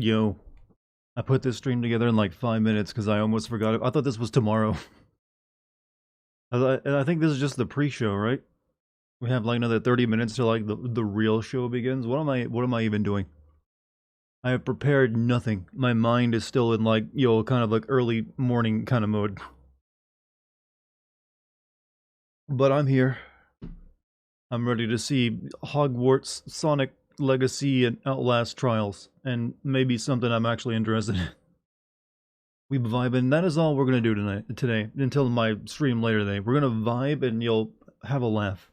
Yo, I put this stream together in like 5 minutes because I almost forgot it. I thought this was tomorrow. I think this is just the pre-show, right? We have like another 30 minutes till like the real show begins. What am I even doing? I have prepared nothing. My mind is still in like, yo, kind of like early morning kind of mode. But I'm here. I'm ready to see Hogwarts, Sonic Legacy, and Outlast Trials, and maybe something I'm actually interested in. We vibing. That is all we're gonna do today, until my stream later today. We're gonna vibe and you'll have a laugh.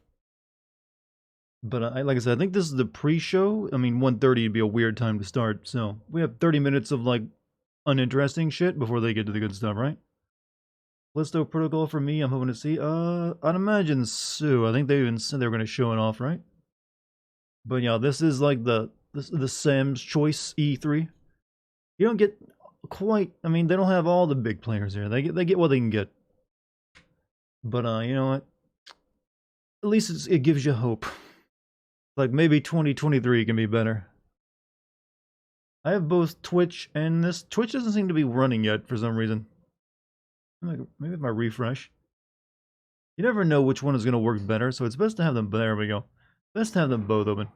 But like I said, I think this is the pre-show. I mean, 1:30 would be a weird time to start, so we have 30 minutes of like uninteresting shit before they get to the good stuff, right? Callisto Protocol for me, I'm hoping to see. I'd imagine so. I think they even said they were gonna show it off, right? But yeah, this is like the Sam's Choice E3. You don't get quite. I mean, they don't have all the big players here. They get what they can get. But you know what? At least it gives you hope. Like maybe 2023 can be better. I have both Twitch and this. Twitch doesn't seem to be running yet for some reason. Maybe if I refresh. You never know which one is going to work better, so it's best to have them. There we go. Best to have them both open.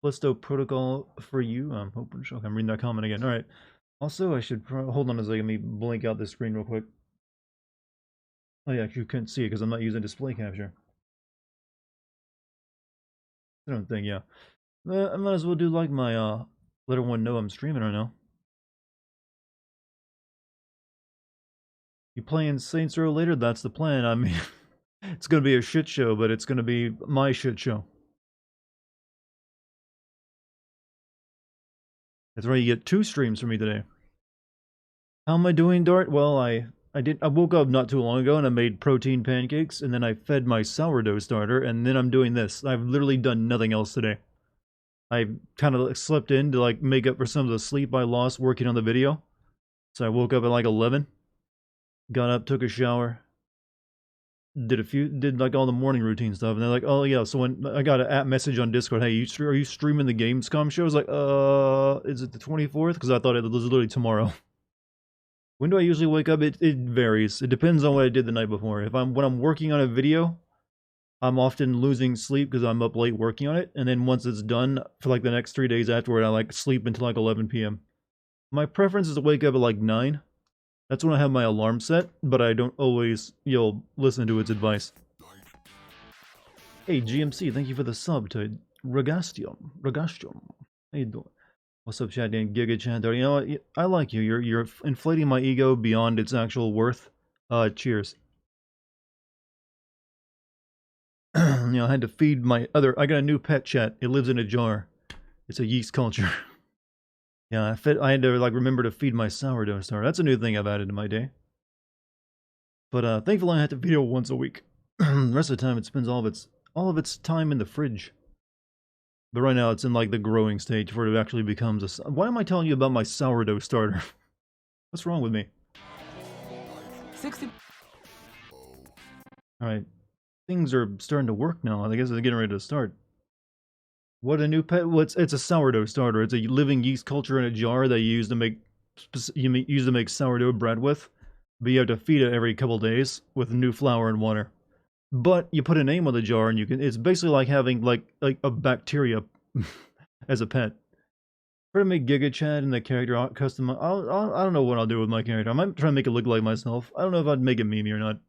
Callisto Protocol for you. I'm hoping. Okay, I'm reading that comment again. All right. Also, I should hold on a second. Let me blink out this screen real quick. Oh yeah, you couldn't see it because I'm not using display capture. I don't think, yeah. I might as well do like my let everyone know I'm streaming right now. You playing Saints Row later? That's the plan. I mean, it's gonna be a shit show, but it's gonna be my shit show. That's right, you get 2 streams from me today. How am I doing, Dart? Well, I woke up not too long ago and I made protein pancakes, and then I fed my sourdough starter, and then I'm doing this. I've literally done nothing else today. I kind of slept in to like make up for some of the sleep I lost working on the video. So I woke up at like 11, got up, took a shower, did like all the morning routine stuff, and they're like, oh yeah, so when I got an app message on Discord, hey, are you streaming the Gamescom show? I was like, is it the 24th? Because I thought it was literally tomorrow. When do I usually wake up? It varies. It depends on what I did the night before. When I'm working on a video, I'm often losing sleep because I'm up late working on it, and then once it's done, for like the next 3 days afterward, I like sleep until like 11 p.m. My preference is to wake up at like 9. That's when I have my alarm set, but I don't always, listen to its advice. Hey, GMC, thank you for the sub to Regastium. How you doing? What's up, chat? Dan Giga Chat. You know what? I like you. You're inflating my ego beyond its actual worth. Cheers. I had to feed my I got a new pet, chat. It lives in a jar. It's a yeast culture. Yeah, I had to like remember to feed my sourdough starter. That's a new thing I've added to my day. But thankfully I have to feed it once a week. The rest of the time it spends all of its time in the fridge. But right now it's in like the growing stage before it actually becomes a... Why am I telling you about my sourdough starter? What's wrong with me? 60. Alright. Things are starting to work now. I guess they're getting ready to start. What a new pet! It's a sourdough starter. It's a living yeast culture in a jar that you use to make sourdough bread with. But you have to feed it every couple days with new flour and water. But you put a name on the jar, and it's basically like having like a bacteria as a pet. Try to make Giga Chat and the character custom. I don't know what I'll do with my character. I might try to make it look like myself. I don't know if I'd make it memey or not.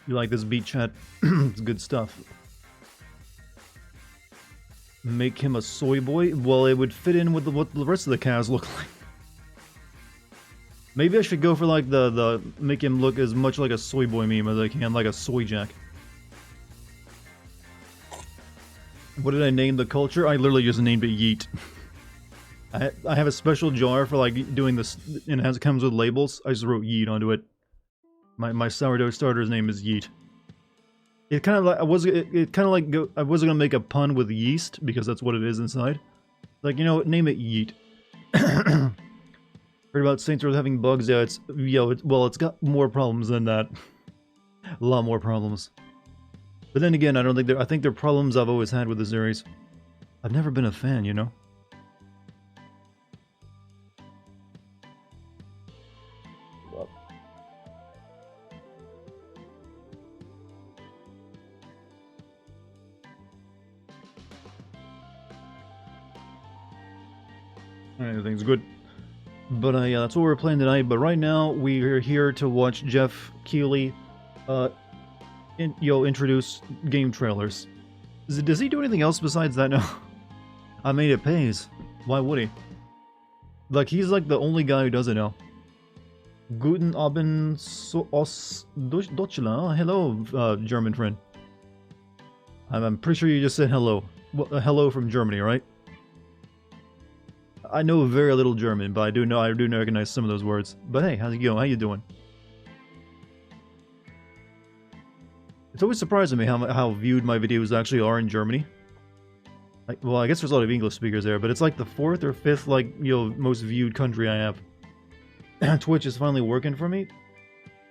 You like this beat, chat? It's good stuff. Make him a soy boy? Well, it would fit in with what the rest of the cows look like. Maybe I should go for like the make him look as much like a soy boy meme as I can, like a soy jack. What did I name the culture? I literally just named it Yeet. I have a special jar for like doing this, and it comes with labels. I just wrote Yeet onto it. My sourdough starter's name is Yeet. It kind of like it kind of like I wasn't gonna make a pun with yeast because that's what it is inside. Like, you know, name it yeet. Heard about Saints Row having bugs. Yeah, it's got more problems than that. A lot more problems. But then again, I think they're problems I've always had with the series. I've never been a fan, you know. Everything's good. But yeah, that's what we're playing tonight. But right now, we are here to watch Jeff Keighley, introduce game trailers. Does he do anything else besides that now? I mean, it pays. Why would he? Like, he's like the only guy who does it now. Guten Abend aus Deutschland. Hello, German friend. I'm pretty sure you just said hello. Well, hello from Germany, right? I know very little German, but I do recognize some of those words. But hey, how's it going? How you doing? It's always surprising me how viewed my videos actually are in Germany. Like, well, I guess there's a lot of English speakers there, but it's like the 4th or 5th, like, you know, most viewed country I have. Twitch is finally working for me.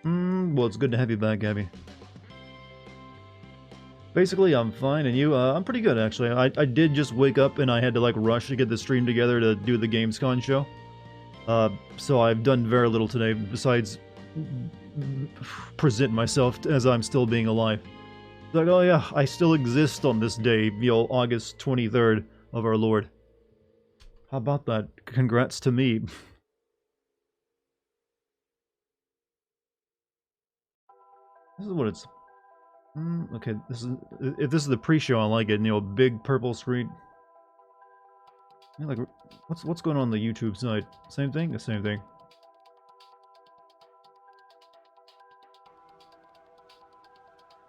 Well, it's good to have you back, Gabby. Basically, I'm fine, and you? I'm pretty good, actually. I did just wake up, and I had to, like, rush to get the stream together to do the Gamescom show. So I've done very little today, besides present myself as I'm still being alive. It's like, oh yeah, I still exist on this day, you know, August 23rd of our Lord. How about that? Congrats to me. This is what it's... okay, if this is the pre-show, I like it. You know, big purple screen. Yeah, like, what's going on the YouTube side? Same thing? The same thing.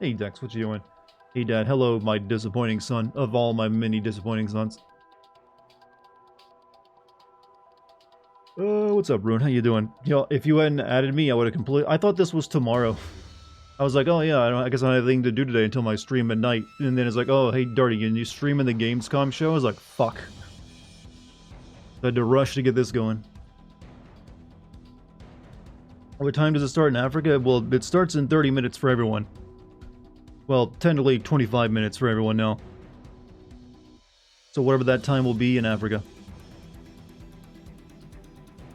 Hey Dex, what you doing? Hey Dad, hello my disappointing son, of all my many disappointing sons. What's up, Rune? How you doing? You know, if you hadn't added me, I would have completely... I thought this was tomorrow. I was like, oh yeah, I guess I don't have anything to do today until my stream at night. And then it's like, oh, hey Dartigan, you streaming the Gamescom show? I was like, fuck. I had to rush to get this going. What time does it start in Africa? Well, it starts in 30 minutes for everyone. Well, technically 25 minutes for everyone now. So whatever that time will be in Africa.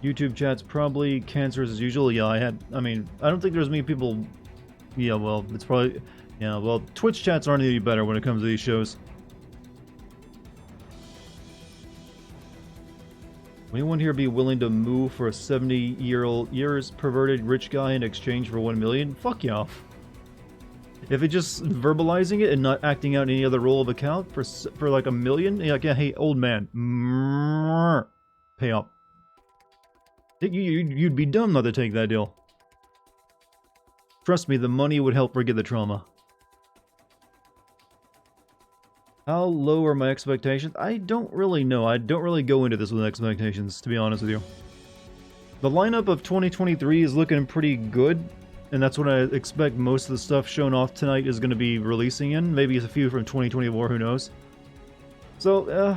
YouTube chat's probably cancerous as usual. Yeah, I don't think there's many people... Yeah, well, it's probably... Yeah, well, Twitch chats aren't any better when it comes to these shows. Would anyone here be willing to move for a 70-years perverted rich guy in exchange for 1 million? Fuck yeah. If it's just verbalizing it and not acting out any other role of account for like 1 million, like, yeah, hey, old man, pay up. You'd be dumb not to take that deal. Trust me, the money would help forget the trauma. How low are my expectations? I don't really know. I don't really go into this with expectations, to be honest with you. The lineup of 2023 is looking pretty good. And that's what I expect most of the stuff shown off tonight is going to be releasing in. Maybe a few from 2024, who knows. So,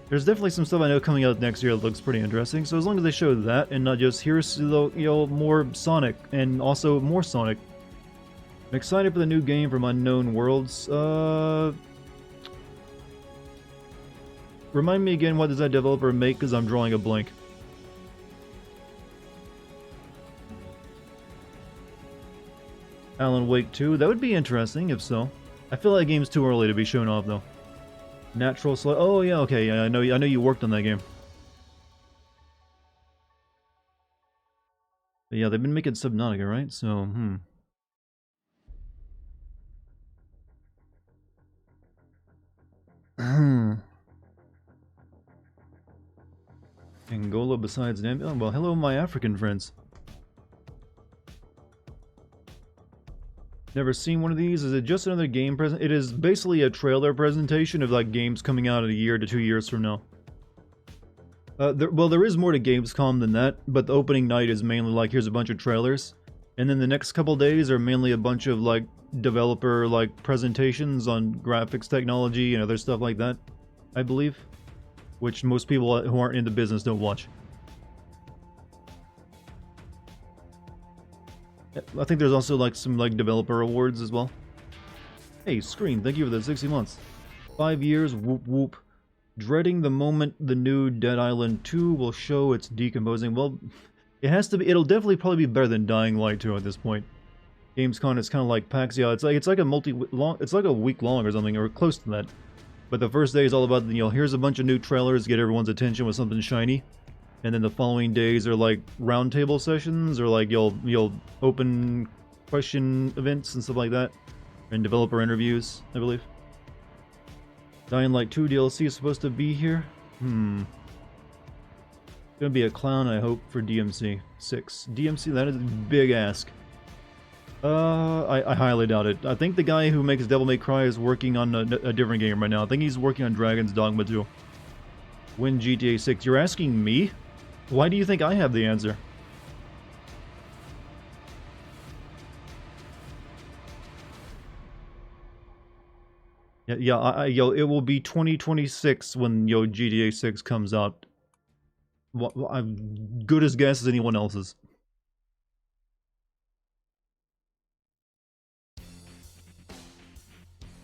there's definitely some stuff I know coming out next year that looks pretty interesting. So as long as they show that and not just here's, you know, more Sonic and also more Sonic. I'm excited for the new game from Unknown Worlds. Remind me again, what does that developer make? Because I'm drawing a blank. Alan Wake 2, that would be interesting if so. I feel like that game's too early to be shown off though. Natural Slide. Oh yeah, okay, yeah, I know you worked on that game. But yeah, they've been making Subnautica, right? So, Angola besides Namibia? Well, hello my African friends. Never seen one of these. Is it just another game present? It is basically a trailer presentation of like games coming out in 1 year to 2 years from now. Well, there is more to Gamescom than that, but the opening night is mainly like, here's a bunch of trailers. And then the next couple days are mainly a bunch of like developer like presentations on graphics technology and other stuff like that, I believe, which most people who aren't in the business don't watch. I think there's also like some like developer awards as well. Hey, Screen, thank you for the 60 months. 5 years, whoop whoop. Dreading the moment the new Dead Island 2 will show its decomposing. Well, it has to be. It'll definitely probably be better than Dying Light 2 at this point. Gamescom is kind of like PAX. Yeah, it's like a week long or something, or close to that. But the first day is all about, you know, here's a bunch of new trailers, get everyone's attention with something shiny. And then the following days are like roundtable sessions, or like you'll open question events and stuff like that, and developer interviews, I believe. Dying Light 2 DLC is supposed to be here. Gonna be a clown, I hope, for DMC 6. DMC, that is a big ask. I highly doubt it. I think the guy who makes Devil May Cry is working on a different game right now. I think he's working on Dragon's Dogma 2. When GTA 6? You're asking me? Why do you think I have the answer? Yeah, yo, it will be 2026 when, GTA 6 comes out. I'm good as guess as anyone else's.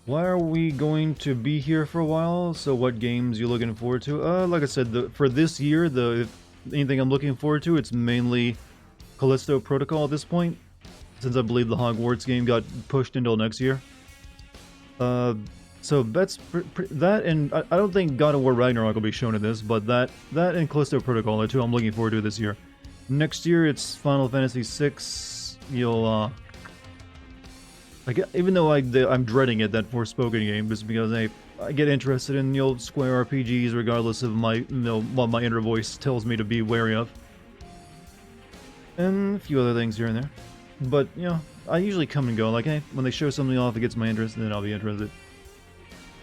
Why are we going to be here for a while? So what games you looking forward to? Like I said, for this year, anything I'm looking forward to, it's mainly Callisto Protocol at this point, since I believe the Hogwarts game got pushed until next year. So that's that, and I don't think God of War Ragnarok will be shown in this, but that and Callisto Protocol are two I'm looking forward to this year. Next year it's Final Fantasy VI. Even though I'm dreading it, that Forspoken game, just because I get interested in Square RPGs regardless of what my inner voice tells me to be wary of, and a few other things here and there. But I usually come and go. Like, hey, when they show something off, it gets my interest, and then I'll be interested.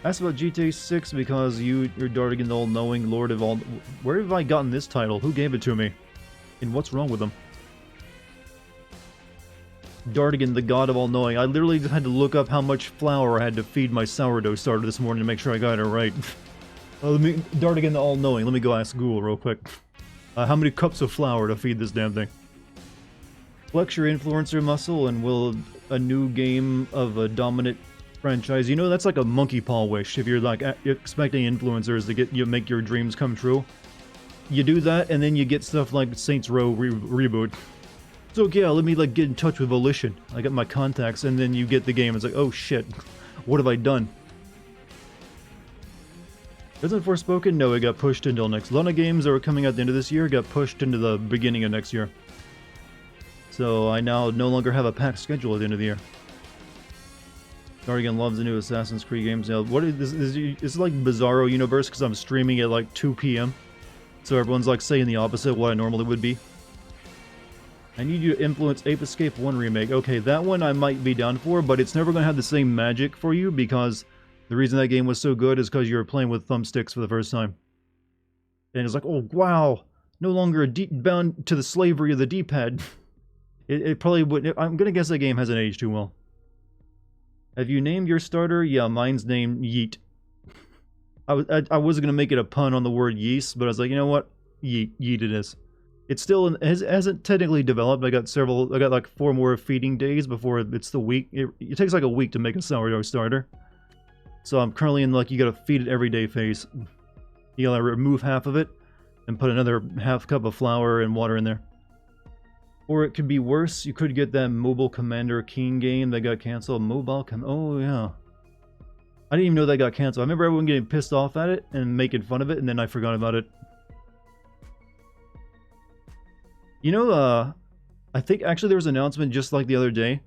Asked about GTA 6 because you're Dartigan, the all-knowing Lord of all. Where have I gotten this title? Who gave it to me? And what's wrong with them? Dartigan, the god of all-knowing. I literally just had to look up how much flour I had to feed my sourdough starter this morning to make sure I got it right. Dartigan, the all-knowing. Let me go ask Google real quick. How many cups of flour to feed this damn thing? Flex your influencer muscle, and will a new game of a dominant franchise. That's like a monkey paw wish. If you're like expecting influencers to make your dreams come true, you do that, and then you get stuff like Saints Row reboot. So yeah, let me like get in touch with Volition. I got my contacts, and then you get the game. It's like, oh shit, what have I done? Isn't Forspoken? No, it got pushed until next. A lot of games that were coming out at the end of this year got pushed into the beginning of next year. So I now no longer have a packed schedule at the end of the year. Dartigan loves the new Assassin's Creed games. Now, what is this? It's like Bizarro Universe because I'm streaming at like 2 p.m. So everyone's like saying the opposite of what I normally would be. I need you to influence Ape Escape 1 remake. Okay, that one I might be down for, but it's never going to have the same magic for you because the reason that game was so good is because you were playing with thumbsticks for the first time. And it's like, oh wow, no longer bound to the slavery of the D-pad. It probably wouldn't. I'm going to guess that game hasn't aged too well. Have you named your starter? Yeah, mine's named Yeet. I was going to make it a pun on the word yeast, but I was like, you know what? Yeet it is. It's still hasn't technically developed. I got like 4 more feeding days before it's the week. It takes like a week to make a sourdough starter. So I'm currently in like, you gotta feed it every day phase. You gotta remove half of it and put another half cup of flour and water in there. Or it could be worse. You could get that Mobile Commander Keen game that got canceled. Oh yeah. I didn't even know that got canceled. I remember everyone getting pissed off at it and making fun of it, and then I forgot about it. I think actually there was an announcement just like the other day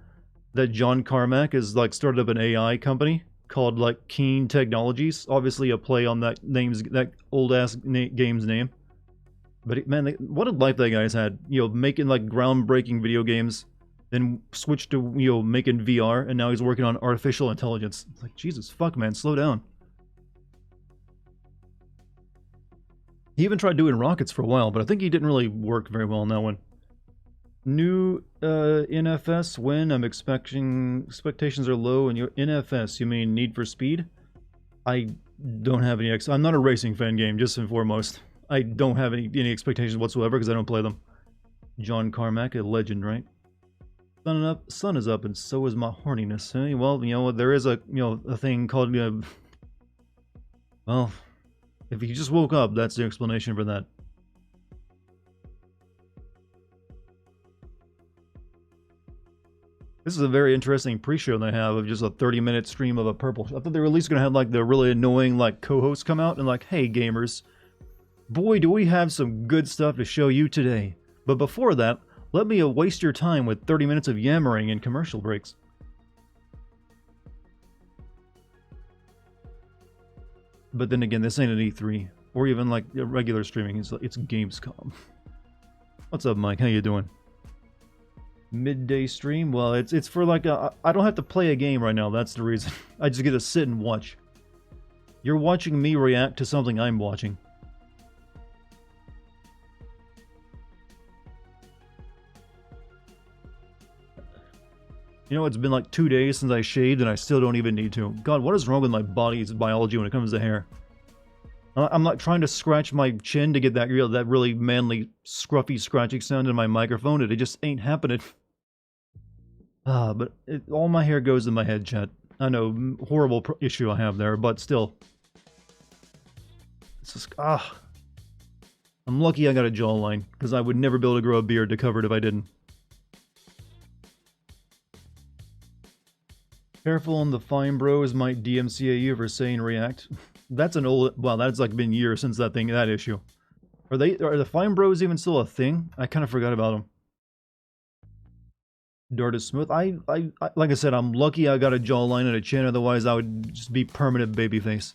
that John Carmack is like started up an AI company called like Keen Technologies. Obviously a play on that old ass game's name. But man, what a life that guy's had. Making like groundbreaking video games, then switched to making VR, and now he's working on artificial intelligence. It's like, Jesus fuck, man, slow down. He even tried doing rockets for a while, but I think he didn't really work very well on that one. New NFS win. I'm expecting expectations are low, and your NFS, you mean Need for Speed? I don't have any I'm not a racing fan game, just and foremost. I don't have any expectations whatsoever because I don't play them. John Carmack, a legend, right? Sun is up, and so is my horniness. Well, you know, there is a a thing called well, if you just woke up, that's the explanation for that. This is a very interesting pre-show they have of just a 30-minute stream of a purple. I thought they were at least going to have like the really annoying like co-hosts come out and like, hey gamers, boy do we have some good stuff to show you today. But before that, let me waste your time with 30 minutes of yammering and commercial breaks. But then again, this ain't an E3 or even like regular streaming. It's Gamescom. What's up, Mike? How you doing? Midday stream? Well, it's for like I don't have to play a game right now. That's the reason. I just get to sit and watch. You're watching me react to something I'm watching. You know, it's been like 2 days since I shaved and I still don't even need to. God, what is wrong with my body's biology when it comes to hair? I'm not trying to scratch my chin to get that really manly, scruffy, scratchy sound in my microphone. It just ain't happening. But all my hair goes in my head, chat. I know, horrible issue I have there, but still. It's just, I'm lucky I got a jawline, because I would never be able to grow a beard to cover it if I didn't. Careful on the Fine Bros might DMCA you for saying react. That's an old, well, that's like been years since that issue. Are the Fine Bros even still a thing? I kind of forgot about them. Dart is smooth. I like I said, I'm lucky I got a jawline and a chin, otherwise I would just be permanent babyface.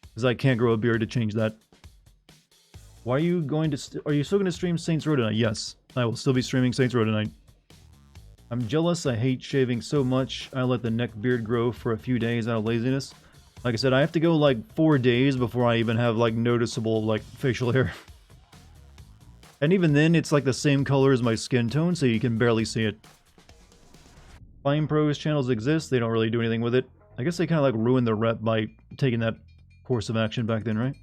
Because I can't grow a beard to change that. Why are you going to, are you still going to stream Saints Row tonight? Yes, I will still be streaming Saints Row tonight. I'm jealous, I hate shaving so much, I let the neck beard grow for a few days out of laziness. Like I said, I have to go like 4 days before I even have like noticeable like facial hair. And even then, it's like the same color as my skin tone, so you can barely see it. Fine Pros channels exist, they don't really do anything with it. I guess they kind of like ruined their rep by taking that course of action back then, right?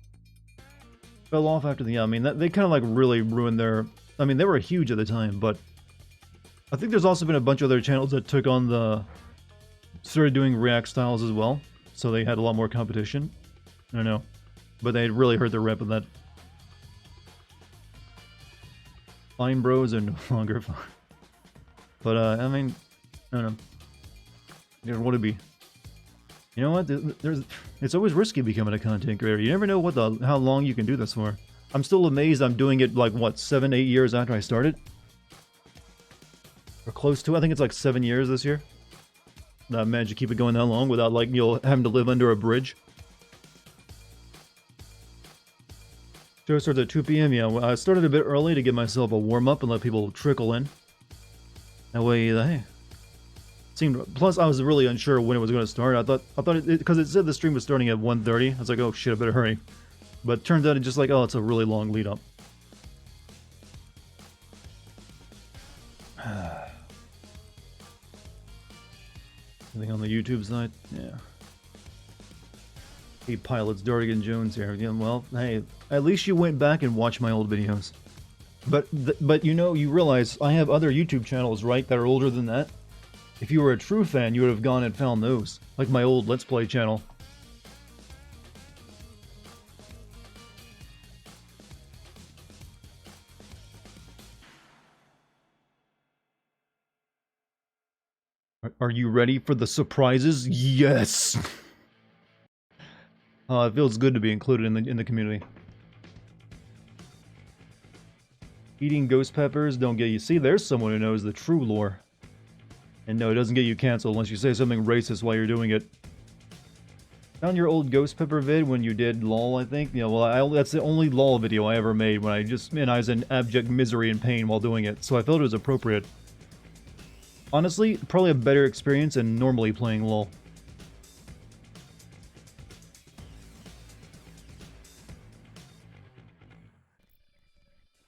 Fell off after the, yeah, I mean, they kind of like really ruined their, I mean, they were huge at the time, but I think there's also been a bunch of other channels that took on started doing React styles as well, so they had a lot more competition. I don't know, but they really hurt their rep with that. Fine Bros are no longer fine. But, I mean, I don't know. There would be. You know what? It's always risky becoming a content creator. You never know how long you can do this for. I'm still amazed I'm doing it like, what, 7, 8 years after I started? Or close to, I think it's like 7 years this year. I managed to keep it going that long without, like, having to live under a bridge. Show starts at 2 p.m. Yeah, I started a bit early to give myself a warm-up and let people trickle in. That way, hey. Plus, I was really unsure when it was going to start. I thought it, because it said the stream was starting at 1:30. I was like, oh shit, I better hurry. But it turns out it's just like, oh, it's a really long lead-up. Anything on the YouTube side? Yeah. Hey, pilots, Dartigan Jones here. Yeah, well, hey, at least you went back and watched my old videos. But you know, you realize I have other YouTube channels, right, that are older than that? If you were a true fan, you would have gone and found those. Like my old Let's Play channel. Are you ready for the surprises? Yes! It feels good to be included in the community. Eating ghost peppers don't get you. See, there's someone who knows the true lore. And no, it doesn't get you canceled unless you say something racist while you're doing it. Found your old ghost pepper vid when you did LOL, I think. Yeah, well, that's the only LOL video I ever made when I was in abject misery and pain while doing it, so I felt it was appropriate. Honestly, probably a better experience than normally playing LOL.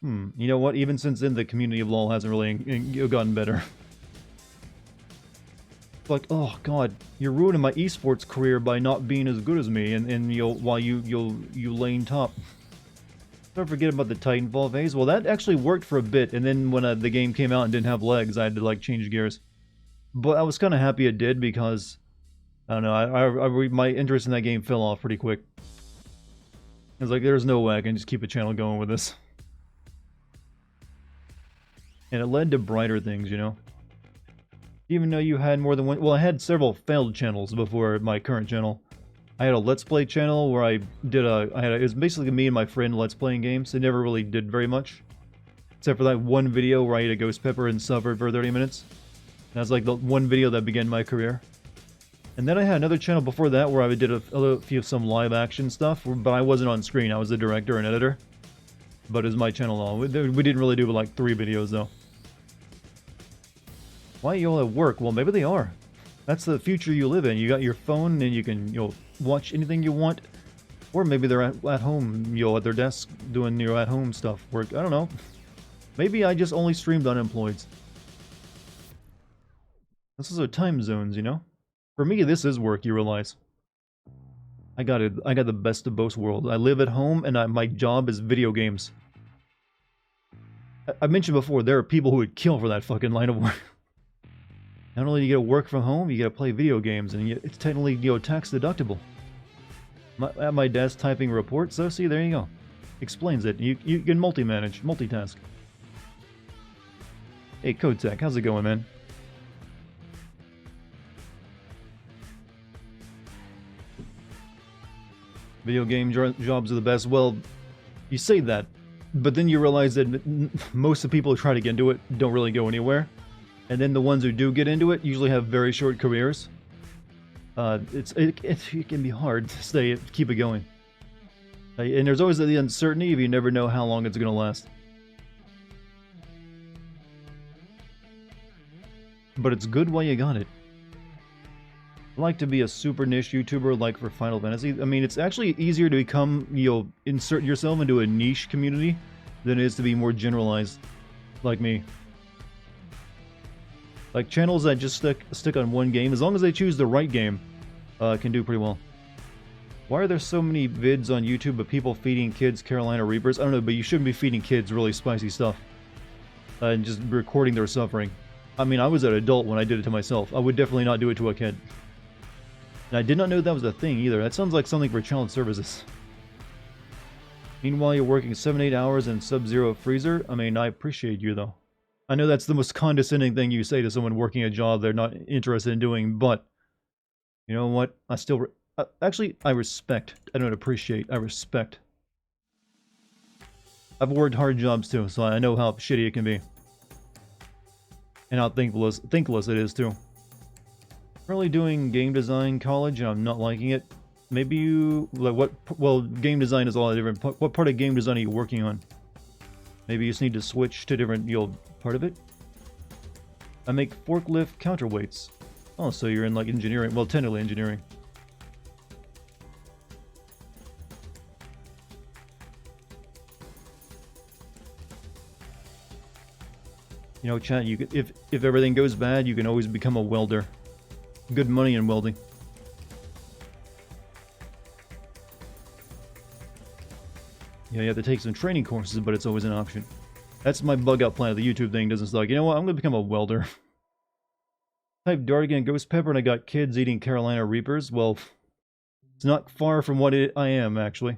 You know what? Even since then, the community of LoL hasn't really gotten better. Like, oh god, you're ruining my esports career by not being as good as me, and while you lane top. Don't forget about the Titanfall phase. Well, that actually worked for a bit, and then when the game came out and didn't have legs, I had to like change gears. But I was kind of happy it did because I don't know. My interest in that game fell off pretty quick. I was like, there's no way I can just keep a channel going with this. And it led to brighter things, you know. Even though you had more than one... Well, I had several failed channels before my current channel. I had a Let's Play channel where I did it was basically me and my friend Let's Playing games. It never really did very much. Except for that one video where I ate a ghost pepper and suffered for 30 minutes. And that's like the one video that began my career. And then I had another channel before that where I did some live action stuff, but I wasn't on screen. I was the director and editor. But it was my channel now. We didn't really do like 3 videos though. Why are you all at work? Well, maybe they are. That's the future you live in. You got your phone and you can, watch anything you want. Or maybe they're at home, at their desk doing at-home stuff. Work. I don't know. Maybe I just only streamed unemployed. This is our time zones, you know? For me, this is work, you realize. I got the best of both worlds. I live at home and my job is video games. I mentioned before, there are people who would kill for that fucking line of work. Not only do you get to work from home, you get to play video games, and it's technically, tax deductible. At my desk typing reports, so see, there you go. Explains it. You can multi-manage, multitask. Hey, Kotek, how's it going, man? Video game jobs are the best. Well, you say that, but then you realize that most of the people who try to get into it don't really go anywhere. And then the ones who do get into it usually have very short careers. It can be hard to keep it going. And there's always the uncertainty if you never know how long it's going to last. But it's good while you got it. I like to be a super niche YouTuber like for Final Fantasy. I mean, it's actually easier to become, insert yourself into a niche community than it is to be more generalized like me. Like, channels that just stick on one game, as long as they choose the right game, can do pretty well. Why are there so many vids on YouTube of people feeding kids Carolina Reapers? I don't know, but you shouldn't be feeding kids really spicy stuff. And just recording their suffering. I mean, I was an adult when I did it to myself. I would definitely not do it to a kid. And I did not know that was a thing either. That sounds like something for child services. Meanwhile, you're working 7-8 hours in Sub-Zero Freezer? I mean, I appreciate you, though. I know that's the most condescending thing you say to someone working a job they're not interested in doing, but you know what? I still... actually, I respect. I don't appreciate. I respect. I've worked hard jobs too, so I know how shitty it can be. And how thankless it is too. Currently doing game design college, and I'm not liking it. Maybe you... like what... well, game design is a lot different. What part of game design are you working on? Maybe you just need to switch to different, part of it. I make forklift counterweights. Oh, so you're in, like, engineering. Well, technically engineering. Chat, you could, if everything goes bad, you can always become a welder. Good money in welding. Yeah, you have to take some training courses, but it's always an option. That's my bug out plan of the YouTube thing. Doesn't suck. You know what? I'm gonna become a welder. Type Dartigan Ghost Pepper and I got kids eating Carolina Reapers. Well, it's not far from what I am, actually.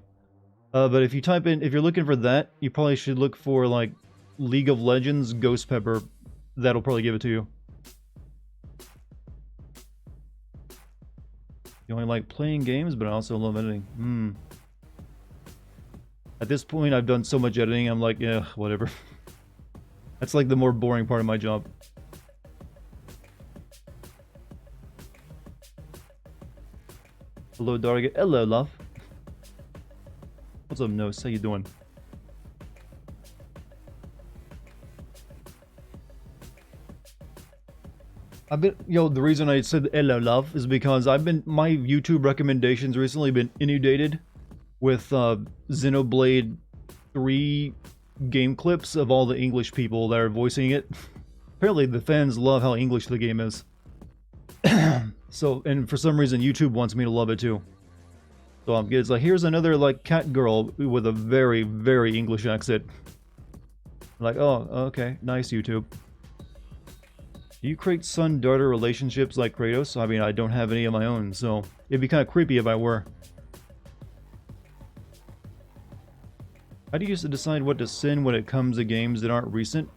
But if you type in, if you're looking for that, you probably should look for, like, League of Legends Ghost Pepper. That'll probably give it to you. You only like playing games, but I also love editing. At this point, I've done so much editing, I'm like, yeah, whatever. That's like the more boring part of my job. Hello, Dartigan. Hello, love. What's up, Nose? How you doing? I've been, the reason I said hello, love, is because my YouTube recommendations recently been inundated with Xenoblade 3 game clips of all the English people that are voicing it. Apparently the fans love how English the game is. So, and for some reason YouTube wants me to love it too. So it's like, here's another like cat girl with a very, very English accent. Like, oh, okay, nice YouTube. Do you create son-daughter relationships like Kratos? I mean, I don't have any of my own, so it'd be kind of creepy if I were. How do you decide what to send when it comes to games that aren't recent?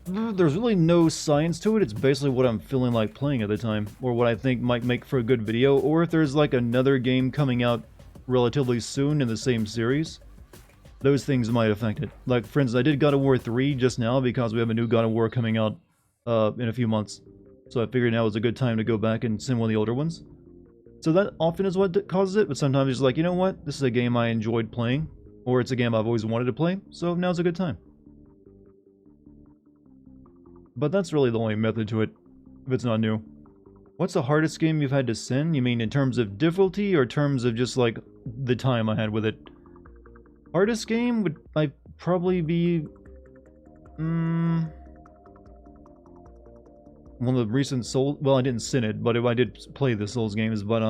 There's really no science to it. It's basically what I'm feeling like playing at the time, or what I think might make for a good video, or if there's like another game coming out relatively soon in the same series. Those things might affect it. Like, for instance, I did God of War 3 just now because we have a new God of War coming out in a few months. So I figured now was a good time to go back and send one of the older ones. So that often is what causes it, but sometimes it's like, you know what? This is a game I enjoyed playing, or it's a game I've always wanted to play, so now's a good time. But that's really the only method to it, if it's not new. What's the hardest game you've had to send? You mean in terms of difficulty, or in terms of just, like, the time I had with it? Hardest game would probably be... one of the recent Souls... Well, I didn't sin it, but if I did play the Souls games, but,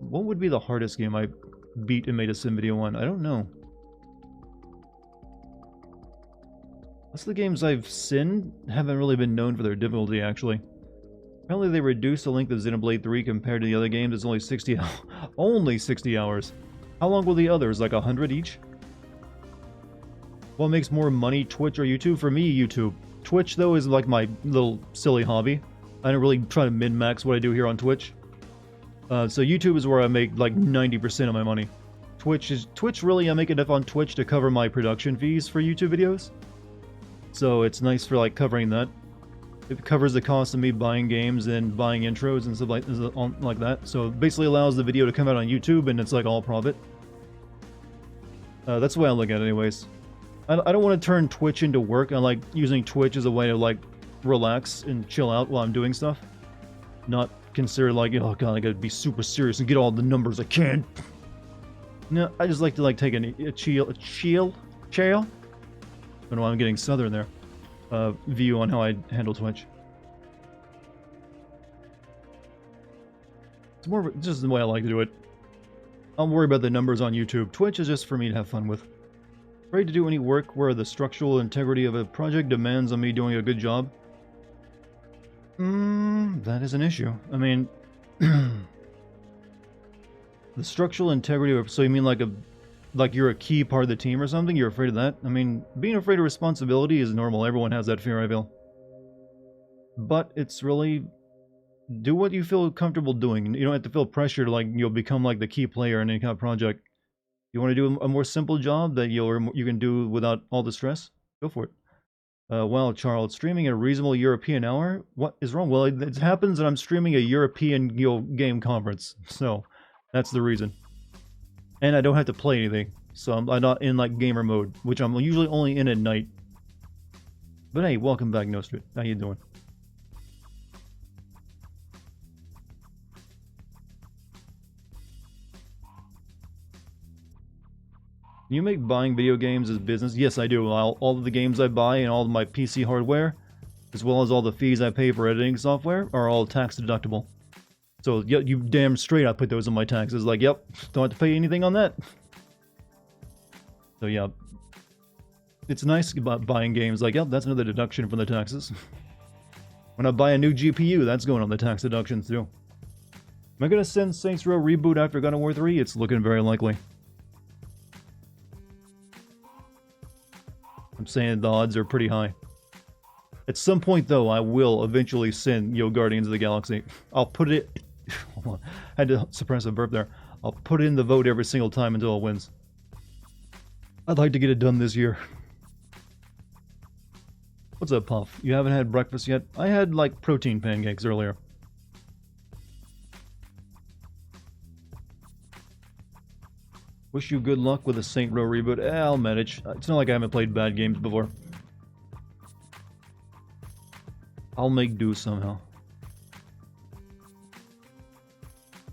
what would be the hardest game I beat and made a sim video on? I don't know. Most of the games I've sinned haven't really been known for their difficulty, actually. Apparently they reduced the length of Xenoblade 3 compared to the other games. It's only 60 hours. Only 60 hours. How long were the others? Like 100 each? What makes more money, Twitch or YouTube? For me, YouTube. Twitch, though, is like my little silly hobby. I don't really try to min-max what I do here on Twitch. So YouTube is where I make like 90% of my money. Twitch really, I make enough on Twitch to cover my production fees for YouTube videos. So it's nice for like covering that. It covers the cost of me buying games and buying intros and stuff like that. So it basically allows the video to come out on YouTube and it's like all profit. That's the way I look at it anyways. I don't want to turn Twitch into work. I like using Twitch as a way to like relax and chill out while I'm doing stuff. Not consider like, oh god, I gotta be super serious and get all the numbers I can. No, I just like to like take a chill? I don't know why I'm getting southern there. View on how I handle Twitch. It's more just the way I like to do it. I don't worry about the numbers on YouTube. Twitch is just for me to have fun with. Afraid to do any work where the structural integrity of a project demands on me doing a good job? That is an issue. I mean, the structural integrity of... So you mean like you're a key part of the team or something? You're afraid of that? I mean, being afraid of responsibility is normal. Everyone has that fear, I feel. But it's really... Do what you feel comfortable doing. You don't have to feel pressure to like, become like the key player in any kind of project. You want to do a more simple job that you can do without all the stress? Go for it. Well, Charles, streaming a reasonable European hour? What is wrong? Well, it happens that I'm streaming a European game conference, so that's the reason. And I don't have to play anything, so I'm not in like gamer mode, which I'm usually only in at night. But hey, welcome back, Nostrit. How you doing? You make buying video games as business? Yes, I do. All of the games I buy and all of my PC hardware, as well as all the fees I pay for editing software, are all tax deductible. So, yeah, you damn straight I put those in my taxes. Like, yep, don't have to pay anything on that. So, yeah. It's nice about buying games. Like, yep, that's another deduction from the taxes. When I buy a new GPU, that's going on the tax deductions, too. Am I going to send Saints Row Reboot after God of War 3? It's looking very likely. I'm saying the odds are pretty high. At some point, though, I will eventually send, Guardians of the Galaxy. I'll put it... Hold on. I had to suppress a burp there. I'll put it in the vote every single time until it wins. I'd like to get it done this year. What's up, Puff? You haven't had breakfast yet? I had, like, protein pancakes earlier. Wish you good luck with the Saint Row reboot. I'll manage. It's not like I haven't played bad games before. I'll make do somehow.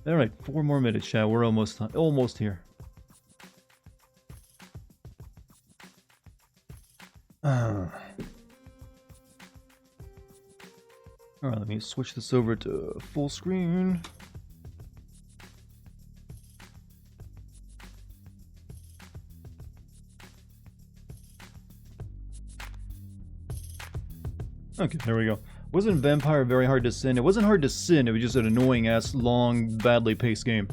Alright, 4 more minutes, chat. We're almost here. Alright, let me switch this over to full screen. Okay, there we go. Wasn't Vampire very hard to sin? It wasn't hard to sin, it was just an annoying-ass, long, badly paced game.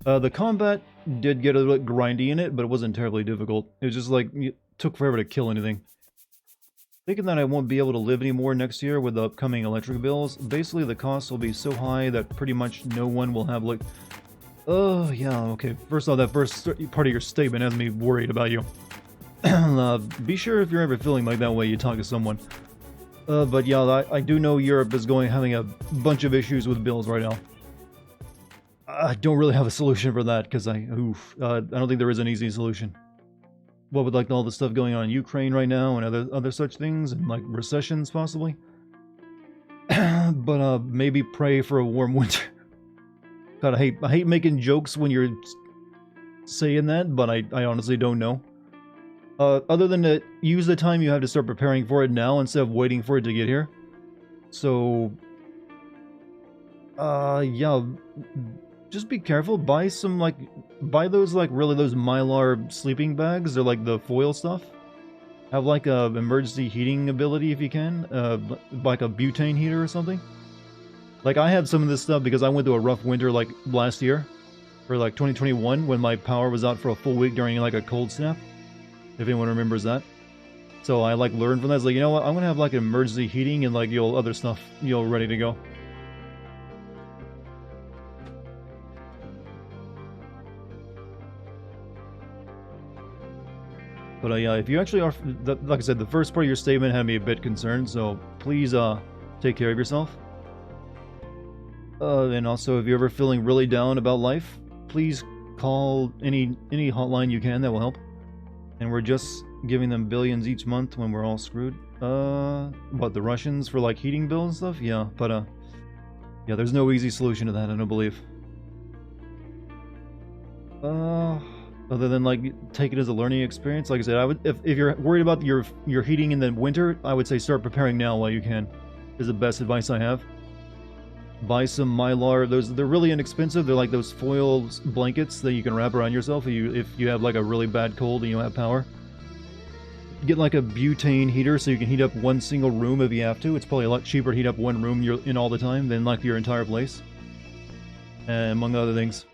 The combat did get a little bit grindy in it, but it wasn't terribly difficult. It was just like, it took forever to kill anything. Thinking that I won't be able to live anymore next year with the upcoming electric bills, basically the costs will be so high that pretty much no one will have like... Oh, yeah, okay. First off, that first part of your statement has me worried about you. Be sure if you're ever feeling like that way, you talk to someone. But yeah, I do know Europe is having a bunch of issues with bills right now. I don't really have a solution for that, because I don't think there is an easy solution. What with like all the stuff going on in Ukraine right now and other such things, and like recessions possibly. But maybe pray for a warm winter. God, I hate making jokes when you're saying that, but I honestly don't know. Other than to use the time you have to start preparing for it now instead of waiting for it to get here. So, yeah, just be careful. Buy those those Mylar sleeping bags. They're like the foil stuff. Have like a emergency heating ability if you can, like a butane heater or something. Like I have some of this stuff because I went through a rough winter like last year, or like 2021 when my power was out for a full week during like a cold snap. If anyone remembers that. So I like learned from that. It's like, you know what, I'm gonna have like emergency heating and like other stuff, ready to go. But yeah, if you actually are, like I said, the first part of your statement had me a bit concerned, so please take care of yourself. And also, if you're ever feeling really down about life, please call any hotline you can, that will help. And we're just giving them billions each month when we're all screwed. What, the Russians for like heating bills and stuff? Yeah, but yeah, there's no easy solution to that, I don't believe. Other than like take it as a learning experience, like I said, I would if you're worried about your heating in the winter, I would say start preparing now while you can. Is the best advice I have. Buy some Mylar. They're really inexpensive. They're like those foil blankets that you can wrap around yourself if you have like a really bad cold and you don't have power. Get like a butane heater so you can heat up one single room if you have to. It's probably a lot cheaper to heat up one room you're in all the time than like your entire place. And among other things.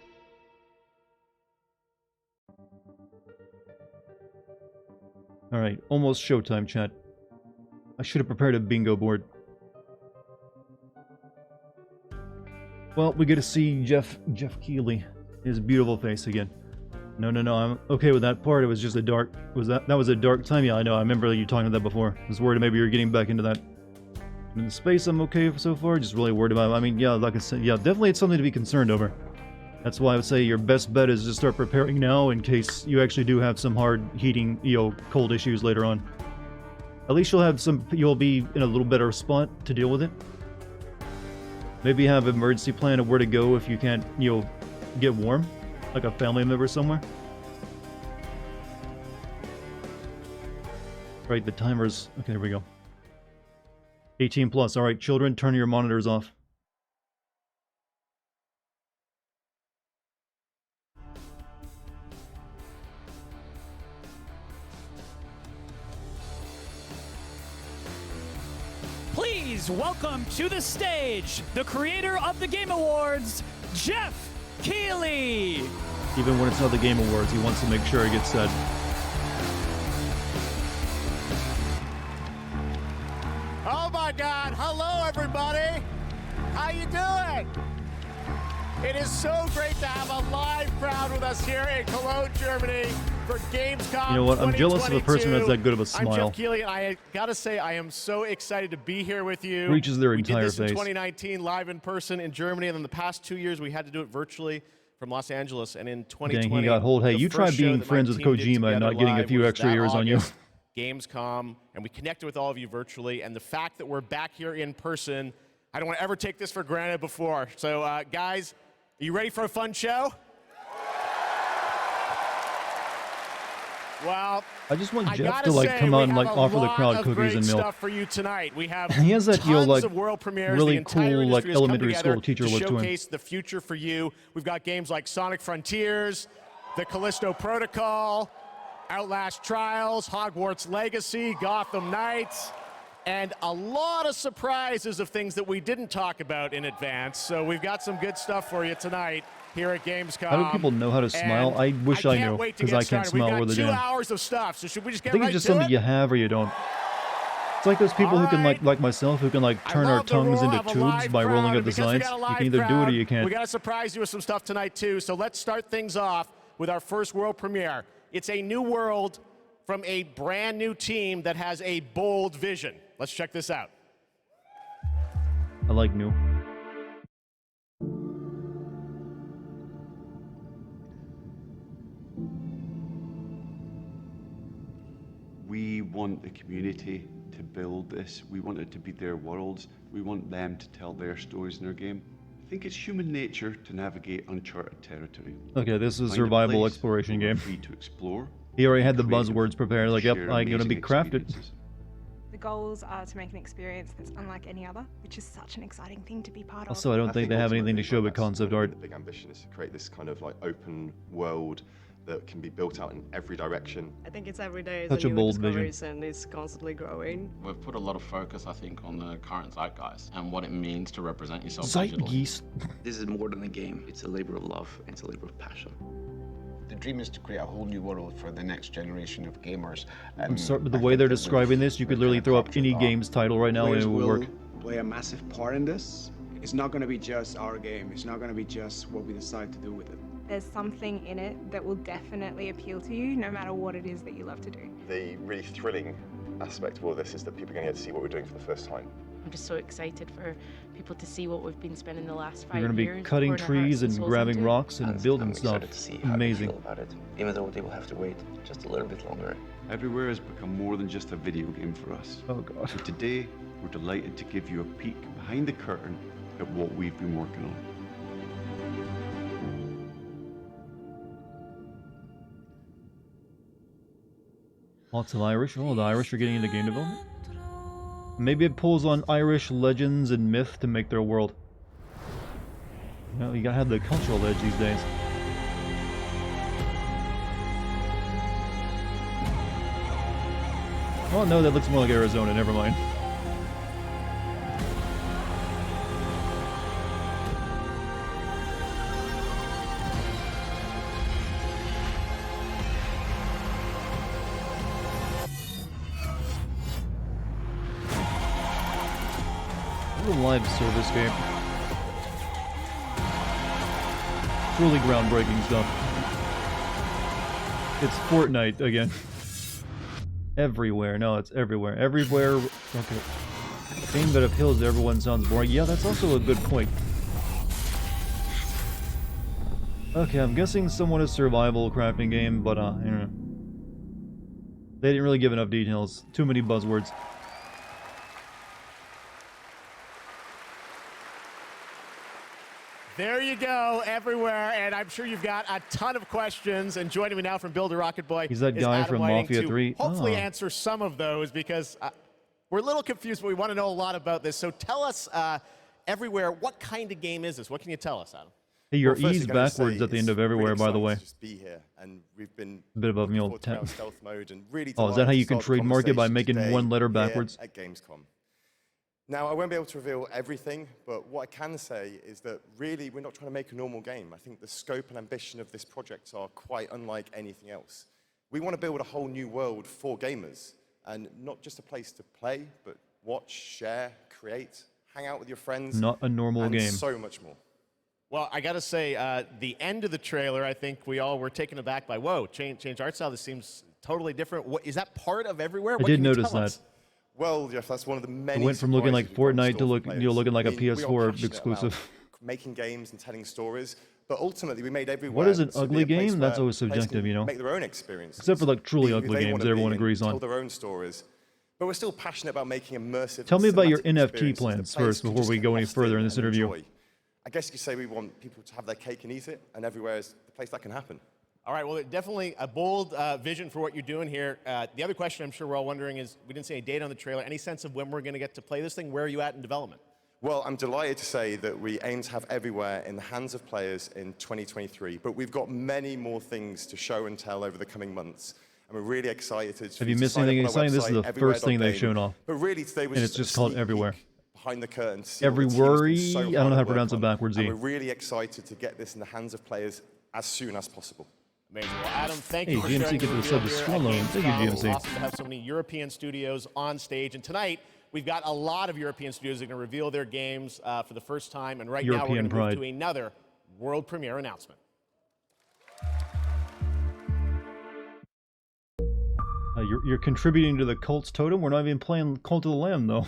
Alright, almost showtime, chat. I should have prepared a bingo board. Well, we get to see Jeff Keighley, his beautiful face again. No, I'm okay with that part. It was just a dark... That was a dark time? Yeah, I know. I remember you talking about that before. I was worried maybe you were getting back into that. In the space, I'm okay so far. Just really worried about it. I mean, yeah, like I said, yeah, definitely it's something to be concerned over. That's why I would say your best bet is to start preparing now in case you actually do have some hard heating, cold issues later on. At least you'll be in a little better spot to deal with it. Maybe have an emergency plan of where to go if you can't, get warm. Like a family member somewhere. Right, the timer's... Okay, here we go. 18 plus. Alright, children, turn your monitors off. Please welcome to the stage the creator of the Game Awards, Jeff Keighley. Even when it's not the Game Awards, he wants to make sure it gets said. Oh my God! Hello, everybody. How you doing? It is so great to have a live crowd with us here in Cologne, Germany for Gamescom. You know what? I'm jealous of a person who has that good of a smile. I'm Jeff Keighley, and I gotta say, I am so excited to be here with you. Reaches their entire face. We did this face. in 2019, live in person in Germany, and then the past 2 years we had to do it virtually from Los Angeles. And in 2020, dang, he got hold. Hey, you tried being friends with Kojima and not getting a few extra years on you. Gamescom, and we connected with all of you virtually, and the fact that we're back here in person, I don't want to ever take this for granted before. So, guys, are you ready for a fun show? Well, I just want I Jeff gotta to like say, come we out and have like a offer the lot crowd of cookies great and milk. stuff for you tonight. We have He has that, tons like, of world premieres. really the entire cool, like, industry has come elementary together school teacher to look to him. showcase the future for you. We've got games like Sonic Frontiers, the Callisto Protocol, Outlast Trials, Hogwarts Legacy, Gotham Knights, and a lot of surprises of things that we didn't talk about in advance. So we've got some good stuff for you tonight here at Gamescom. How do people know how to smile? I wish I knew, because I can't smile worth a We've got 2 damn. hours of stuff, so should we just I get think right it's just to something it? you have or you don't. It's like those people who can like myself, who can like I turn our love the tongues roar into of a tubes live by rolling crowd, up the and because we sides. got a You live can either do it or crowd, you can't. We got to surprise you with some stuff tonight too. So let's start things off with our first world premiere. It's a new world from a brand new team that has a bold vision. Let's check this out. I like new. We want the community to build this. We want it to be their worlds. We want them to tell their stories in their game. I think it's human nature to navigate uncharted territory. Okay, this is a Find a survival place exploration where we're game. free to explore. He already had the creative, buzzwords prepared, like, yep, share I'm gonna be amazing crafted. experiences. The goals are to make an experience that's unlike any other, which is such an exciting thing to be part of. Also, I don't think they have anything to show but ultimately, concept that's art. The big ambition is to create this kind of like open world that can be built out in every direction. I think it's every day Such is a a new bold vision. discoveries and it's constantly growing. We've put a lot of focus, I think, on the current zeitgeist and what it means to represent yourself digitally. Zeitgeist. This is more than a game. It's a labor of love. It's a labor of passion. The dream is to create a whole new world for the next generation of gamers. I'm sorry, but the way they're describing this, you could literally throw up any game's title right now and it would work. Play a massive part in this. It's not going to be just our game. It's not going to be just what we decide to do with it. There's something in it that will definitely appeal to you, no matter what it is that you love to do. The really thrilling aspect of all of this is that people are going to get to see what we're doing for the first time. I'm just so excited for people to see what we've been spending the last 5 You're gonna years. be cutting pouring our hearts trees and souls grabbing into. rocks and building stuff. To see how Amazing. they feel about it, even though they will have to wait just a little bit longer. Everywhere has become more than just a video game for us. Oh god. So today, we're delighted to give you a peek behind the curtain at what we've been working on. Lots of Irish. Oh, the Irish are getting into game development? Maybe it pulls on Irish legends and myth to make their world. You know, you gotta have the cultural edge these days. Oh no, that looks more like Arizona, never mind. What a live service game. Truly groundbreaking stuff. It's Fortnite again. Everywhere. No, it's everywhere. Everywhere. Okay. Game that appeals to everyone sounds boring. Yeah, that's also a good point. Okay, I'm guessing somewhat a survival crafting game, but, you know. They didn't really give enough details. Too many buzzwords. There you go, everywhere, and I'm sure you've got a ton of questions. And joining me now from Builder Rocket Boy He's that is guy Adam from Whiting Mafia to 3. hopefully Oh. answer some of those because we're a little confused, but we want to know a lot about this. So tell us, everywhere, what kind of game is this? What can you tell us, Adam? Hey, your Well, firstly, E's can I just backwards say at the it's end of really everywhere, by the exciting way. to just be here, and we've been A bit above me, looking old forward to our tap. stealth mode and really Oh, is that how delighted you to can start the trademark it by conversation making today one letter here backwards? at Gamescom. Now, I won't be able to reveal everything, but what I can say is that really we're not trying to make a normal game. I think the scope and ambition of this project are quite unlike anything else. We want to build a whole new world for gamers, and not just a place to play, but watch, share, create, hang out with your friends. Not a normal and game. so much more. Well, I got to say, the end of the trailer, I think we all were taken aback by, whoa, change art style. This seems totally different. What, is that part of everywhere? I What did can you notice tell that. us? Well, Jeff, that's one of the many. It went from looking like surprises we've got in Fortnite to store look, for you know, players. looking like a I mean, we are PS4 passionate exclusive. about making games and telling stories, but ultimately we made everywhere. What is an to be ugly a place game? That's where always players subjective, can you know? Make their own experiences. Except for like truly be who ugly they games wanna everyone be and agrees tell on. their own stories. But we're still passionate about making immersive. Tell me and about your cinematic NFT experiences plans that players first can before just we get go any lost further in and this interview. enjoy. I guess you could say we want people to have their cake and eat it, and everywhere is the place that can happen. All right, well, definitely a bold vision for what you're doing here. The other question I'm sure we're all wondering is, we didn't see any date on the trailer. Any sense of when we're going to get to play this thing? Where are you at in development? Well, I'm delighted to say that we aim to have Everywhere in the hands of players in 2023, but we've got many more things to show and tell over the coming months. And we're really excited. Have you missed anything exciting? This is the first thing they've shown off. But really, today was and it's just called Everywhere. Behind the curtain. Everywhere. I don't know how to pronounce it backwards. And we're really excited to get this in the hands of players as soon as possible. Amazing. Well, Adam, thank you for GMC sharing get the the sub to Swallow. Thank you, GMC. It's awesome to have so many European studios on stage. And tonight, we've got a lot of European studios that are going to reveal their games for the first time. And right now, we're going to move to another world premiere announcement. You're contributing to the cult's totem? We're not even playing Cult of the Lamb, though.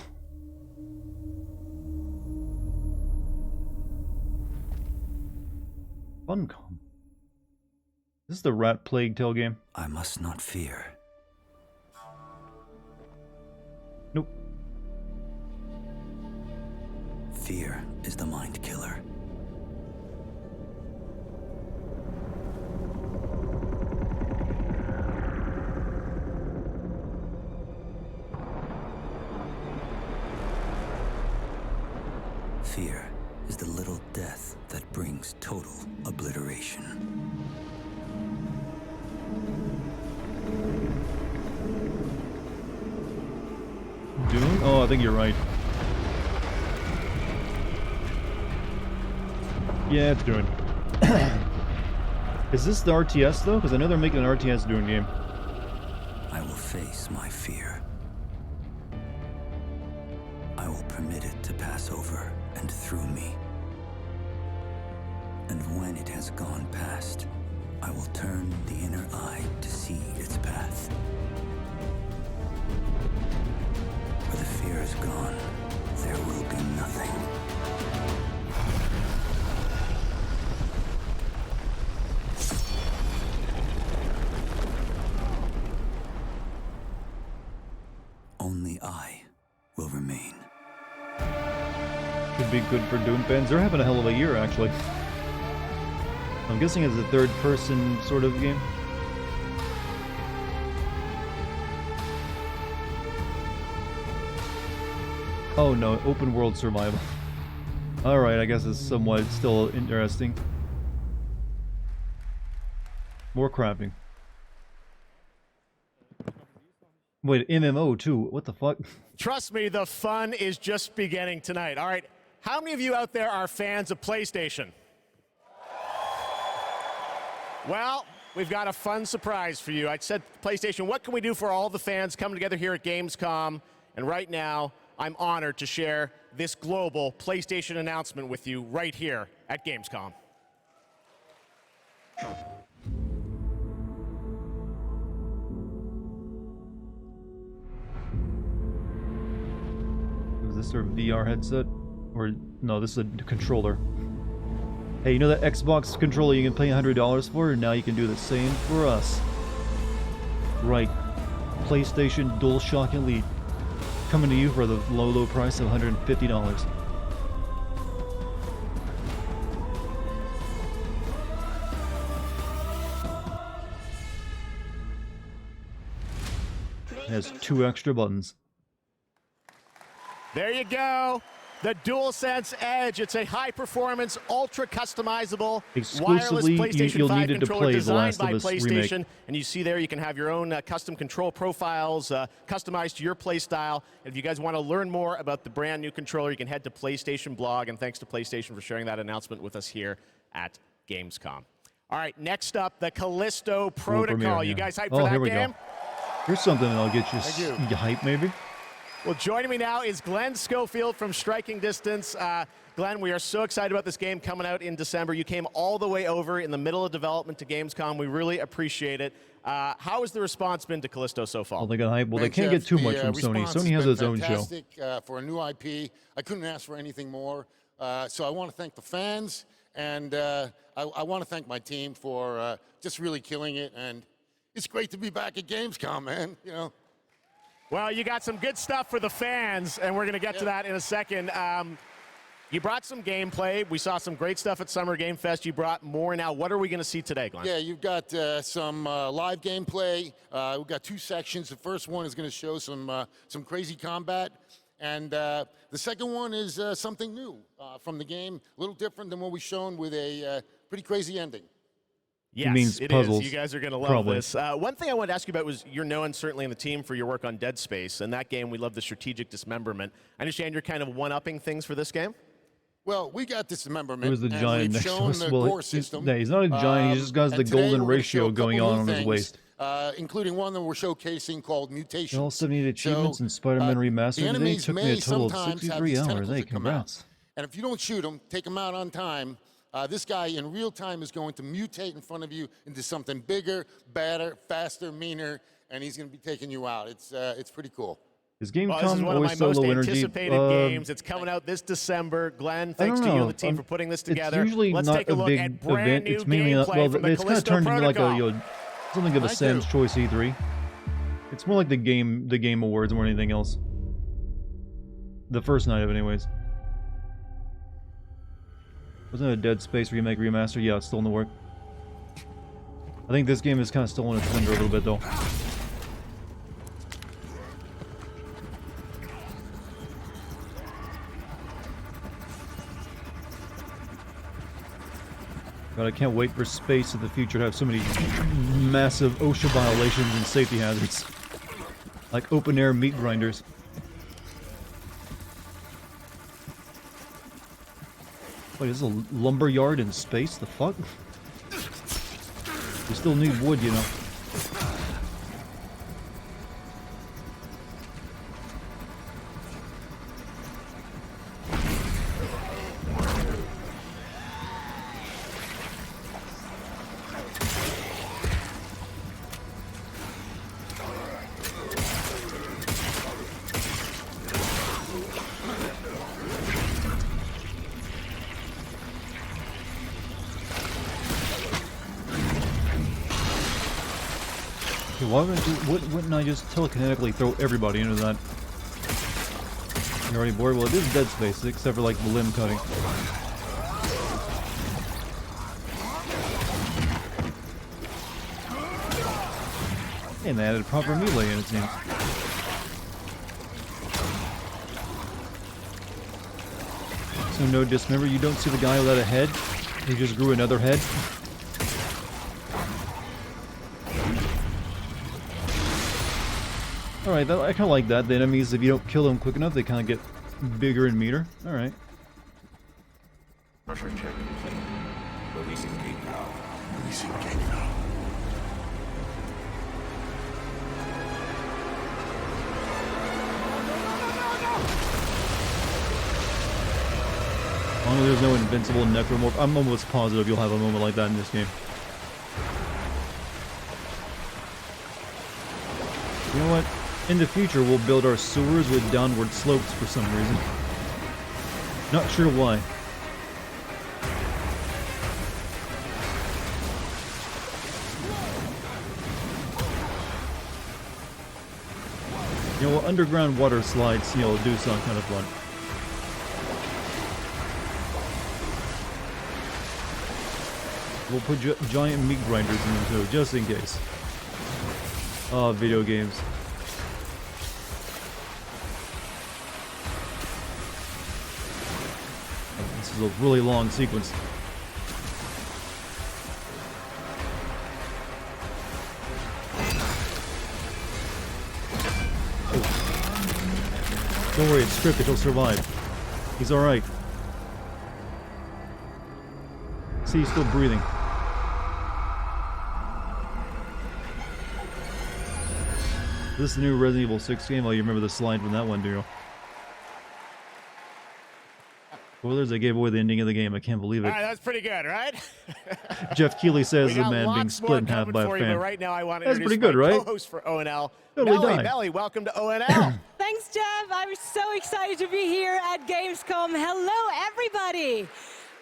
Funcom. This is the Rat Plague Tale game. I must not fear. Nope. Fear is the mind killer. Fear is the little death that brings total obliteration. Dune? Oh, I think you're right. Yeah, it's Dune. Is this the RTS, though? Because I know they're making an RTS Dune game. I will face my fear. I will permit it to pass over and through me. And when it has gone past, I will turn the inner eye to see its path. Where the fear is gone, there will be nothing. Only I will remain. Could be good for Dune fans. They're having a hell of a year, actually. I'm guessing it's a third-person sort of game. Oh no, open world survival. Alright, I guess it's somewhat still interesting. More crafting. Wait, MMO too. What the fuck? Trust me, the fun is just beginning tonight. All right, how many of you out there are fans of PlayStation? Well, we've got a fun surprise for you. I said, PlayStation, what can we do for all the fans coming together here at Gamescom? And right now, I'm honored to share this global PlayStation announcement with you right here at Gamescom. Is this their VR headset? Or, no, this is a controller. Hey, you know that Xbox controller you can pay $100 for? Now you can do the same for us. Right. PlayStation DualShock Elite. Coming to you for the low, low price of $150. It has 2 extra buttons. There you go. The DualSense Edge. It's a high-performance, ultra-customizable wireless PlayStation 5 controller designed by PlayStation. And you see there, you can have your own custom control profiles customized to your play style. And if you guys want to learn more about the brand new controller, you can head to PlayStation blog. And thanks to PlayStation for sharing that announcement with us here at Gamescom. All right, next up, the Callisto Protocol. You guys hyped for that game? Here's something that'll get you hyped, maybe. Well, joining me now is Glenn Schofield from Striking Distance. Glenn, we are so excited about this game coming out in December. You came all the way over in the middle of development to Gamescom. We really appreciate it. How has the response been to Callisto so far? Well, they got hype. Well, they can't get too much from Sony. Sony has its own show. For a new IP, I couldn't ask for anything more. So I want to thank the fans, and I want to thank my team for just really killing it. And it's great to be back at Gamescom, man. You know. Well, you got some good stuff for the fans, and we're going to get to that in a second. You brought some gameplay. We saw some great stuff at Summer Game Fest. You brought more now. What are we going to see today, Glenn? Yeah, you've got some live gameplay. We've got 2 sections. The first one is going to show some crazy combat. And the second one is something new from the game, a little different than what we've shown, with a pretty crazy ending. Yes, means it puzzles, is. You guys are going to love probably. this. One thing I wanted to ask you about was you're known certainly in the team for your work on Dead Space. In that game, we love the strategic dismemberment. I understand you're kind of one-upping things for this game? Well, we got dismemberment, Who's the and giant we've next to shown us? the Well, core system. he's not a giant. He just has the and today golden we're gonna show ratio a going couple on new on his things, waist. including one that we're showcasing called Mutation. All 78 achievements in Spider-Man Remastered the today. enemies Took me may a total of sometimes have 63 these hours. tentacles Hey, that come out. congrats. And if you don't shoot them, take them out on time, this guy in real time is going to mutate in front of you into something bigger, badder, faster, meaner, and he's going to be taking you out. It's pretty cool. Is Gamescom Well, this is one of my always most solo energy? anticipated games. It's coming out this December. Glenn, thanks to you and the team for putting this together. It's usually Let's not take a a look big at brand event. new It's mainly not, gameplay well, from the it's kind of Callisto turned into like Protocol. something of a Thank Sans you. Choice E3. It's more like the game awards more than anything else. The first night of it, anyways. Wasn't it a Dead Space remake remaster? Yeah, it's still in the work. I think this game is kind of still in its thunder a little bit though. God, I can't wait for space in the future to have so many massive OSHA violations and safety hazards. Like open-air meat grinders. Wait, this is a lumber yard in space? The fuck? We still need wood, you know. Why wouldn't I just telekinetically throw everybody into that? You're already bored? Well, it is Dead Space, except for like the limb cutting. And they added proper melee in, it seems. So no dismember, you don't see the guy without a head? He just grew another head? Alright, I kind of like that. The enemies, if you don't kill them quick enough, they kind of get bigger and meaner. Alright. Pressure check complete. Releasing gate now. Releasing gate now. As long as there's no invincible necromorph, I'm almost positive you'll have a moment like that in this game. You know what? In the future, we'll build our sewers with downward slopes for some reason. Not sure why. You know, underground water slides, you know, do sound kind of fun. We'll put giant meat grinders in them too, just in case. Oh, video games. This is a really long sequence. Oh. Don't worry, it's scripted, he'll survive. He's alright. See, he's still breathing. This is the new Resident Evil 6 game. Oh, you remember the slide from that one, do you? Spoilers, I gave away the ending of the game. I can't believe it. All right, that's pretty good, right? Jeff Keighley says the We got man being lots split more in half coming by a for you, fan. but right now I want to That's introduce pretty good, my right? co-host for ONL, Totally Melly, welcome to ONL. Thanks, Jeff. I'm so excited to be here at Gamescom. Hello, everybody.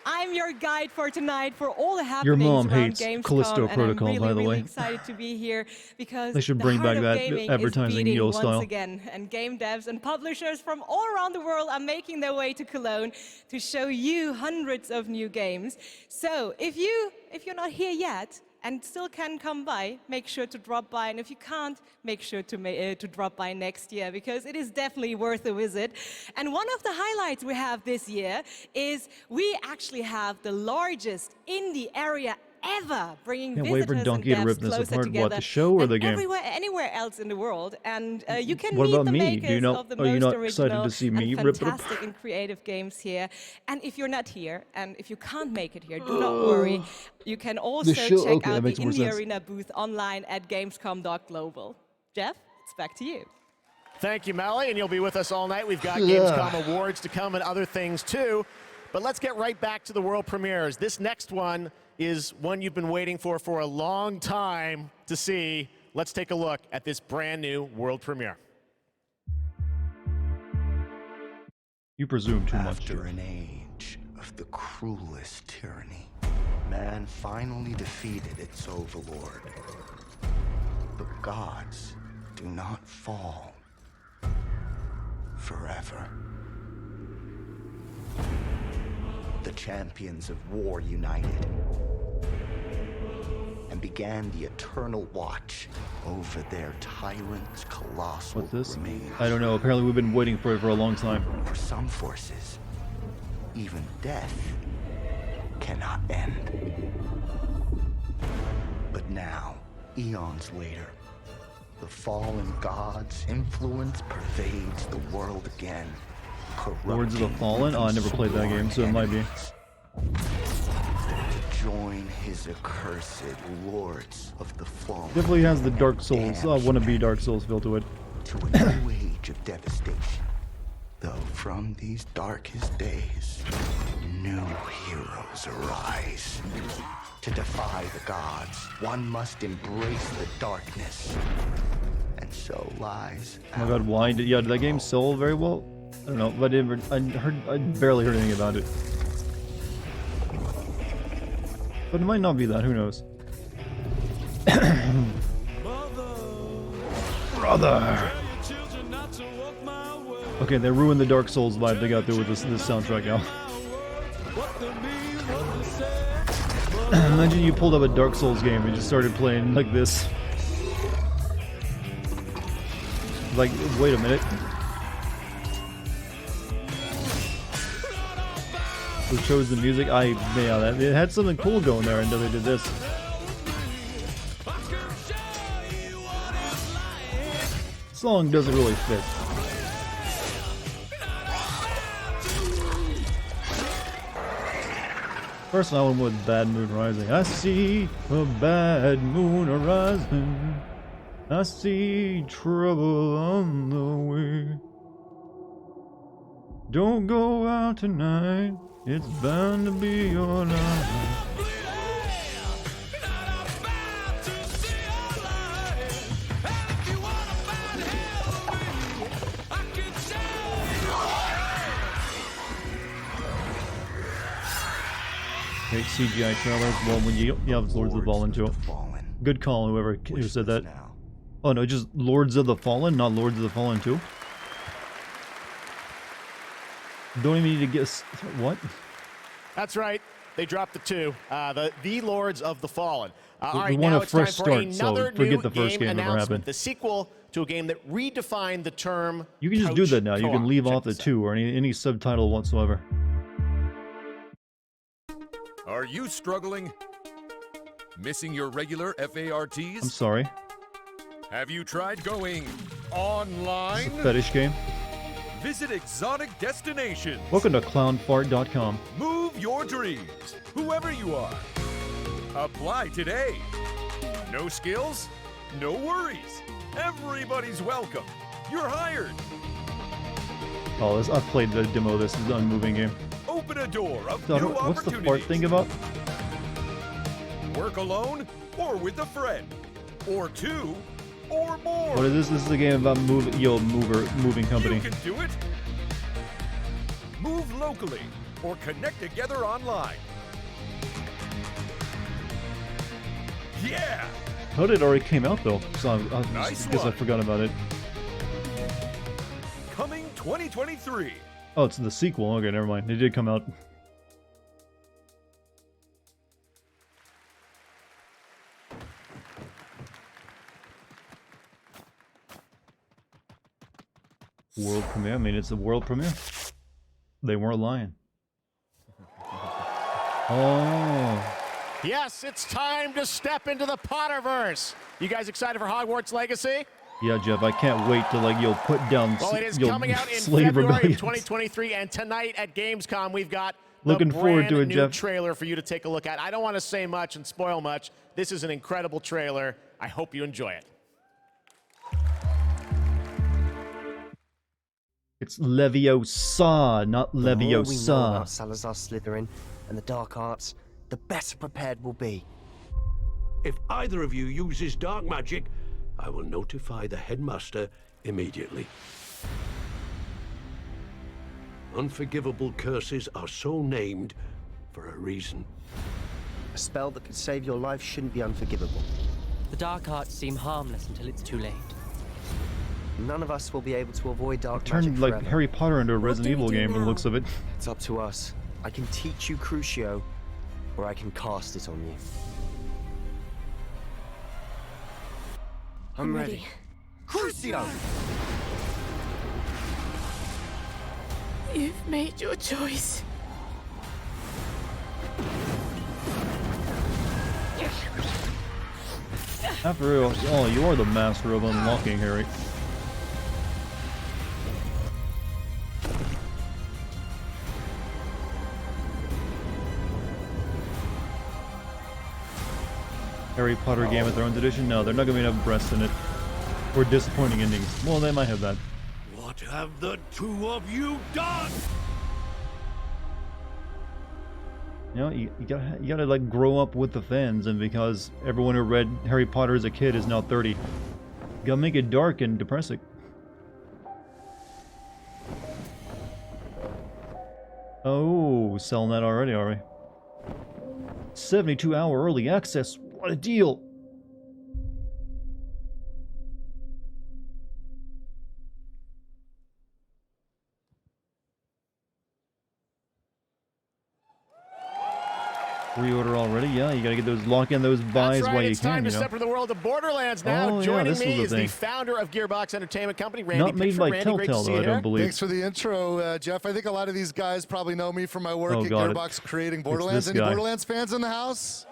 I'm your guide for tonight for all the Your happenings mom around hates Gamescom, Callisto and Protocol, I'm really, by the really way. excited to be here because They should the bring heart back of that gaming advertising is beating Yo once style. again, and game devs and publishers from all around the world are making their way to Cologne to show you hundreds of new games. So if you're not here yet and still can come by, make sure to drop by. And if you can't, make sure to drop by next year, because it is definitely worth a visit. And one of the highlights we have this year is we actually have the largest indie area ever, bringing Can't wait for visitors and Donkey to rip devs this closer apart. together What, the show or than the game? anywhere else in the world. And you can What meet about the me? makers Do you know? of the Are you most not excited original to see me and rip it apart? fantastic and creative games here. And if you're not here, and if you can't make it here, do not worry. You can also show- check okay, that out the makes more Indie sense. Arena booth online at Gamescom.global. Jeff, it's back to you. Thank you, Melly, and you'll be with us all night. We've got Yeah. Gamescom awards to come and other things too. But let's get right back to the world premieres. This next one is one you've been waiting for a long time to see. Let's take a look at this brand new world premiere. You presume too much. After an age of the cruelest tyranny, man finally defeated its overlord. But gods do not fall forever. The champions of war united and began the eternal watch over their tyrant's colossal What's this? remains. I don't know. Apparently we've been waiting for it for a long time. For some forces, even death cannot end. But now, eons later, the fallen god's influence pervades the world again. Lords of the Fallen? Oh, I never played that game, so it might be. To join his accursed lords of the fallen. Definitely has the Dark Souls, wannabe Dark Souls feel to it. To a new age of devastation. Though from these darkest days, new heroes arise. To defy the gods, one must embrace the darkness. And so lies. Oh my god, why? Did that game sell very well? I don't know, but I barely heard anything about it. But it might not be that, who knows? Brother! Okay, they ruined the Dark Souls vibe they got through with this soundtrack now. Imagine you pulled up a Dark Souls game and just started playing like this. Like, wait a minute. Who chose the music? Yeah, it had something cool going there until they did this. Song doesn't really fit. First I went with Bad Moon Rising. I see a bad moon arising. I see trouble on the way. Don't go out tonight. It's bound to be your night. Great CGI trailers. Well, when you have Lords of the Fallen too. Good call, who said that. Oh no, just Lords of the Fallen, not Lords of the Fallen 2. Don't even need to guess what. That's right. They dropped the 2. The Lords of the Fallen. All We right, want now a it's time fresh for start, so another forget new the first game ever announcement. happened. The sequel to a game that redefined the term. You can just do couch that now. You can co-op. leave Check off the this out. 2 or any subtitle whatsoever. Are you struggling? Missing your regular FARTs? I'm sorry. Have you tried going online? It's a fetish game. Visit Exotic Destinations. Welcome to clownfart.com. Move your dreams, whoever you are. Apply today. No skills? No worries. Everybody's welcome. You're hired. Oh, I've played the demo of this. It's an unmoving game. Open a door of So, new what's the opportunities. fart thing about? Work alone or with a friend. Or 2 or more. What is this? This is a game about moving company. You can do it. Move locally or connect together online. Yeah! How did it already came out though? So I Nice guess I one. forgot about it. Coming 2023. Oh, it's the sequel. Okay, never mind. It did come out. World premiere? I mean, it's a world premiere. They weren't lying. Oh. Yes, it's time to step into the Potterverse. You guys excited for Hogwarts Legacy? Yeah, Jeff, I can't wait till like you'll put down Well, it is you'll coming out in slave February of rebellions. 2023, and tonight at Gamescom, we've got the Looking forward to it, brand new Jeff. trailer for you to take a look at. I don't want to say much and spoil much. This is an incredible trailer. I hope you enjoy it. It's Leviosa, not The more we know Leviosa. about Salazar Slytherin and the dark arts, the better prepared we'll be. If either of you uses dark magic, I will notify the headmaster immediately. Unforgivable curses are so named for a reason. A spell that could save your life shouldn't be unforgivable. The dark arts seem harmless until it's too late. None of us will be able to avoid dark Turned magic like forever. Harry Potter into a Resident Evil game from the now? looks of it. It's up to us. I can teach you Crucio, or I can cast it on you. I'm ready. Crucio! You've made your choice. After all, oh, you are the master of unlocking, Harry. Harry Potter Game of Thrones edition? No, they're not going to be enough breasts in it. Or disappointing endings. Well, they might have that. What have the two of you done? You know, you gotta like grow up with the fans, and because everyone who read Harry Potter as a kid is now 30, you gotta make it dark and depressing. Oh, selling that already, are we? 72-hour early access. What a deal! Pre-order already? Yeah, you gotta get those, lock in those buys That's right, while you it's time can, to you know. step into the world of Borderlands now. Oh, yeah, Joining this me was a is the thing. founder of Gearbox Entertainment Company, Randy Not made Pitchford. by Randy, great to Telltale, see though, you I don't here. believe. Thanks for the intro, Jeff. I think a lot of these guys probably know me from my work Oh, at God, Gearbox creating it's Borderlands. this Any guy. Borderlands fans in the house?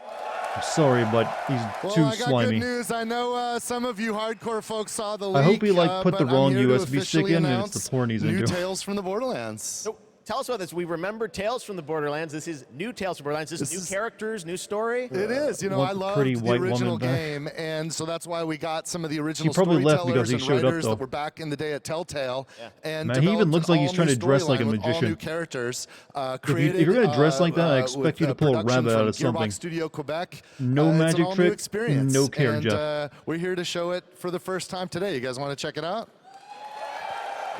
I'm sorry, but he's Well, too I got slimy. good news. I know some of you hardcore folks saw the leak. I hope he like put the but I'm wrong here to USB stick officially in and it's announce the porn he's new into. Tales from the Borderlands. So, tell us about this. We remember Tales from the Borderlands. This is new Tales from Borderlands. This is new characters, new story. It is. You know, Want I the loved pretty the white original woman back? game, and so that's why we got some of the original probably left storytellers because he and showed up, writers though. that were back in the day at Telltale. And Man, he even developed looks an like he's trying all-new to dress like a storyline with all magician. new characters. If you're gonna dress like that, I expect you to pull a rabbit out of something. Gearbox Studio Quebec. No It's magic an all-new trick, experience. no care, and, Jeff. we're here to show it for the first time today. You guys want to check it out?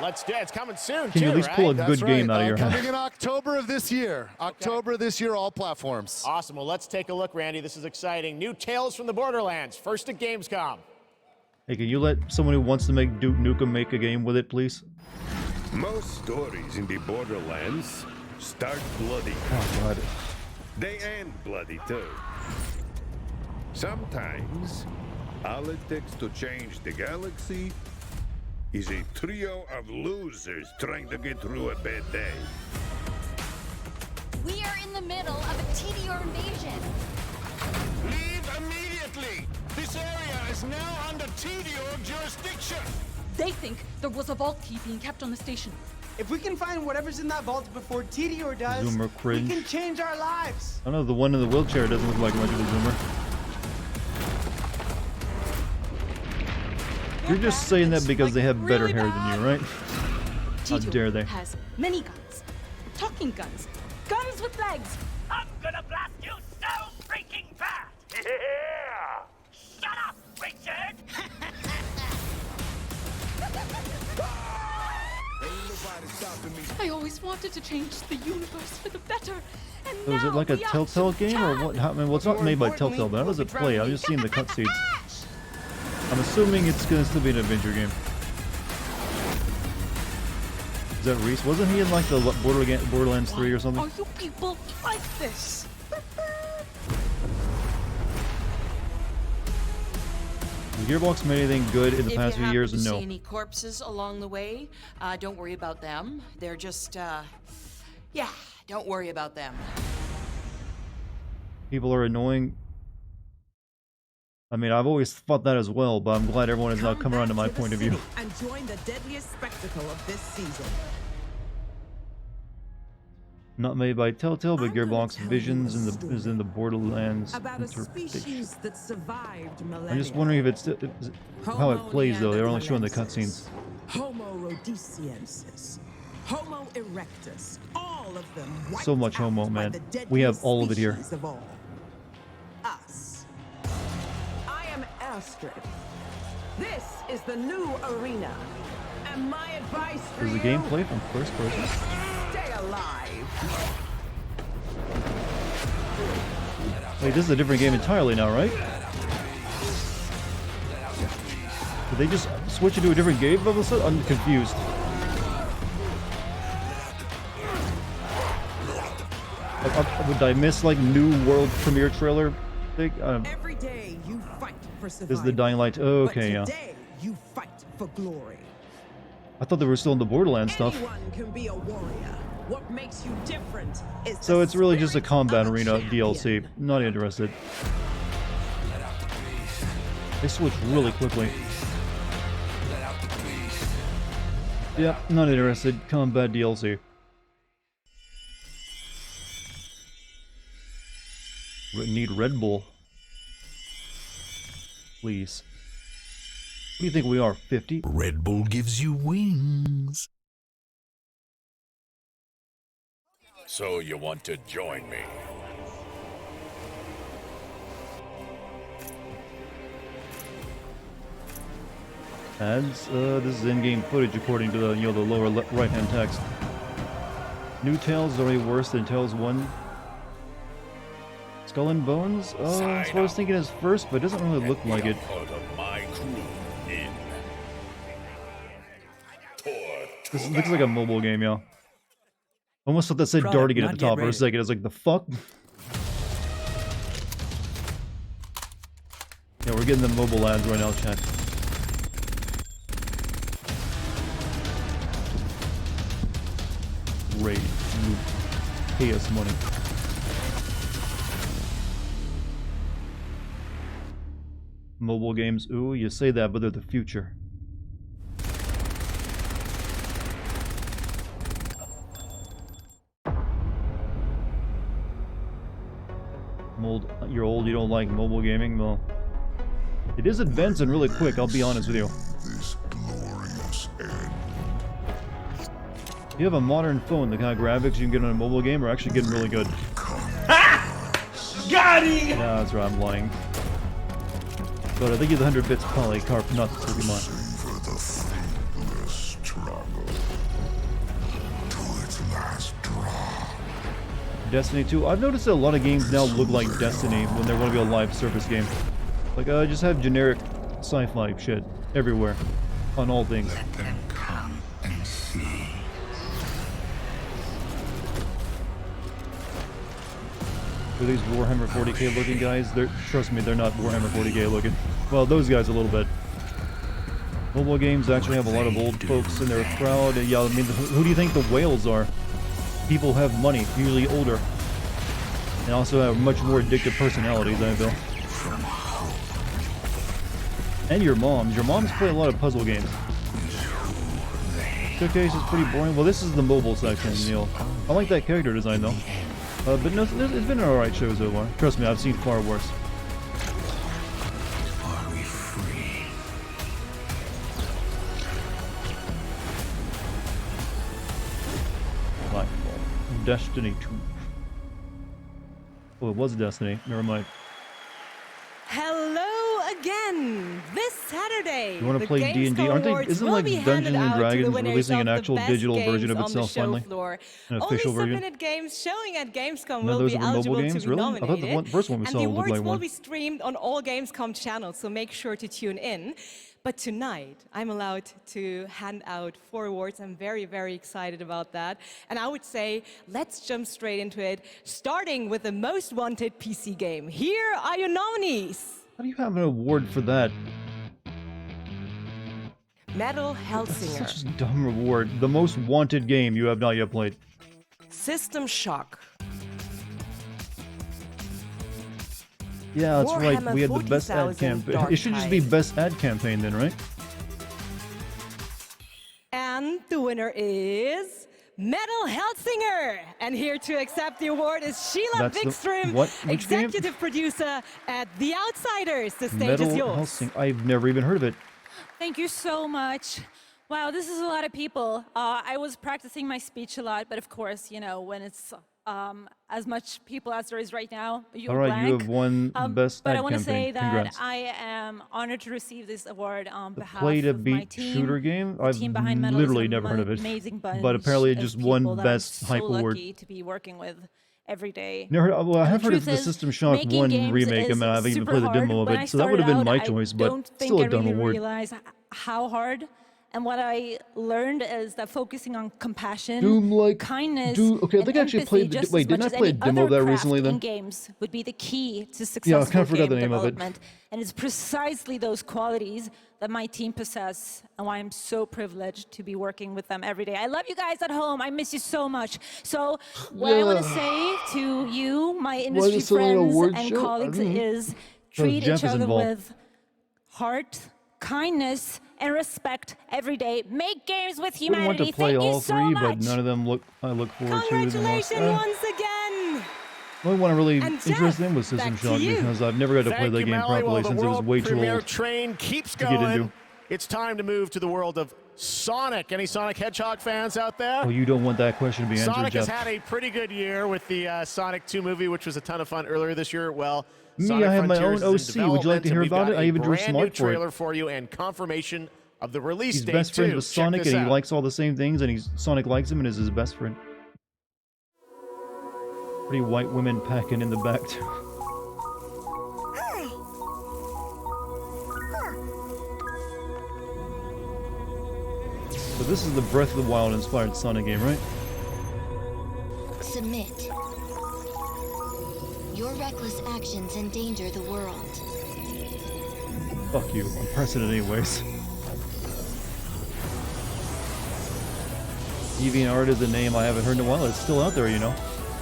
Let's do it. It's coming soon, Can too, you at least pull a right? good game out of your Coming hat? in October of this year. October this year, all platforms. Awesome. Well, let's take a look, Randy. This is exciting. New Tales from the Borderlands. First at Gamescom. Hey, can you let someone who wants to make Duke Nukem make a game with it, please? Most stories in the Borderlands start bloody. Oh, God. They end bloody too. Sometimes, all it takes to change the galaxy is a trio of losers trying to get through a bad day. We are in the middle of a TDR invasion. Leave immediately! This area is now under TDO jurisdiction! They think there was a vault key being kept on the station. If we can find whatever's in that vault before TDO does, Zoomer we cringe. can change our lives. I don't know, the one in the wheelchair doesn't look like much of a zoomer. You're just saying that because they have better hair than you, right? How dare they? Has many guns, talking guns, guns with legs. I'm gonna blast you so freaking bad! Yeah! Shut up, Richard! I always wanted to change the universe for the better. And So is it now like a the Telltale game or what? I mean, well, it's not made by Telltale, but how does it play? I've just seen the cutscenes. I'm assuming it's gonna still be an adventure game. Is that Reese? Wasn't he in like the Borderlands 3 or something? Are you people like this? Has Gearbox made anything good in the past few years? If you No. see any corpses along the way, don't worry about them. They're just, yeah, don't worry about them. People are annoying. I mean, I've always thought that as well, but I'm glad everyone has now come around to my point of view. And join the deadliest spectacle of this season. Not made by Telltale, but Gearbox Visions is in the Borderlands About a interpretation. species that survived millennia. I'm just wondering if it's how it plays though. They're only showing the cutscenes. Homo rhodesiensis, Homo erectus, all of them wiped So much homo, out by man. the We have deadliest all of it here. species of all. Us. I am Astrid. This is the new arena. And my advice for Is the you, gameplay from first person? stay alive. Wait, this is a different game entirely now, right? Did they just switch into a different game all of a sudden? I'm confused. Would I miss like new world premiere trailer thing? Every day you fight for survival. This is the Dying Light. Oh, okay, but yeah. today you fight for glory. I thought they were still in the Borderlands stuff. Anyone can be a warrior. What makes you different is So the it's really just a spirit combat of a arena champion. DLC. Not interested. They switched really quickly. Yep, not interested. Combat DLC. Need Red Bull. Please. What do you think we are, 50? Red Bull gives you wings. So you want to join me? Ads. This is in-game footage according to the the lower right-hand text. New Tales is already worse than Tales 1. Skull and Bones? Oh, that's what I was thinking as first, but it doesn't really look like it. This looks like a mobile game, yeah. Almost thought that said Product Dartigan at not the yet top for a ready. second. I was like, the fuck? Yeah, we're getting the mobile ads right now, chat. Raid. You pay us money. Mobile games. Ooh, you say that, but they're the future. You're old, you don't like mobile gaming? Well, it is advancing really quick, I'll be honest with you. This glorious end. If you have a modern phone, the kind of graphics you can get on a mobile game are actually getting really good. Got him! Yeah, that's right, I'm lying. But I think it's 100 bits polycarp, not Pokemon. For the fruitless struggle to its last drop. Destiny 2. I've noticed that a lot of games now look like Destiny when they're going to be a live service game. Like, just have generic sci-fi shit everywhere. On all things. Let them come and see. For these Warhammer 40k looking guys, trust me, they're not Warhammer 40k looking. Well, those guys a little bit. Mobile games actually have a lot of old folks in their crowd. Yeah, I mean, who do you think the whales are? People who have money, usually older. And also have much more addictive personalities, I feel. And your moms. Your moms play a lot of puzzle games. Showcase is pretty boring. Well, this is the mobile section, Neil. I like that character design, though. But no, it's been an alright show so far. Trust me, I've seen far worse. Are we free? Lightfall. Destiny 2. Oh, it was Destiny. Never mind. Hello again, again this Saturday. You want to play D&D? Gamescom Aren't they? Awards Isn't will like be handed Dungeons and out to the Dragons winners releasing an of the actual best digital games version of on the itself show finally? floor. An Only official version? submitted games showing at Gamescom No, will those be are the mobile eligible games, to be really? I nominated. thought the first one we and saw the looked awards like will one. be streamed on all Gamescom channels, so make sure to tune in. But tonight, I'm allowed to hand out 4 awards. I'm very, very excited about that. And I would say, let's jump straight into it, starting with the most wanted PC game. Here are your nominees. How do you have an award for that? Metal Hellsinger. Such a dumb reward. The most wanted game you have not yet played. System Shock. Yeah, that's right. Warhammer We had the best ad 40,000 campaign. Dark It should just be Tide. best ad campaign then, right? And the winner is Metal Hellsinger. And here to accept the award is Sheila That's the- Wikström, what? Which game? executive producer at The Outsiders. The stage Metal is yours. Hellsing. I've never even heard of it. Thank you so much. Wow, this is a lot of people. I was practicing my speech a lot, but of course, you know, when it's as much people as there is right now, you All right, blank. you have won best But ad I want to campaign. say that Congrats. I am honored to receive this award on behalf Play to of my beat team. shooter game? The I've team behind Metal is literally an never heard of it. Amazing But bunch apparently it of just won people that best I'm hype so award. lucky to be working with every day. Never heard, well, I And have the heard of truth the is, System Shock making 1 games remake, is and I haven't even super played the hard. demo of When I it, so that would have been started my out, choice, I but don't think still I a dumb really award. realized how hard. And what I learned is that focusing on compassion, Doom-like- kindness, okay, I and think I actually empathy played the- just wait, as didn't much I as play a any demo of other that craft recently then? in games would be the key to Yeah, I successful kinda forgot the game name of it. development. And it's precisely those qualities that my team possess, and why I'm so privileged to be working with them every day. I love you guys at home. I miss you so much. So what I want to Yeah. say to you, my Why industry is this only an friends award and show? colleagues, is So treat Jeff each is other involved. with heart, kindness, and respect every day. Make games with I want humanity. to play Thank all you so three, much. but none of them I look forward to. the most. Congratulations once again. The only one I'm really And Jeff, interested in was System back to Shock you. because I've never got to play Thank that you, game Melly. properly Well, since the it was world way too premiere old. train keeps to get going. into. It's time to move to the world of Sonic. Any Sonic Hedgehog fans out there? Oh, you don't want that question to be answered, Sonic Jeff. has had a pretty good year with the Sonic 2 movie, which was a ton of fun earlier this year. Well, Me, Sonic I have my Frontiers own is in OC. Would you like development, to hear and we've about got it? I a even drew a brand new smart for it. trailer for you and confirmation of the release He's date best friends too. with Check Sonic, this and he out. likes all the same things, and Sonic likes him and is his best friend. Pretty white women packing in the back too. So this is the Breath of the Wild inspired Sonic game, right? Submit. Your reckless actions endanger the world. Fuck you. I'm pressing it anyways. DeviantArt is a name I haven't heard in a while. It's still out there, you know.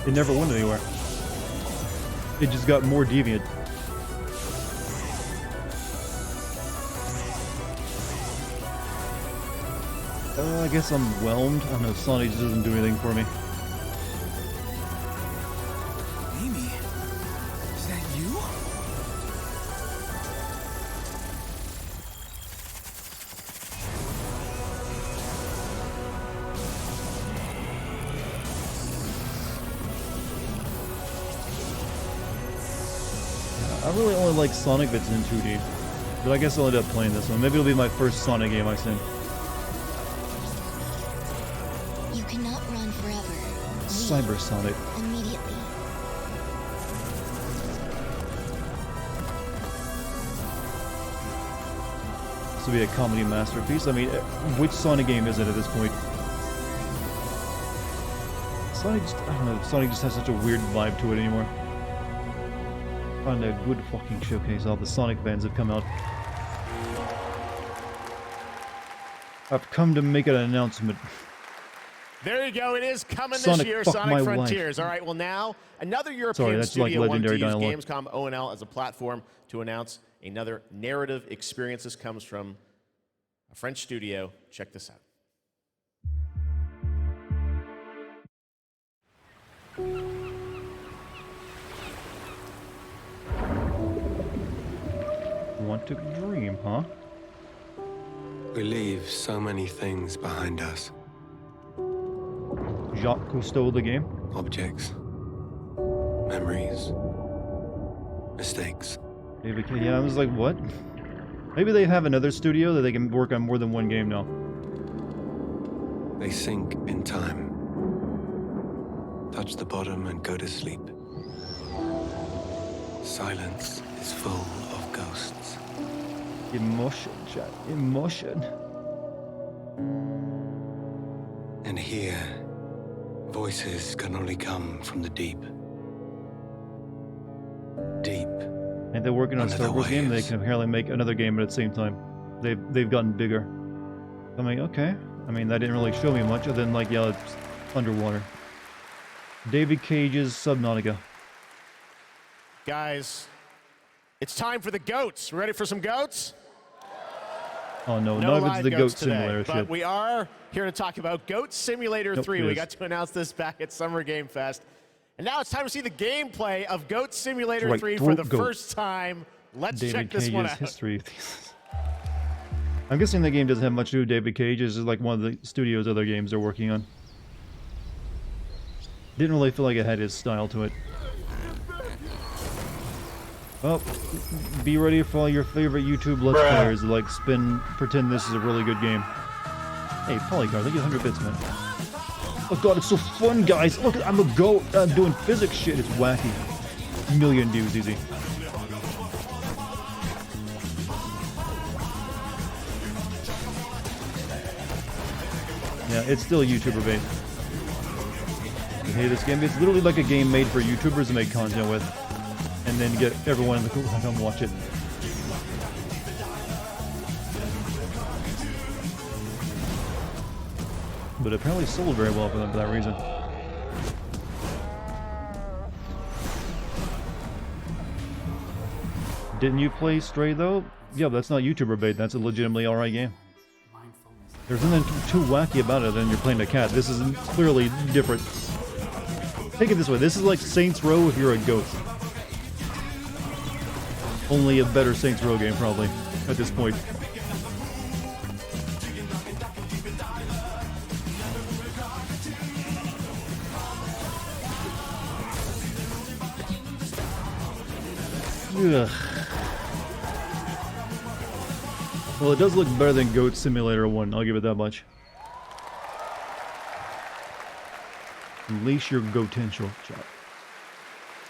It never went anywhere. It just got more deviant. I guess I'm whelmed. I don't know, Sonic just doesn't do anything for me. Amy, is that you? I really only like Sonic that's in 2D. But I guess I'll end up playing this one. Maybe it'll be my first Sonic game I sing. You cannot run forever. Cyber Sonic. Immediately. This will be a comedy masterpiece. I mean, which Sonic game is it at this point? Sonic just, I don't know, Sonic just has such a weird vibe to it anymore. Find a good fucking showcase. All the Sonic fans have come out. I've come to make an announcement. There you go. It is coming Sonic, this year, fuck Sonic my Frontiers. All right, well now, another Sorry, European that's like studio wanted to legendary use dialogue. Gamescom ONL as a platform to announce another narrative experience. This comes from a French studio. Check this out. Want to dream, huh? We leave so many things behind us. Jacques Cousteau, the game? Objects. Memories. Mistakes. David K. Yeah, I was like, what? Maybe they have another studio that they can work on more than one game now. They sink in time. Touch the bottom and go to sleep. Silence is full of ghosts. Emotion, chat. Emotion. And here, voices can only come from the deep. Deep. And they're working on a Star Wars game. They can apparently make another game at the same time. They've gotten bigger. I mean, okay. I mean, that didn't really show me much other than like, yeah, it's underwater. David Cage's Subnautica. Guys, it's time for the goats. Ready for some goats? Oh no, No not if it's live the Goat goats today, Simulator but shit. we are here to talk about Goat Simulator Nope, 3. it We is. got to announce this back at Summer Game Fest. And now it's time to see the gameplay of Goat Simulator Right, 3 for the Goat. first time. Let's David check this Cage's one out. history. I'm guessing the game doesn't have much to do with David Cage. This is like one of the studio's other games they're working on. Didn't really feel like it had his style to it. Well, be ready for all your favorite YouTube Let's Players to like pretend this is a really good game. Hey, Polycar, thank you 100 bits, man. Oh god, it's so fun, guys! Look, I'm a goat! I'm doing physics shit, it's wacky. Million views, easy. Yeah, it's still YouTuber bait. I hate this game. It's literally like a game made for YouTubers to make content with. And then get everyone in the group to come watch it. But apparently sold very well for them for that reason. Didn't you play Stray though? Yeah, but that's not YouTuber bait. That's a legitimately alright game. There's nothing too wacky about it than you're playing a cat. This is clearly different. Take it this way. This is like Saints Row if you're a ghost. Only a better Saints Row game, probably, at this point. Ugh. Well, it does look better than Goat Simulator 1, I'll give it that much. Unleash your potential, chat.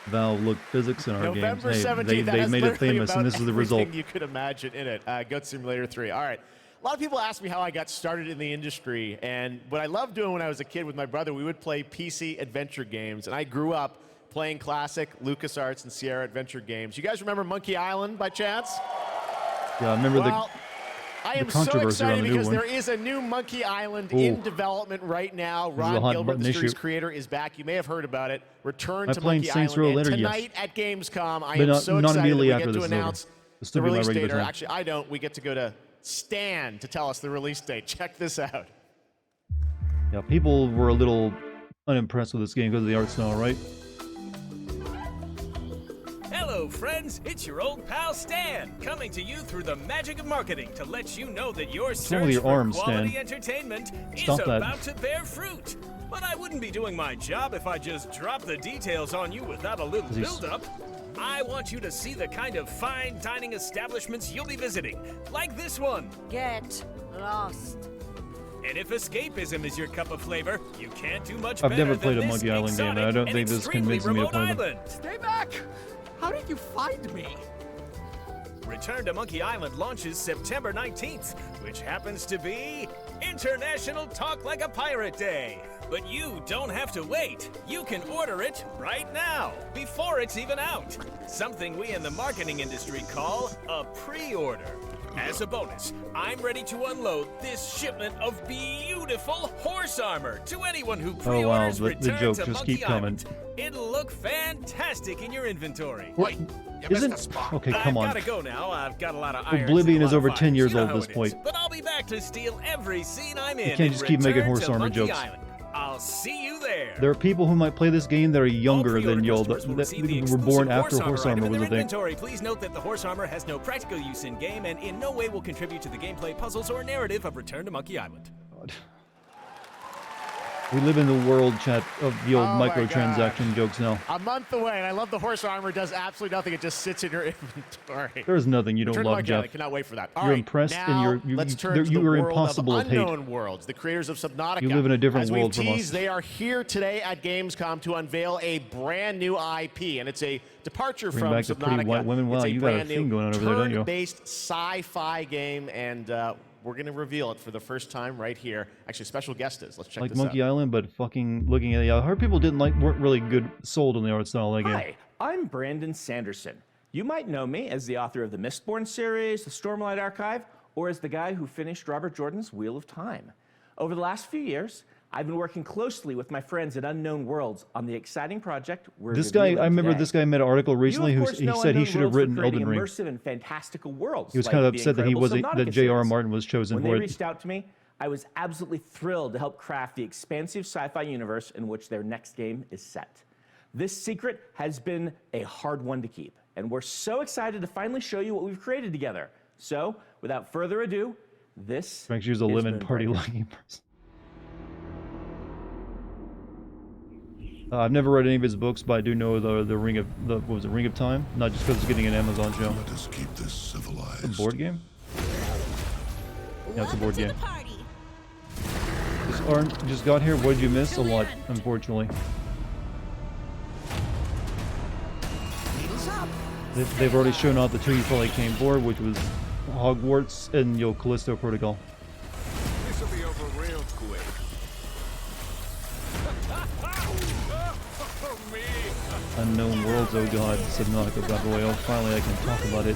Valve look physics in our November games. Hey, 17th, they made it famous, and this is the result. You could imagine in it. Goat Simulator 3. All right. A lot of people ask me how I got started in the industry, and what I loved doing when I was a kid with my brother, we would play PC adventure games, and I grew up playing classic LucasArts and Sierra adventure games. You guys remember Monkey Island by chance? Yeah, I remember I am the so controversy around excited the new because one. there is a new Monkey Island Ooh. in development right now. This is a Ron hot Gilbert, button the series issue. creator, is back. You may have heard about it. Return I'm to playing Monkey Saints Row Island. And later, yes. tonight at Gamescom, I But am so not excited that immediately we after get to this is over. announce This will the be my release regular date. Or time. actually, I don't. We get to go to Stan to tell us the release date. Check this out. Yeah, people were a little unimpressed with this game because of the art style, right? Hello, friends. It's your old pal Stan, coming to you through the magic of marketing to let you know that your wrong with search your for arms, quality Stan? entertainment Stop is that. about to bear fruit. But I wouldn't be doing my job if I just dropped the details on you without a little Is he s- build-up. I want you to see the kind of fine dining establishments you'll be visiting, like this one. Get lost. And if escapism is your cup of flavor, you can't do much I've better never played than a this Monkey Island game, and I exotic don't and think this extremely convinces me to remote play them. island. Stay back! How did you find me? Return to Monkey Island launches September 19th, which happens to be International Talk Like a Pirate Day. But you don't have to wait. You can order it right now, before it's even out. Something we in the marketing industry call a pre-order. As a bonus, I'm ready to unload this shipment of beautiful horse armor to anyone who Oh wow, pre-orders the Return jokes to just Monkey keep coming. Island. It'll look fantastic in your inventory. What? Isn't... Okay, come on. I've gotta go now. I've got a lot of irons Oblivion and a is lot over of 10 fires. years You know old at how this it point. is. But I'll be back to steal every scene I'm in. You can't just keep making Return horse to armor Monkey jokes. Island. I'll see you there. There are people who might play this game that are younger than y'all, Customers will receive the that were born exclusive after horse item armor in was their a thing. inventory. Please note that the horse armor has no practical use in game and in no way will contribute to the gameplay, puzzles, or narrative of Return to Monkey Island. We live in the world, chat, of the old Oh my microtransaction jokes now. A month away, and I love the horse armor. Does absolutely nothing. It just sits in your inventory. There's nothing you don't Return to love, Monkey Island. Jeff. Cannot wait for that. You're All right, impressed, now, and let's turn to the you are world impossible of to hate. Unknown Worlds, the creators of Subnautica. You live in a different As world we've from us. teased, they are here today at Gamescom to unveil a brand new IP, and it's a departure Bring from back the pretty Subnautica. white women. Wow, it's you got a brand thing new going on over there, don't you? turn-based sci-fi game, and we're going to reveal it for the first time right here. Actually, special guest is. Let's check Like this out. Monkey Island, but fucking looking at it. I heard people weren't really good sold on the art style of that game. Hi, I'm Brandon Sanderson. You might know me as the author of the Mistborn series, the Stormlight Archive, or as the guy who finished Robert Jordan's Wheel of Time. Over the last few years, I've been working closely with my friends at Unknown Worlds on the exciting project we're This guy, I remember this guy made an article recently who he said he should have written Elden Ring. Immersive and fantastical worlds. He was like kind of the upset that he incredible wasn't, that Subnautica J.R. series. Martin was chosen When for they it. reached out to me, I was absolutely thrilled to help craft the expansive sci-fi universe in which their next game is set. This secret has been a hard one to keep, and we're so excited to finally show you what we've created together. So, without further ado, this Makes you a lemon party lucky person. I've never read any of his books, but I do know the Ring of what was it, Ring of Time? Not just because it's getting an Amazon show. Let us keep this civilized. A board game? Yeah, it's a board game. Just got here. What did you miss? A lot, unfortunately. They've already shown off the two you probably came for, which was Hogwarts and Callisto Protocol. This'll be over real quick. Unknown Worlds, oh god, Subnautica Battle Royale. Finally I can talk about it.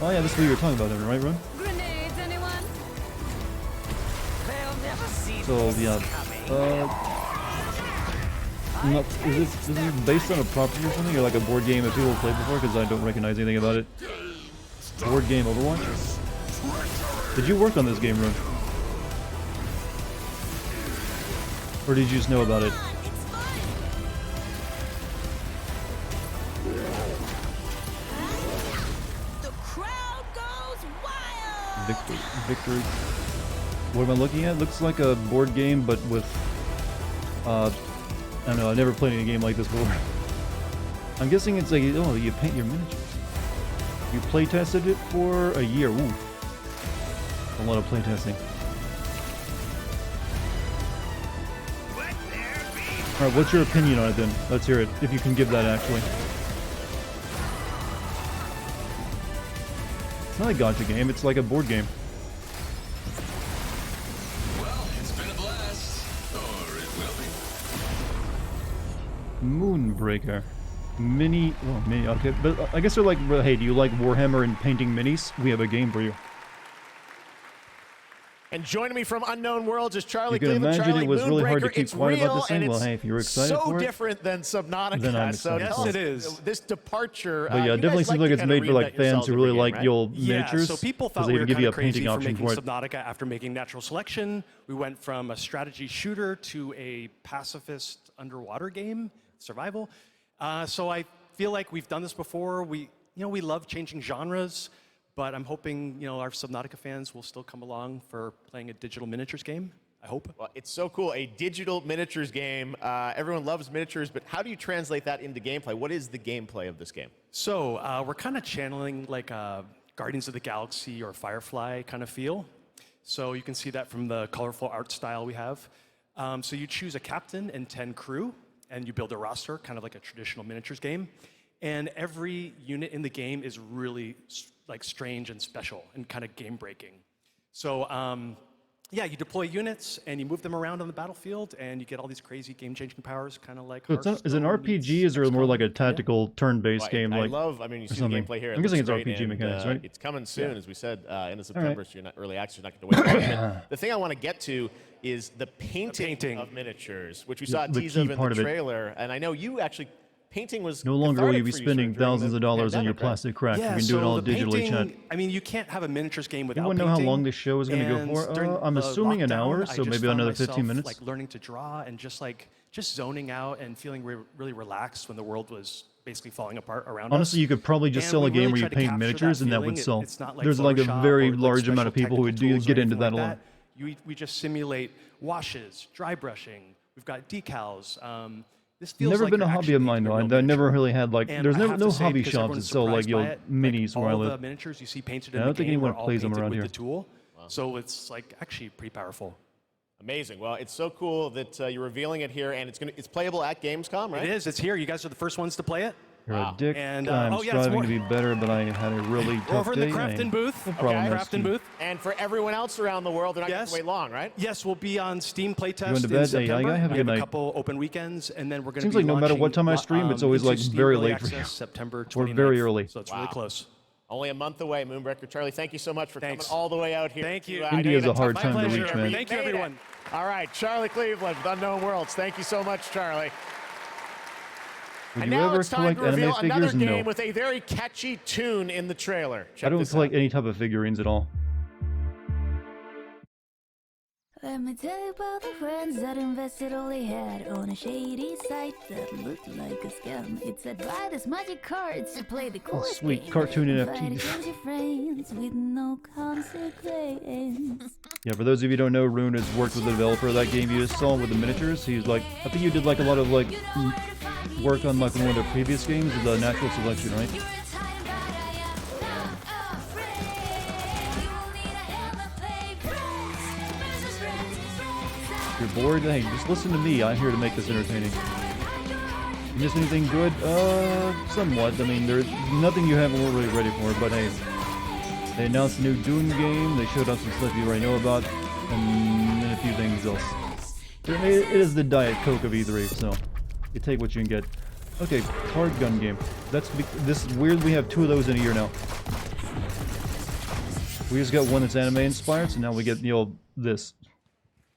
Oh yeah, this is what you were talking about then, right, Ron? Grenades, anyone? They'll never see So yeah, is this based on a property or something, or like a board game that people have played before? Because I don't recognize anything about it. Board game Overwatch? Did you work on this game, Ron? Or did you just know about it? Victory. What am I looking at? Looks like a board game, but with I don't know. I've never played any game like this before. I'm guessing it's like, oh, you paint your miniatures. You play tested it for a year. Ooh, a lot of play testing. All right, what's your opinion on it then? Let's hear it. If you can give that actually. It's not a gacha game, it's like a board game. Well, it's been a blast. Or it will be. Moonbreaker. Mini, okay, but I guess they're like, hey, do you like Warhammer and painting minis? We have a game for you. And joining me from Unknown Worlds is Charlie You can Cleveland. imagine Charlie, it was really hard to Moonbreaker, keep it's quiet about real, this thing. and Well, it's hey, if you're excited so for it, different than Subnautica. then I'm so excited tell for us, it. is. This departure. But yeah, you it definitely guys seems like to it's kinda made for like reinvent fans yourselves who every really game, like right? the old Yeah, miniatures. so people 'cause thought they we even were give kind you of a crazy painting for option making for it. Subnautica after making Natural Selection. We went from a strategy shooter to a pacifist underwater game, survival. So I feel like we've done this before. We love changing genres, but I'm hoping our Subnautica fans will still come along for playing a digital miniatures game. I hope. Well, it's so cool. A digital miniatures game. Everyone loves miniatures, but how do you translate that into gameplay? What is the gameplay of this game? So we're kind of channeling like a Guardians of the Galaxy or Firefly kind of feel. So you can see that from the colorful art style we have. So you choose a captain and 10 crew, and you build a roster, kind of like a traditional miniatures game. And every unit in the game is really like strange and special and kind of game breaking. So yeah, you deploy units and you move them around on the battlefield, and you get all these crazy game-changing powers, kind of like. So it's is it an RPG? Is there more like a tactical turn-based game? I like, love. I mean, you see the something? gameplay here. I'm guessing it's looks RPG great, mechanics, and, right? It's coming soon, Yeah. as we said, in the All September. right. So you're not early access. You're not going to wait. But the thing I want to get to is the painting of miniatures, which we saw a The tease key of in part the of it. trailer. And I know you actually. Painting was No longer will you be cathartic for spending sir, during thousands the of dollars on your pandemic, right? plastic crack. Yeah, You can do it so all the digitally, chat. painting, I mean, you can't have a miniatures game without You want to know how painting. long this show is going to go And for? during I'm the assuming an hour, lockdown, I so just maybe found another 15 myself, minutes. Like learning to draw and just zoning out and feeling really relaxed when the world was basically falling apart around us. Honestly, you could probably just And sell we a game really where you tried to paint capture miniatures, and that would feeling. sell. It's not like There's like a Photoshop very or, like, large amount special of people who would technical tools or get into anything that like alone. We just simulate washes, dry brushing. We've got decals. This feels Never like been a you're hobby of actually mine making though. a I real never miniature. really had like. And There's I never have no to say, hobby because shops that everyone's sell like surprised by it, minis where I all live. the miniatures you see painted I in don't the think game anyone are all plays them painted around with here. the tool. So it's like actually pretty powerful. Amazing. Well, it's so cool that you're revealing it here, and it's playable at Gamescom, right? It is. It's here. You guys are the first ones to play it. You're a dick. And, I'm oh, yeah, it's striving more. to be better, but I had a really tough Over in the day. Crafton booth. No problem, Okay. that's Crafton booth. And for everyone else around the world, they're not going to wait long, right? Yes, we'll be on Steam playtest Going to in bed? September. Yeah, have a we good have night. a couple open weekends, and then we're going to Seems be like no matter what time I stream, it's always into like Steam very Early late for you. Access, September Or 29th. very early. So it's really close. Only a month away, Moonbreaker. Charlie, thank you so much for coming all the way out here. Thank you. India's a hard time to pleasure. reach, man. You Thank you, made it. everyone. All right, Charlie Cleveland with Unknown Worlds. Thank you so much, Charlie. Would And you now ever it's time collect to reveal anime another figures? game No. with a very catchy tune in the trailer. I Check don't this collect out. any type of figurines at all. Let me tell you about the friends that invested all they had on a shady site that looked like a scam. It said buy this magic cards to play the coolest sweet game. cartoon And NFTs. fight against your friends with no consequence. Yeah, for those of you who don't know, Rune has worked with the developer of that game you just saw with the miniatures. He's like, I think you did like a lot of like work on like one of the previous games, the Natural Selection, right? If you're bored, hey, just listen to me. I'm here to make this entertaining. You miss anything good? Somewhat. I mean, there's nothing you haven't really ready for, but hey, they announced a new Dune game. They showed us some stuff you already know about, and a few things else. It is the Diet Coke of E3, so you take what you can get. Okay, card gun game. This is weird. We have two of those in a year now. We just got one that's anime inspired, so now we get this.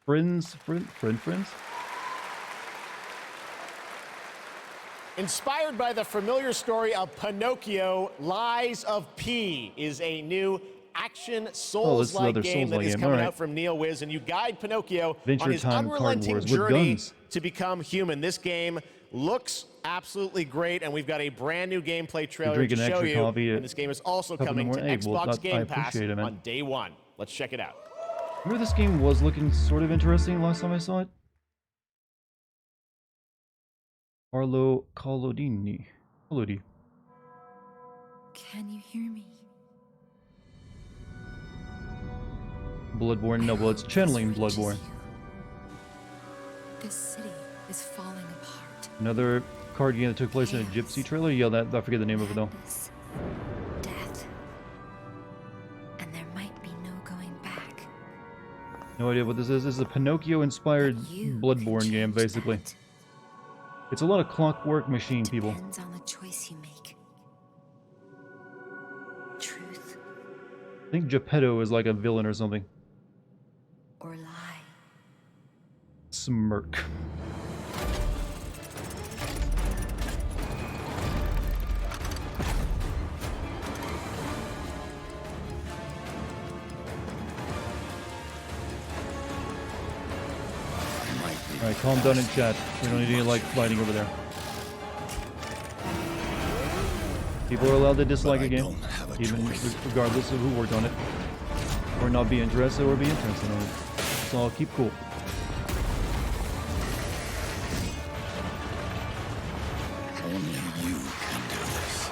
Friends. Inspired by the familiar story of Pinocchio, Lies of P is a new action Souls-like game that is coming out from NeoWiz, and you guide Pinocchio Adventure on his Time Card unrelenting Wars with journey guns. to become human. This game looks absolutely great, and we've got a brand new gameplay trailer to drinking show extra you. coffee And this game is also cup in the coming to morning. Hey, well, Xbox I Game Pass appreciate it, man. on day one. Let's check it out. Remember this game was looking sort of interesting last time I saw it? Carlo Collodi. Can you hear me? Bloodborne. No, well, it's channeling Bloodborne. This city is falling apart. Another card game that took place in a Gypsy trailer. Yeah, I forget the name of it though. Death. And there might be no going back. No idea what this is. This is a Pinocchio-inspired Bloodborne game, basically. It's a lot of Clockwork Machine, people. Depends on the choice you make. Truth I think Geppetto is like a villain or something. or lie. Smirk. Alright, calm down in chat. We don't need any like fighting over there. People are allowed to dislike a game, even regardless of who worked on it. Or not be interested or be interested in it. So I'll keep cool. Only you can do this.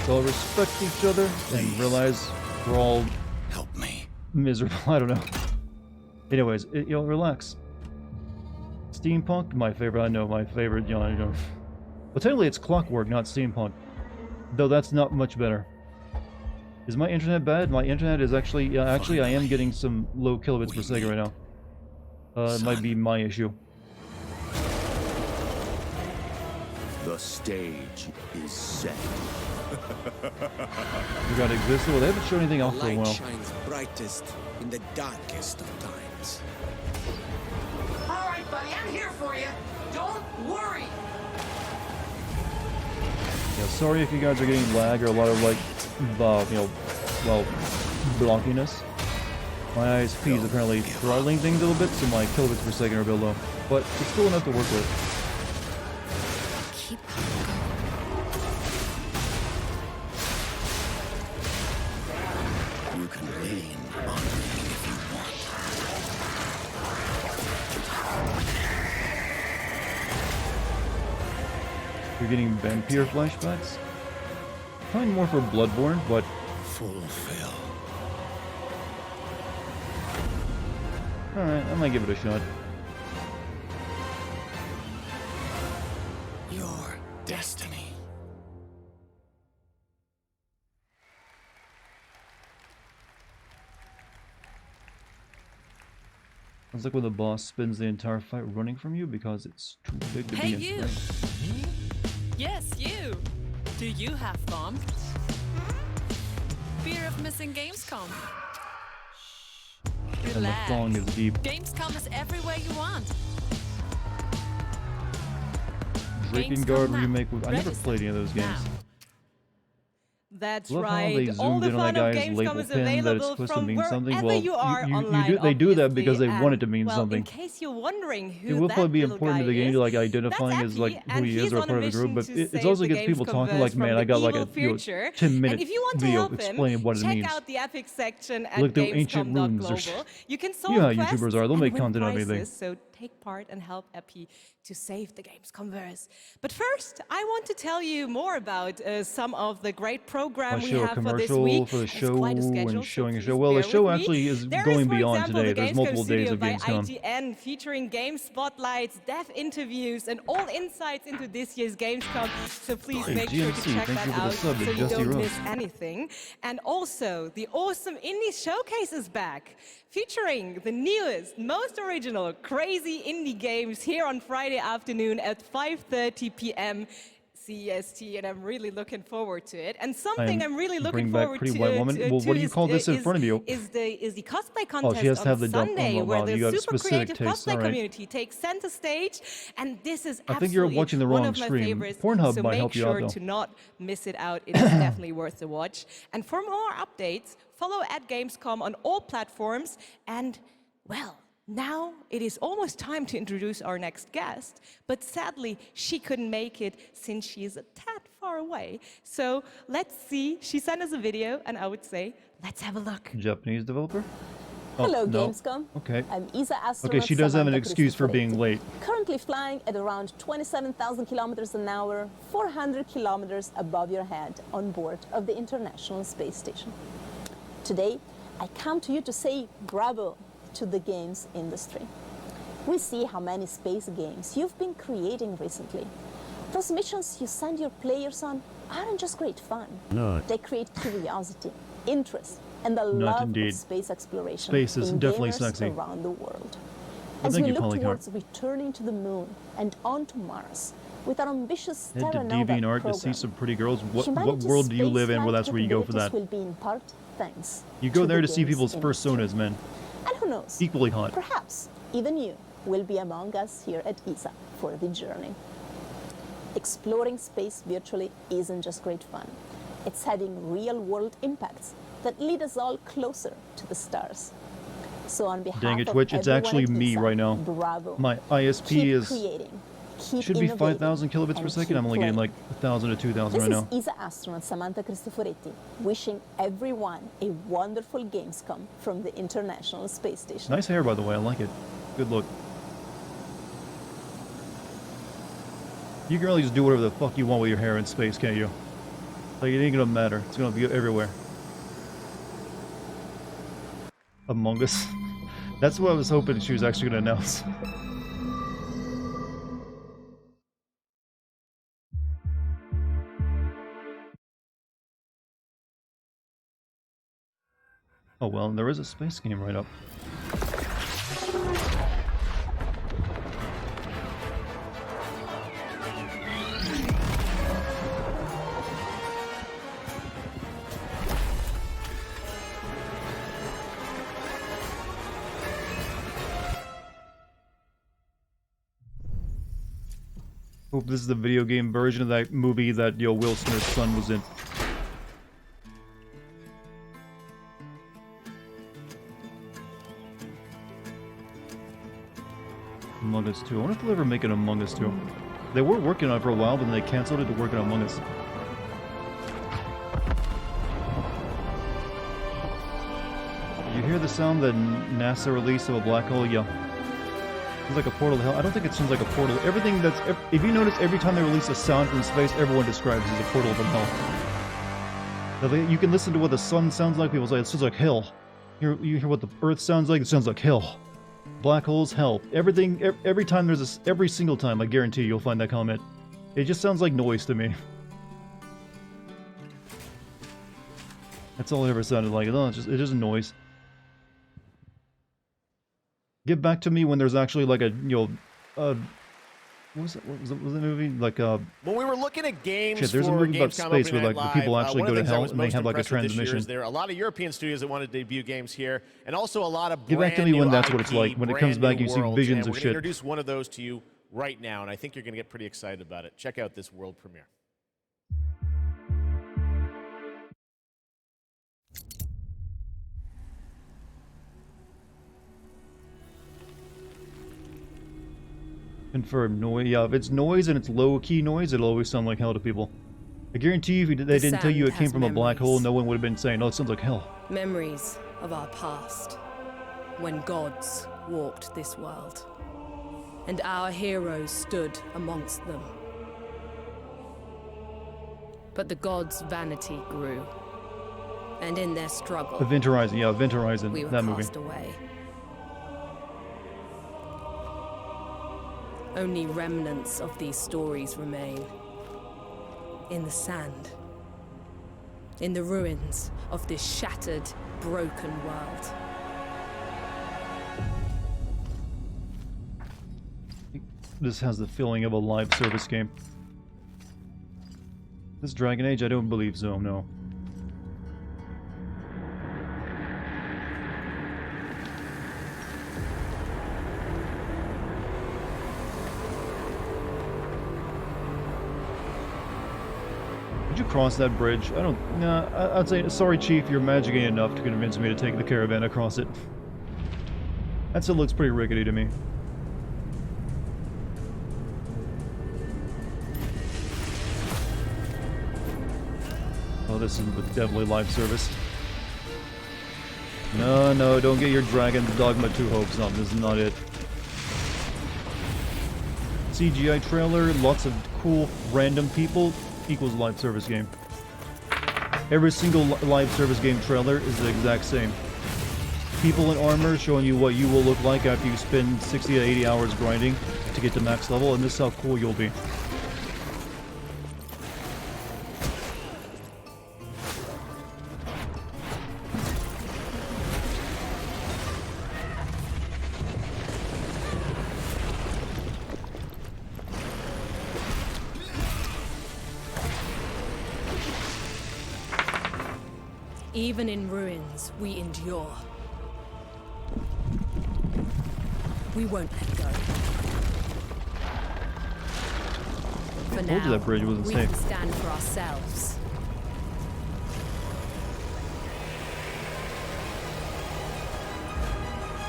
So respect each other and realize we're all miserable. I don't know. Anyways, relax. Steampunk, my favorite. I know my favorite. Well, technically it's Clockwork, not Steampunk. Though that's not much better. Is my internet bad? My internet is actually I am getting some low kilobits per second right now. It might be my issue. The stage is set. We got Existed. Well, they haven't shown anything else for a Light while. shines brightest in the darkest of times. All right, buddy, I'm here for you. Don't worry. Yeah, sorry if you guys are getting lag or a lot of like, blockiness. My ISP is apparently throttling things a little bit, so my kilobits per second are a bit low. But it's still enough to work with. Keep You can lean on me if you want. You're getting vampire flashbacks? Probably more for Bloodborne, but... Fulfill. Alright, I might give it a shot. Your destiny. It's like when the boss spends the entire fight running from you because it's too big to Hey, be you! in frame. Yes, you! Do you have fun? Fear of missing Gamescom? And the Relax. thong is deep. Gamescom is everywhere you want. Drakengard now. remake. I never Register played any of those games. now. That's Love how they right. All zoomed the in on fun that of guy's Gamescom label is pin that it's available supposed to from mean something. wherever Well, you are you online, they do that because they obviously, want it to mean well, something. in case you're wondering It who will that probably be little important to guy the game, is, like identifying that's as like Epi, who and he is he's or on part a of the group. mission But to it save also the gets people talking like, Gamescomverse man, from I got the like evil a future. 10-minute And if you want to video help him, explaining what it check means. out the Epic section at Like the ancient runes or Gamescom.global. You can You solve know how quests YouTubers are, they'll and make win content out of prizes, anything. so take part and help Epi to save the Gamescomverse. But first, I want to tell you more about some of the great program I we show a have for this commercial week. for the It's show quite a schedule, and showing a so show. please Well, the bear show with me. actually is There going for beyond example, today. the There's Gamescom multiple days Studio of by Gamescom. IGN featuring game spotlights, dev interviews, and all insights into this year's Gamescom. So please Hey, make sure to GNC, check thank that you for the out sub so to you Dusty don't Rose. miss anything. And also, the awesome Indie Showcase is back, featuring the newest, most original, crazy indie games here on Friday afternoon at 5:30 p.m. CEST, and I'm really looking forward to it. And something I'm really looking Bring back forward Pretty to. White Woman. Well, what do you call this in front of you? Is the cosplay Oh, contest she has to have on the dump. Sunday, Oh, where wow, the you got super specific creative taste. cosplay All right. community takes center stage, and this is I think you're absolutely watching the one wrong of my stream. favorites. Pornhub so might make help you out, sure though. to not miss it out. It is definitely worth the watch. And for more updates, follow at Gamescom on all platforms. And well, now it is almost time to introduce our next guest, but sadly she couldn't make it since she is a tad far away. So let's see. She sent us a video, and I would say, let's have a look. Japanese developer? Oh, Hello, no. Gamescom. Okay. I'm ESA astronaut Okay, she does have an Samantha excuse for being Cristoforetti. late. Currently flying at around 27,000 kilometers an hour, 400 kilometers above your head on board of the International Space Station. Today, I come to you to say bravo to the games industry. We see how many space games you've been creating recently. Those missions you send your players on aren't just great fun. No. They create curiosity, interest, and the Not love indeed. of space exploration Space is in definitely gamers sexy. around the world. Well, As thank we you, look Polycarp. towards returning to the moon and onto Mars with our ambitious Head to Terra Nova DeviantArt to program, see some pretty girls. What humanity's world do you live in where spaceflight that's where you go for that? capabilities will be in part thanks You go to there the to see games people's industry. personas, man. And who knows? Equally hot. Perhaps even you will be among us here at ESA for the journey. Exploring space virtually isn't just great fun. It's having real-world impacts that lead us all closer to the stars. So on behalf Dang it, of Twitch, it's everyone actually at me ESA, right now. Bravo. My ISP Keep is creating, keep should be innovating, 5,000 kilobits per and second. keep I'm only getting playing. like 1,000 to 2,000 This right is now. ESA astronaut Samantha Cristoforetti wishing everyone a wonderful Gamescom from the International Space Station. Nice hair, by the way. I like it. Good look. You can really just do whatever the fuck you want with your hair in space, can't you? Like, it ain't gonna matter. It's gonna be everywhere. Among Us. That's what I was hoping she was actually gonna announce. Oh well, and there is a space game right up. Hope this is the video game version of that movie that Will Smith's son was in. Among Us 2. I wonder if they'll ever make an Among Us 2. They were working on it for a while, but then they canceled it to work on Among Us. You hear the sound that NASA released of a black hole? Yeah. It's like a portal to hell. I don't think it sounds like a portal. Everything that's... If you notice, every time they release a sound from space, everyone describes it as a portal from hell. You can listen to what the sun sounds like. People say it sounds like hell. You hear what the earth sounds like. It sounds like hell. Black holes, hell. Everything. Every time there's every single time, I guarantee you'll find that comment. It just sounds like noise to me. That's all it ever sounded like. No, it's just noise. Get back to me when there's actually like a what was it? What was the movie? Like when we were looking at games, shit, there's a movie about space where like the people actually go to hell and they have like a transmission. There are a lot of European studios that want to debut games here, and also a lot of Get back to me when that's what it's like. When it comes back, you see visions of shit. We're gonna introduce one of those to you right now, and I think you're gonna get pretty excited about it. Check out this world premiere. Confirmed noise. Yeah, if it's noise and it's low-key noise, it'll always sound like hell to people. I guarantee you, if they didn't tell you it came from a black hole, no one would have been saying, "Oh, it sounds like hell." Memories of our past, when gods walked this world, and our heroes stood amongst them. But the gods' vanity grew, and in their struggle, Event Horizon, yeah, Event Horizon, we were that movie. cast away. Only remnants of these stories remain. In the sand. In the ruins of this shattered, broken world. This has the feeling of a live service game. This Dragon Age, I don't believe so, no. Did you cross that bridge? I don't... Nah, I'd say, sorry Chief, you're magicking enough to convince me to take the caravan across it. That still looks pretty rickety to me. Oh, this is definitely live service. No, don't get your Dragon's Dogma 2 hopes up. This is not it. CGI trailer, lots of cool, random people, equals live service game. Every single live service game trailer is the exact same. People in armor showing you what you will look like after you spend 60 to 80 hours grinding to get to max level, and this is how cool you'll be. Even in ruins, we endure. We won't let go. For I told now, you that bridge wasn't we safe. can stand for ourselves.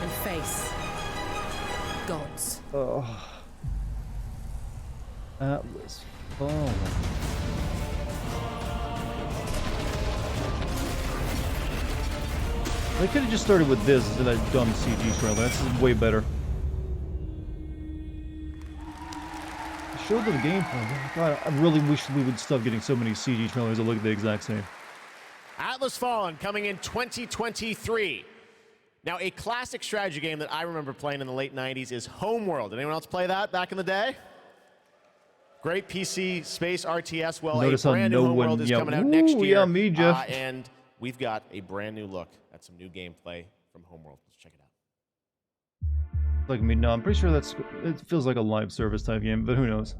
And face gods. Oh. Atlas Fallen. They could have just started with this instead of that dumb CG trailer. That's way better. Show them gameplay. God, I really wish we would stop getting so many CG trailers that look the exact same. Atlas Fallen coming in 2023. Now, a classic strategy game that I remember playing in the late 90s is Homeworld. Did anyone else play that back in the day? Great PC space RTS. Well, Notice a brand how new no Homeworld one- is yeah, coming out next year. yeah, me, Jeff. And we've got a brand new look at some new gameplay from Homeworld. Let's check it out. Like me, no, I'm pretty sure it feels like a live service type game, but who knows?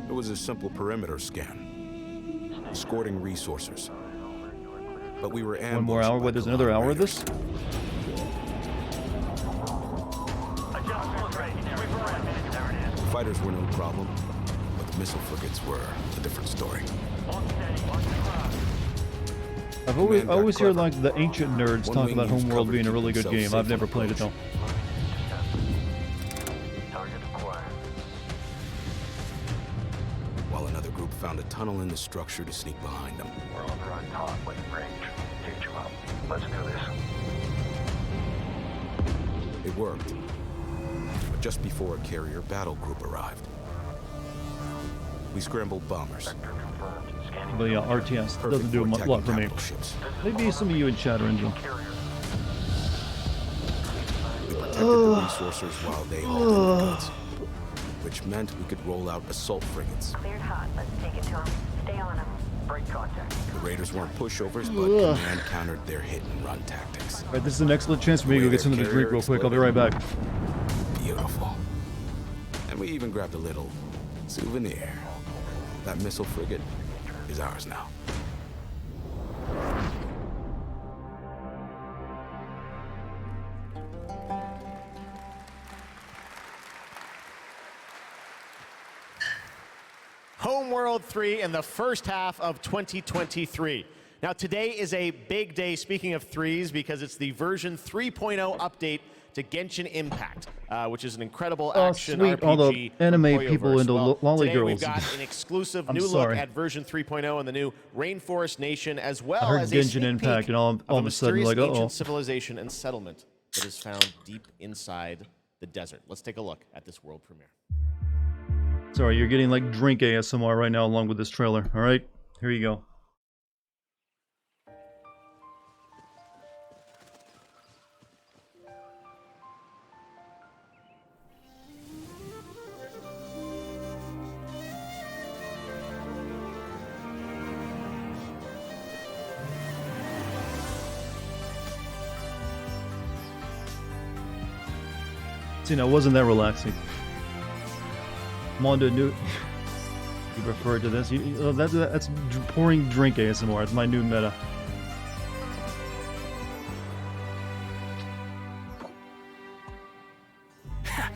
It was a simple perimeter scan, escorting resources. But we were ambushed. One more hour? What, there's another hour of this? Fighters were no problem, but the missile frigates were a different story. I always hear like the ancient nerds talk about Homeworld being a really good game. I've never played it though. While another the group found a tunnel in the structure to sneak behind them. We're on the right path, waiting range. Teach them up. Let's do this. It worked. But just before a carrier battle group arrived, we scrambled bombers. But yeah, RTS doesn't do a lot for me. Maybe some of you in chat are into them. We protected the resources while they halted the goods, which meant we could roll out assault frigates. Cleared hot. Let's take it to them. Stay on them. Break contact. The raiders weren't pushovers, but command countered their hit-and-run tactics. Alright, this is an excellent chance for me to go get something to drink real quick. I'll be right back. Beautiful. And we even grabbed a little souvenir. That missile frigate is ours now. Homeworld 3 in the first half of 2023. Now today is a big day, speaking of threes, because it's the version 3.0 update to Genshin Impact, which is an incredible action sweet. RPG. All the anime people into lolly today girls. We've got an exclusive I'm new sorry. look at version 3.0 and the new Rainforest Nation, as well I heard as a Genshin sneak Impact, peek and all of a sudden, mysterious like, uh-oh. ancient civilization and settlement that is found deep inside the desert. Let's take a look at this world premiere. Sorry, you're getting like drink ASMR right now along with this trailer. Alright, here you go. See, now wasn't that relaxing? Mondo new. You referred to this? That's pouring drink ASMR. It's my new meta.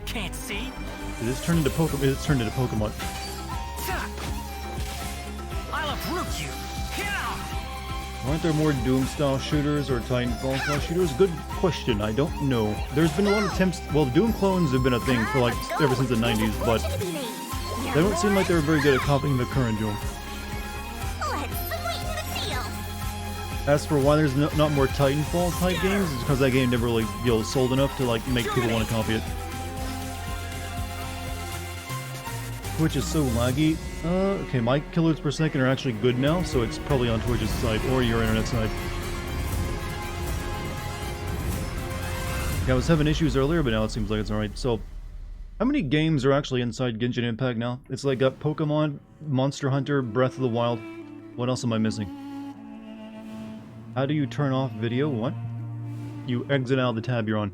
Can't see. It is turned into Pokemon. It's turned into Pokemon. I'll uproot you. Aren't there more Doom-style shooters or Titanfall-style shooters? Good question. I don't know. There's been a lot of attempts. Well, Doom clones have been a thing for like ever since the 90s, but they don't seem like they were very good at copying the current Doom. As for why there's not more Titanfall type games, it's because that game never really sold enough to like make people want to copy it. Twitch is so laggy. Okay, my killers per second are actually good now, so it's probably on Twitch's side or your internet side. Yeah, I was having issues earlier, but now it seems like it's alright. So, how many games are actually inside Genshin Impact now? It's like got Pokemon, Monster Hunter, Breath of the Wild. What else am I missing? How do you turn off video? What? You exit out of the tab you're on.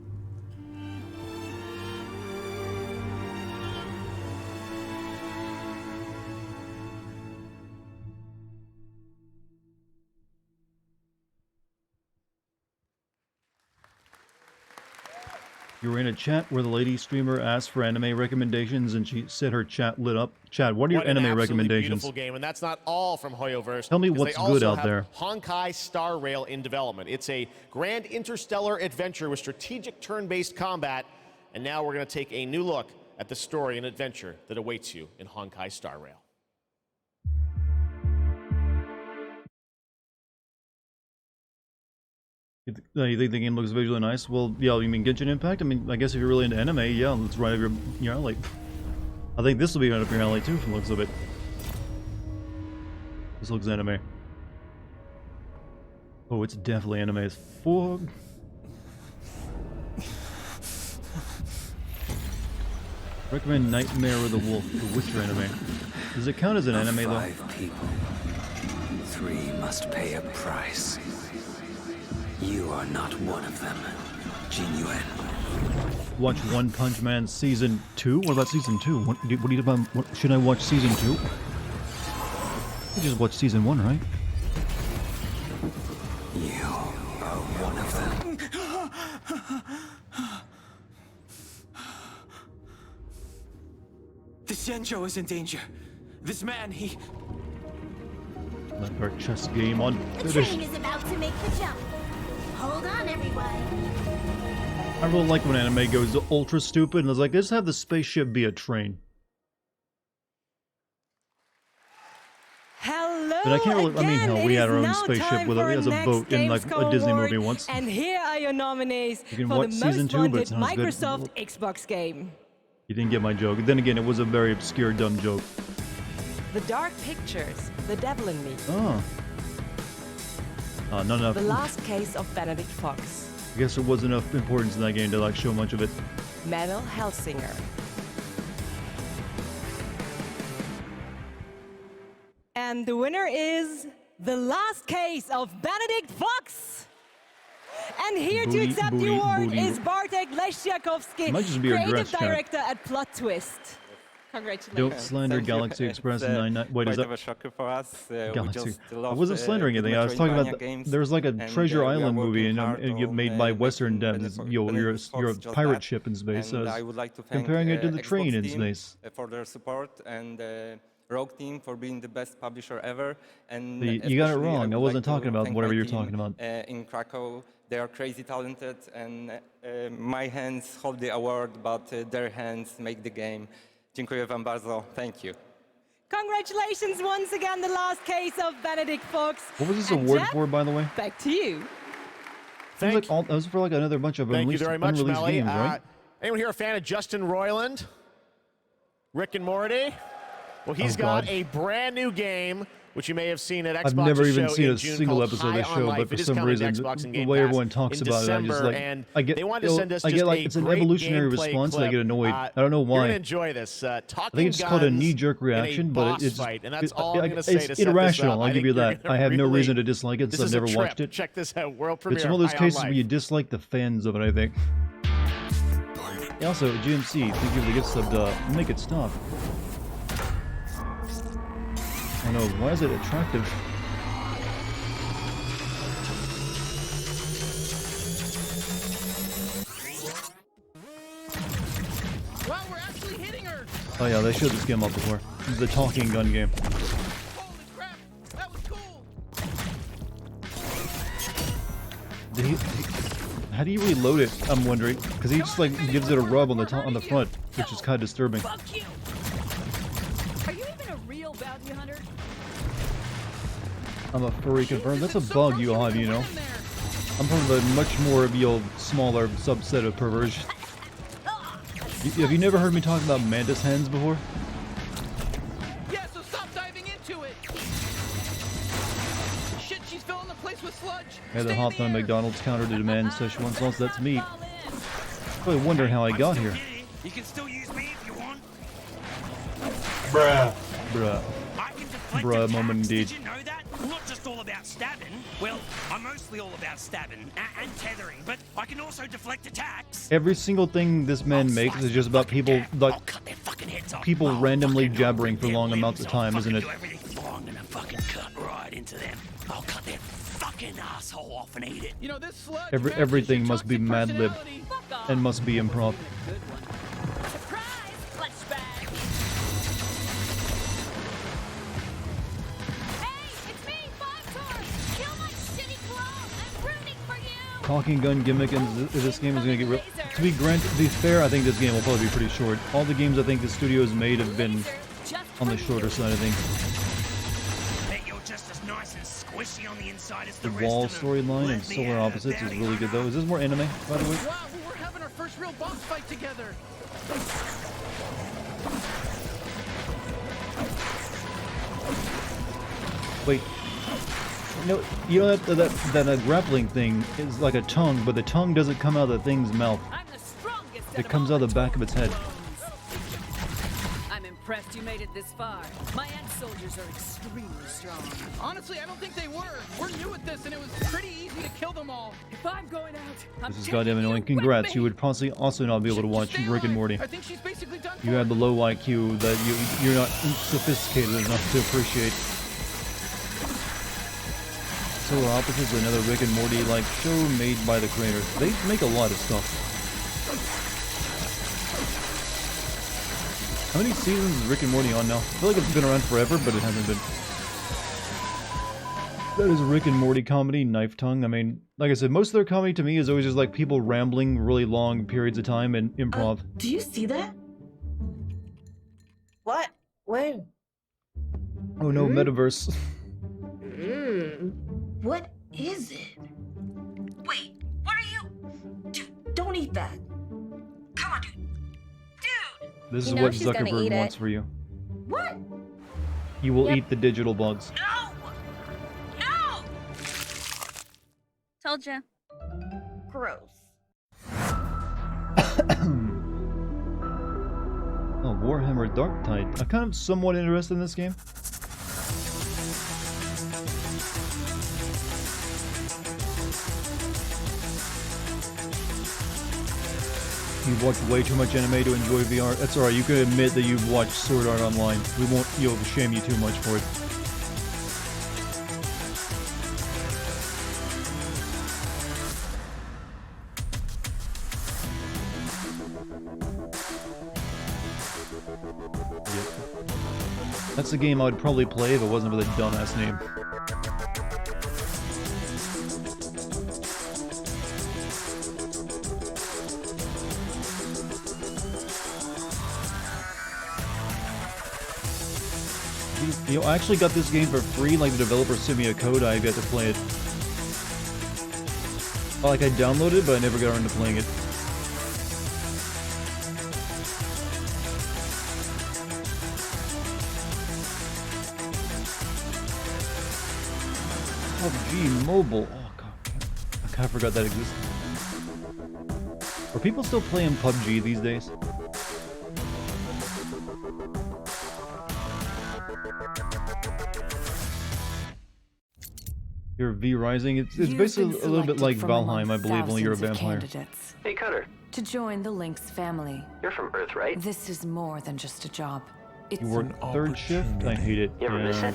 You were in a chat where the lady streamer asked for anime recommendations and she said her chat lit up. Chad, what are your anime recommendations? Beautiful game, and that's not all from Hoyoverse. Tell me what's good out there. Honkai Star Rail in development. It's a grand interstellar adventure with strategic turn-based combat, and now we're going to take a new look at the story and adventure that awaits you in Honkai Star Rail. You think the game looks visually nice? Well, yeah, you mean Genshin Impact? I mean, I guess if you're really into anime, yeah, it's right up your alley. I think this will be right up your alley too, from the looks of it. This looks anime. Oh, it's definitely anime as fuck. Recommend Nightmare of the Wolf, the Witcher anime. Does it count as an anime though? 5 people, 3 must pay a price. You are not one of them, Jinyuan. Watch One Punch Man Season 2? What about Season 2? What do you about? Should I watch Season 2? I just watched Season 1, right? You are one of them. The Xianzhou is in danger. This man, he... Like our chess game on The train is about to make the jump. Hold on, everyone. I really like when anime goes ultra stupid and it's like, let's have the spaceship be a train. Hello But I can't really. I mean, again. hell, we It had our is own now spaceship time with for as a next boat in like a Gamescom Disney award. movie once. And here are your nominees You can for watch the season most 2, but it wanted sounds good. Microsoft Xbox game. You didn't get my joke. Then again, it was a very obscure, dumb joke. The Dark Pictures, The Devil in Me. Oh. Not enough. The Last Case of Benedict Fox. I guess there wasn't enough importance in that game to like show much of it. Metal Hellsinger. And the winner is The Last Case of Benedict Fox. And here to accept the award is Bartek Leszczakowski, Might just be our creative dress chat. director at Plot Twist. Congratulations. Don't slander Galaxy Express and 99. Wait, is that? Quite of a shocker for us. Galaxy. We I wasn't slandering anything. I was talking about there's like a Treasure Island movie and made by Western devs. You're a pirate ship in space. And I would like to thank comparing it to the Xbox train in team, space. for their support, and Rogue team for being the best publisher ever. And You got it especially wrong. I would wasn't like to talking about thank whatever my you're team, talking about. in Krakow, they are crazy talented, and my hands hold the award, but their hands make the game. Dziękuję wam bardzo. Thank you. Congratulations once again, The Last Case of Benedict Fox. What was this And award Jeff, for, by the way? Back to you. Seems like that was for like another bunch of Thank you unreleased, very much, unreleased Melly. games, right? Anyone here a fan of Justin Roiland? Rick and Morty? Well, he's Oh, got God. a brand new game, which you may have seen at Xbox. I've never even show seen in a June single called episode of High the on show, Life. but for It is some coming to reason, Xbox and the Game way Pass everyone talks in about it, I just December, like and I get they wanted to send us I get just like a it's an great evolutionary gameplay response, and I clip. get annoyed. I don't know You're why. gonna enjoy this. I think it's called a knee-jerk reaction, but it's fight, and that's all I'm gonna say to set it's this irrational. up. I'll give you that. I have no reason to dislike it, This so is I've a never trip. watched it. Check this out, world premiere. It's one of those High on cases Life. where you dislike the fans of it, I think. Also, GMC, thank you for the gift sub to make it stop. I know, why is it attractive? Wow, we're actually hitting her! Oh yeah, they showed this game up before. This is the talking gun game. How do you reload it? I'm wondering, because he just like gives it a rub on the front, which is kind of disturbing. Fuck you! Are you even a real bounty hunter? I'm a furry confirmed. That's a bug you have, you know. I'm part of a much more smaller subset of perversion. Have you never heard me talk about mantis hens before? Yeah, so stop diving into it! Shit, she's filling the place with sludge! I had the hopped on McDonald's counter to demand Szechuan sauce. That's me. Probably wondering how I got here. You can still use me if you want. Bruh. Bruh. Bruh moment indeed. Did you know that? I'm not just all about stabbing. Well, I'm mostly all about stabbing and tethering, but I can also deflect attacks. Every single thing this man makes is just about people like people randomly jabbering for long amounts of time, isn't it? I'm gonna fucking cut right into them. I'll cut their fucking asshole off and eat it. You know, this sludge Everything must be Mad Lib and must be improv. Talking gun gimmick and this game is going to get real. To be fair, I think this game will probably be pretty short. All the games I think the studio has made have been on the shorter side, I think. Bet you're just as nice and squishy on the inside as The the rest wall of them. storyline and Solar Opposites is really good though. Is this more anime, by the way? Wow, we're having our first real boss fight together! Wait. No, you know that grappling thing is like a tongue, but the tongue doesn't come out of the thing's mouth. It comes out of the back of its head. I'm impressed you made it this far. My ex-soldiers are extremely strong. Honestly, I don't think they were. We're new at this, and it was pretty easy to kill them all. If I'm going out, This is goddamn annoying. Congrats, you would possibly also not be able to watch Rick and Morty. I think she's basically done. You had the low IQ that you're not sophisticated enough to appreciate. Solar Opposites is another Rick and Morty like show made by the creators. They make a lot of stuff. How many seasons is Rick and Morty on now? I feel like it's been around forever, but it hasn't been. That is Rick and Morty comedy, Knife Tongue. I mean, like I said, most of their comedy to me is always just like people rambling really long periods of time and improv. Do you see that? What? Where? Oh no, metaverse. What is it? Wait, what are you? Dude, don't eat that. Come on, dude. This is You know what she's gonna Zuckerberg eat wants it. for you. What? You will Yep. eat the digital bugs. No! Told ya. Gross. Oh, Warhammer Darktide. I'm kind of somewhat interested in this game. You've watched way too much anime to enjoy VR. That's alright, you can admit that you've watched Sword Art Online. We won't, shame you too much for it. Yep. That's a game I would probably play if it wasn't for the dumbass name. I actually got this game for free, like the developer sent me a code, I've yet to play it. Like I downloaded it, but I never got around to playing it. PUBG Mobile. Oh god, I kind of forgot that existed. Are people still playing PUBG these days? You're V Rising. It's basically a little bit like Valheim, I believe, only you're a vampire. Hey, Cutter. To join the Lynx family. You're from Earth, right? This is more than just a job. It's You work third shift? I hate it. You ever miss Yeah. it?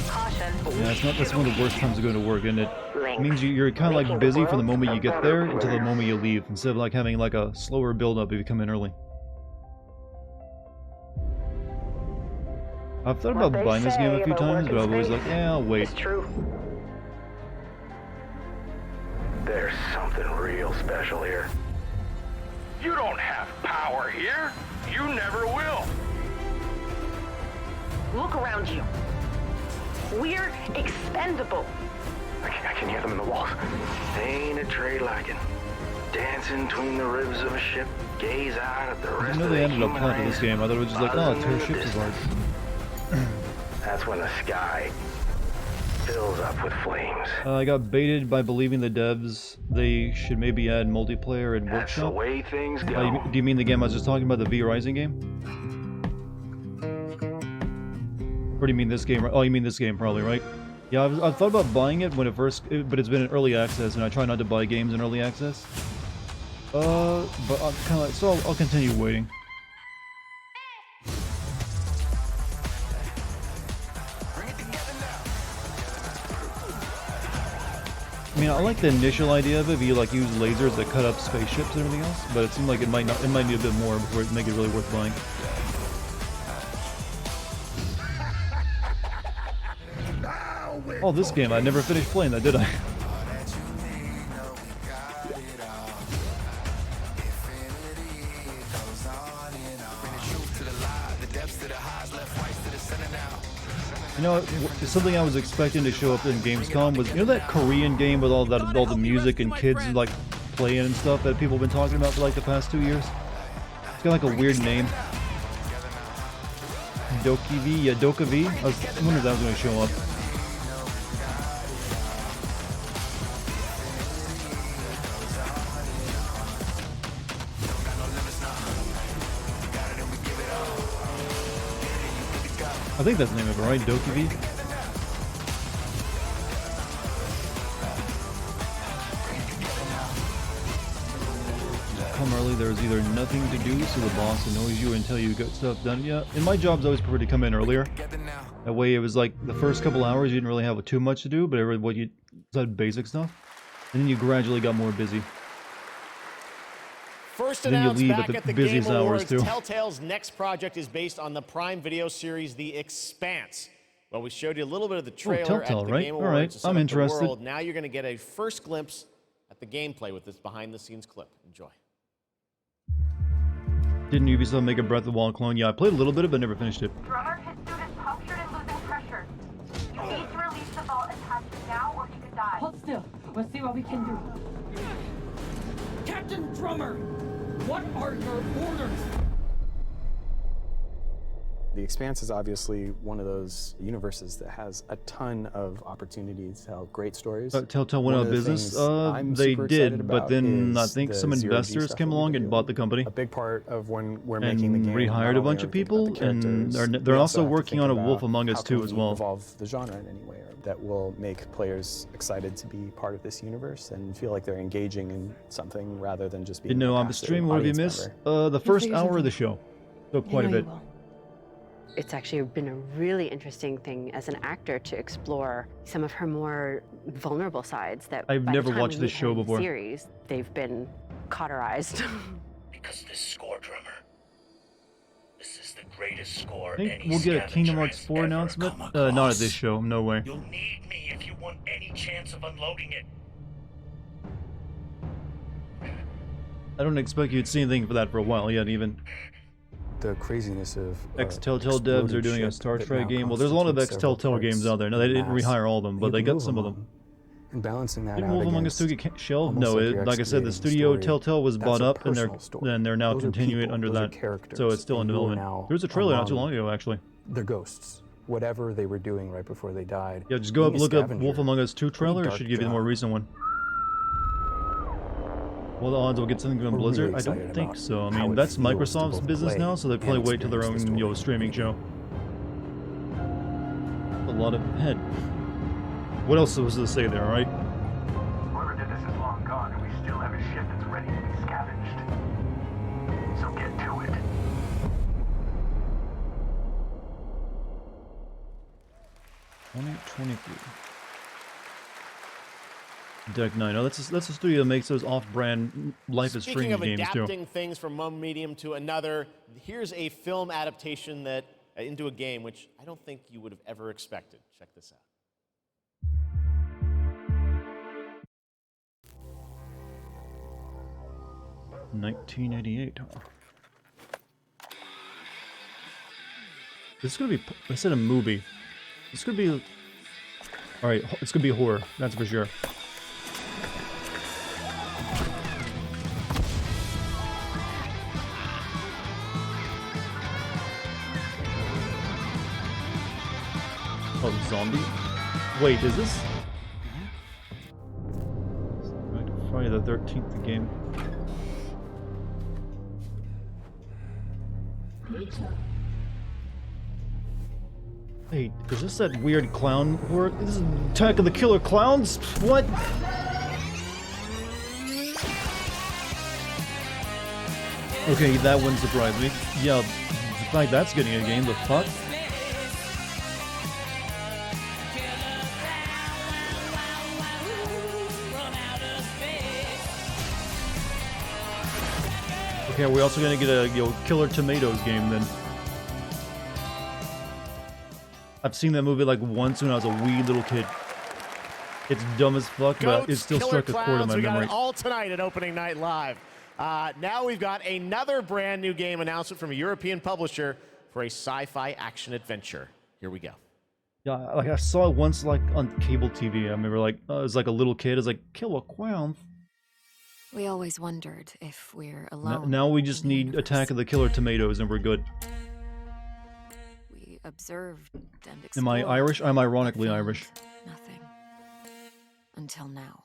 Caution. Yeah, that's one of the worst times to go to work, isn't it? It means you're kind of like busy from the moment you get there until the moment you leave, instead of like having like a slower build-up if you come in early. I've thought about buying this game a few times, but I'm always like, yeah, I'll wait. It's true. There's something real special here. You don't have power here. You never will. Look around you. We're expendable. I can hear them in the walls. Ain't a trade like it. Dancing between the ribs of a ship, gaze out at the I rest know of they the ended up human plotting this race. game. I thought it was just like, oh, Buzzing tear in the ships apart. That's when the sky fills up with flames. I got baited by believing the devs they should maybe add multiplayer and That's the workshop. way things go. Do you mean the game I was just talking about, the V Rising game? Or do you mean this game? Oh, you mean this game probably, right? Yeah, I've thought about buying it when it first, but it's been in early access, and I try not to buy games in early access. But I'm kind of like, so I'll continue waiting. I mean, I like the initial idea of it. You like use lasers that cut up spaceships and everything else, but it seemed like it might need a bit more before it make it really worth buying. Oh, this game, I never finished playing that, did I? You know, something I was expecting to show up in Gamescom was, you know, that Korean game with all the music and kids like playing and stuff that people have been talking about for like the past 2 years? It's got like a weird name. Doki-V? Yeah, Doka-V? I wonder if that was going to show up. I think that's the name of it, right? Doki-V? Come early, there's either nothing to do, so the boss annoys you until you get stuff done. Yeah, in my jobs, I always prefer to come in earlier. That way, it was like the first couple hours, you didn't really have too much to do, but what you had basic stuff, and then you gradually got more busy. First And then you announced leave back at at the the busiest Game hours, Awards, too. Telltale's next project is based on the Prime Video series The Expanse. Well, we showed you a little bit of the trailer Telltale, at the right? Game All Awards right, to set I'm up the interested. world. Now you're going to get a first glimpse at the gameplay with this behind-the-scenes clip. Enjoy. Didn't Ubisoft make a Breath of the Wild clone? Yeah, I played a little bit of it, but never finished it. Drummer, his suit is punctured and losing pressure. You need to release the vault and still. We'll see what we can do. Captain Drummer, what are your orders? The Expanse is obviously one of those universes that has a ton of opportunities to tell great stories. Telltale went out of business. They did, but then I think some investors came along and bought the company. A big part of when we're making the game, rehired a bunch of people, and they're also working on a Wolf Among Us 2 as well. Evolve the genre in any way that will make players excited to be part of this universe and feel like they're engaging in something rather than just being. You know, I'm streaming. What have you missed? The first hour of the show. So quite a bit. It's actually been a really interesting thing as an actor to explore some of her more vulnerable sides that I've never watched this show before. Series, they've been cauterized. Because this score, drummer. This is the greatest score I think we'll get a Kingdom Hearts 4 announcement. Not at this show, no way. You'll need me if you want any chance of unloading it. I don't expect you to see anything for that for a while yet, even. The craziness of ex-Telltale devs are doing a Star Trek game. Well, there's a lot of ex-Telltale games out there. No, they didn't rehire all of them, but they got some of them. And balancing that Didn't out Wolf Among Us 2 get shelved? No, like like I said, the studio Telltale was bought up, and they're now continuing it under that. So it's still in development. There was a trailer not too long ago, actually. They're ghosts. Whatever they were doing right before they died. Yeah, just go up, look up Wolf Among Us 2 trailer. It should give you the more recent one. Well, the odds we'll get something from Blizzard? I don't think so. I mean, that's Microsoft's business now, so they probably wait till their own, streaming show. A lot of head. What else was to say there, right? Whoever did this is long gone, and we still have a ship that's ready to be scavenged. So get to it. Deck 9. Oh, that's a studio that makes those off-brand Life is Strange games too. Speaking of adapting things from one medium to another, here's a film adaptation that into a game which I don't think you would have ever expected. Check this out. $1988. This is gonna be. I said a movie. This could be. All right, it's gonna be horror. That's for sure. Oh, zombie? Wait, is this? Friday the 13th, the game. Hey, is this that weird clown horror? This is Attack of the Killer Clowns? What? Okay, that wouldn't surprise me. Yeah, the fact that's getting a game, the fuck? Okay, we're also gonna get a Killer Tomatoes game then. I've seen that movie like once when I was a wee little kid. It's dumb as fuck, but it still struck a chord in my memory. We got memory. it all tonight at Opening Night Live. Now we've got another brand new game announcement from a European publisher for a sci-fi action adventure. Here we go. Yeah, like I saw it once like on cable TV. I remember like I was like a little kid. I was like, kill a clown. We always wondered if we're alone. Now we just need Attack of the Killer Tomatoes and we're good. We observed and explored. Am I Irish? I'm ironically Irish. Nothing. Until now.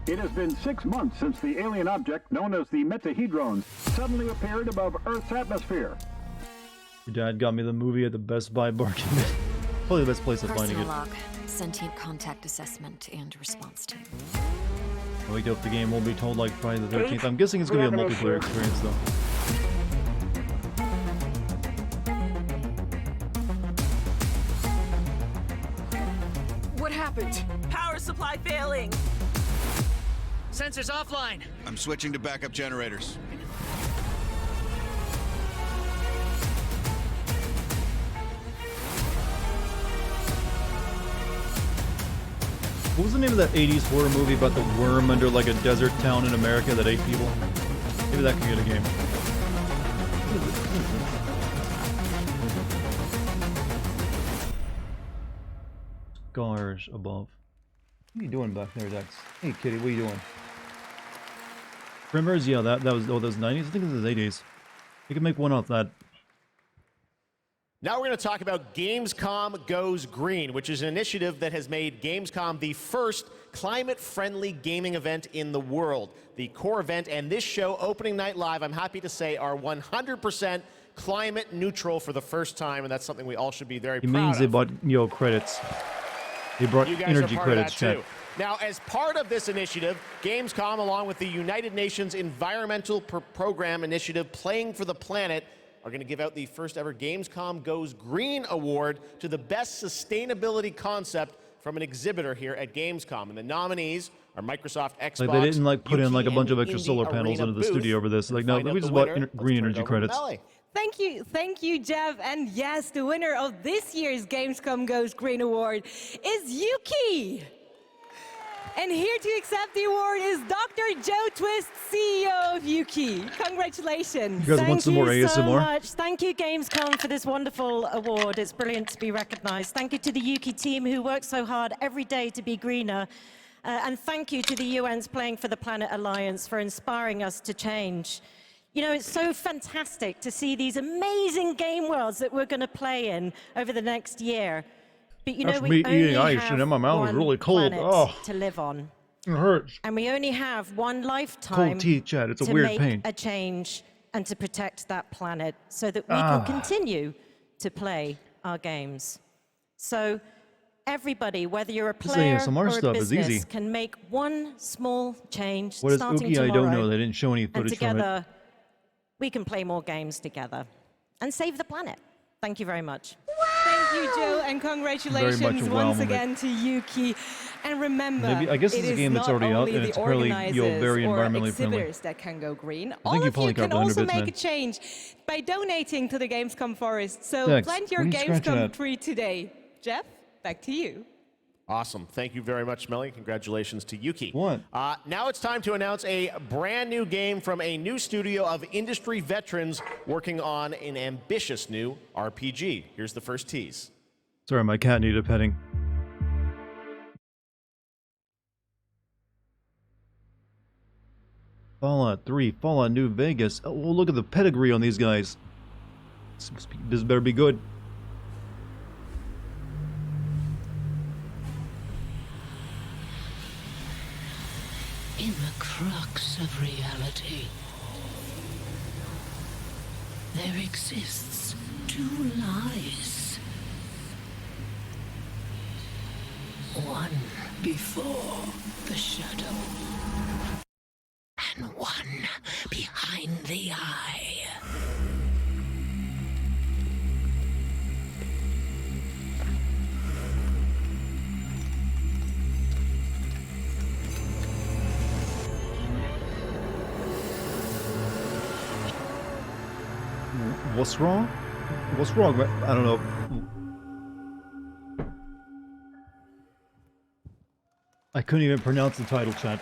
It has been 6 months since the alien object known as the Metahedron suddenly appeared above Earth's atmosphere. Your dad got me the movie at the Best Buy bargain. Probably the best place to find Personal it. log, sentient contact assessment, and response team. I wake up the game will be told like Friday the 13th. I'm guessing it's gonna be a multiplayer experience though. What happened? Power supply failing. Sensors offline. I'm switching to backup generators. What was the name of that 80s horror movie about the worm under like a desert town in America that ate people? Maybe that could get a game. Scars above. What are you doing back there, Dex? Hey, kitty, what are you doing? Primers? Yeah, that was, oh, those 90s? I think it was 80s. You can make one off that. Now we're going to talk about Gamescom Goes Green, which is an initiative that has made Gamescom the first climate-friendly gaming event in the world. The core event and this show, opening night live, I'm happy to say, are 100% climate neutral for the first time, and that's something we all should be very It proud means of. they bought, credits. They brought You guys energy are part credits, of that chat. too. Now, as part of this initiative, Gamescom, along with the United Nations Environmental Program Initiative Playing for the Planet, are going to give out the first ever Gamescom Goes Green Award to the best sustainability concept from an exhibitor here at Gamescom. And the nominees are Microsoft, Xbox, Like, they didn't, like, put in, like, a Yuki, bunch of and extra Indie solar panels Arena into the booth. studio over this. To Like, no, find out we the just bought winner, let's green turn it energy over to credits. Melly. Thank you, Jeff. And yes, the winner of this year's Gamescom Goes Green Award is Yuki. And here to accept the award is Dr. Joe Twist, CEO of Yuki. Congratulations. You guys want some more Thank you so ASMR? much. Thank you, Gamescom, for this wonderful award. It's brilliant to be recognized. Thank you to the Yuki team who works so hard every day to be greener. And thank you to the UN's Playing for the Planet Alliance for inspiring us to change. You know, it's so fantastic to see these amazing game worlds that we're going to play in over the next year. But you know, That's we me only eating ice, have and then my mouth is one really cold. planet Oh. to live on. It hurts. And we only have one lifetime Cold teeth, Chad. It's a to weird make pain. a change and to protect that planet so that we can continue to play our games. So everybody, whether you're a This player ASMR or a stuff is business, easy. can make one small change What is starting Uki? I tomorrow. don't know. They didn't show any And footage from it. together, we can play more games together and save the planet. Thank you very much. Thank you, Joe, and congratulations Very much a wow once moment. again to Yuki. And remember, Maybe- I guess it it's a is game that's not already out, only and the it's probably, organizers very or environmentally friendly. exhibitors that can go green. Thank All you, of you Polycarp can 100 also bits, make man. a change by donating to the Gamescom Forest. So Thanks. plant your What are you scratching Gamescom at? tree today. Jeff, back to you. Awesome. Thank you very much, Melly. Congratulations to Yuki. What? Now it's time to announce a brand new game from a new studio of industry veterans working on an ambitious new RPG. Here's the first tease. Sorry, my cat needed petting. Fallout 3, Fallout New Vegas. Oh, well, look at the pedigree on these guys. This better be good. In the crux of reality, there exists two lies. One before the shadow, and one behind the eye. What's wrong? What's wrong, man? I don't know. I couldn't even pronounce the title, chat.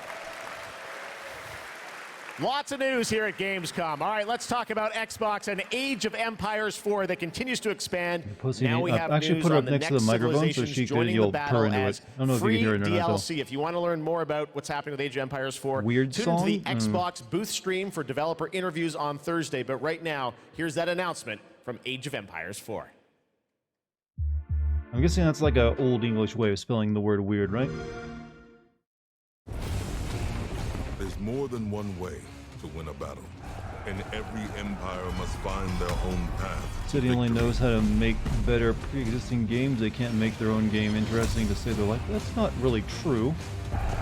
Lots of news here at Gamescom. All right, let's talk about Xbox and Age of Empires 4 that continues to expand. Now we have actually news put her on up the next to next the microphone so civilizations she could joining the you'll battle purr into as it. I don't know if you free can hear it or not, though. DLC. If you want to learn more about what's happening with Age of Empires 4, Weird tune song? into the Xbox booth stream for developer interviews on Thursday. But right now, here's that announcement from Age of Empires 4. I'm guessing that's like an old English way of spelling the word weird, right? There's more than one way to win a battle, and every empire must find their own path. City only knows how to make better pre-existing games. They can't make their own game interesting to save their life. That's not really true.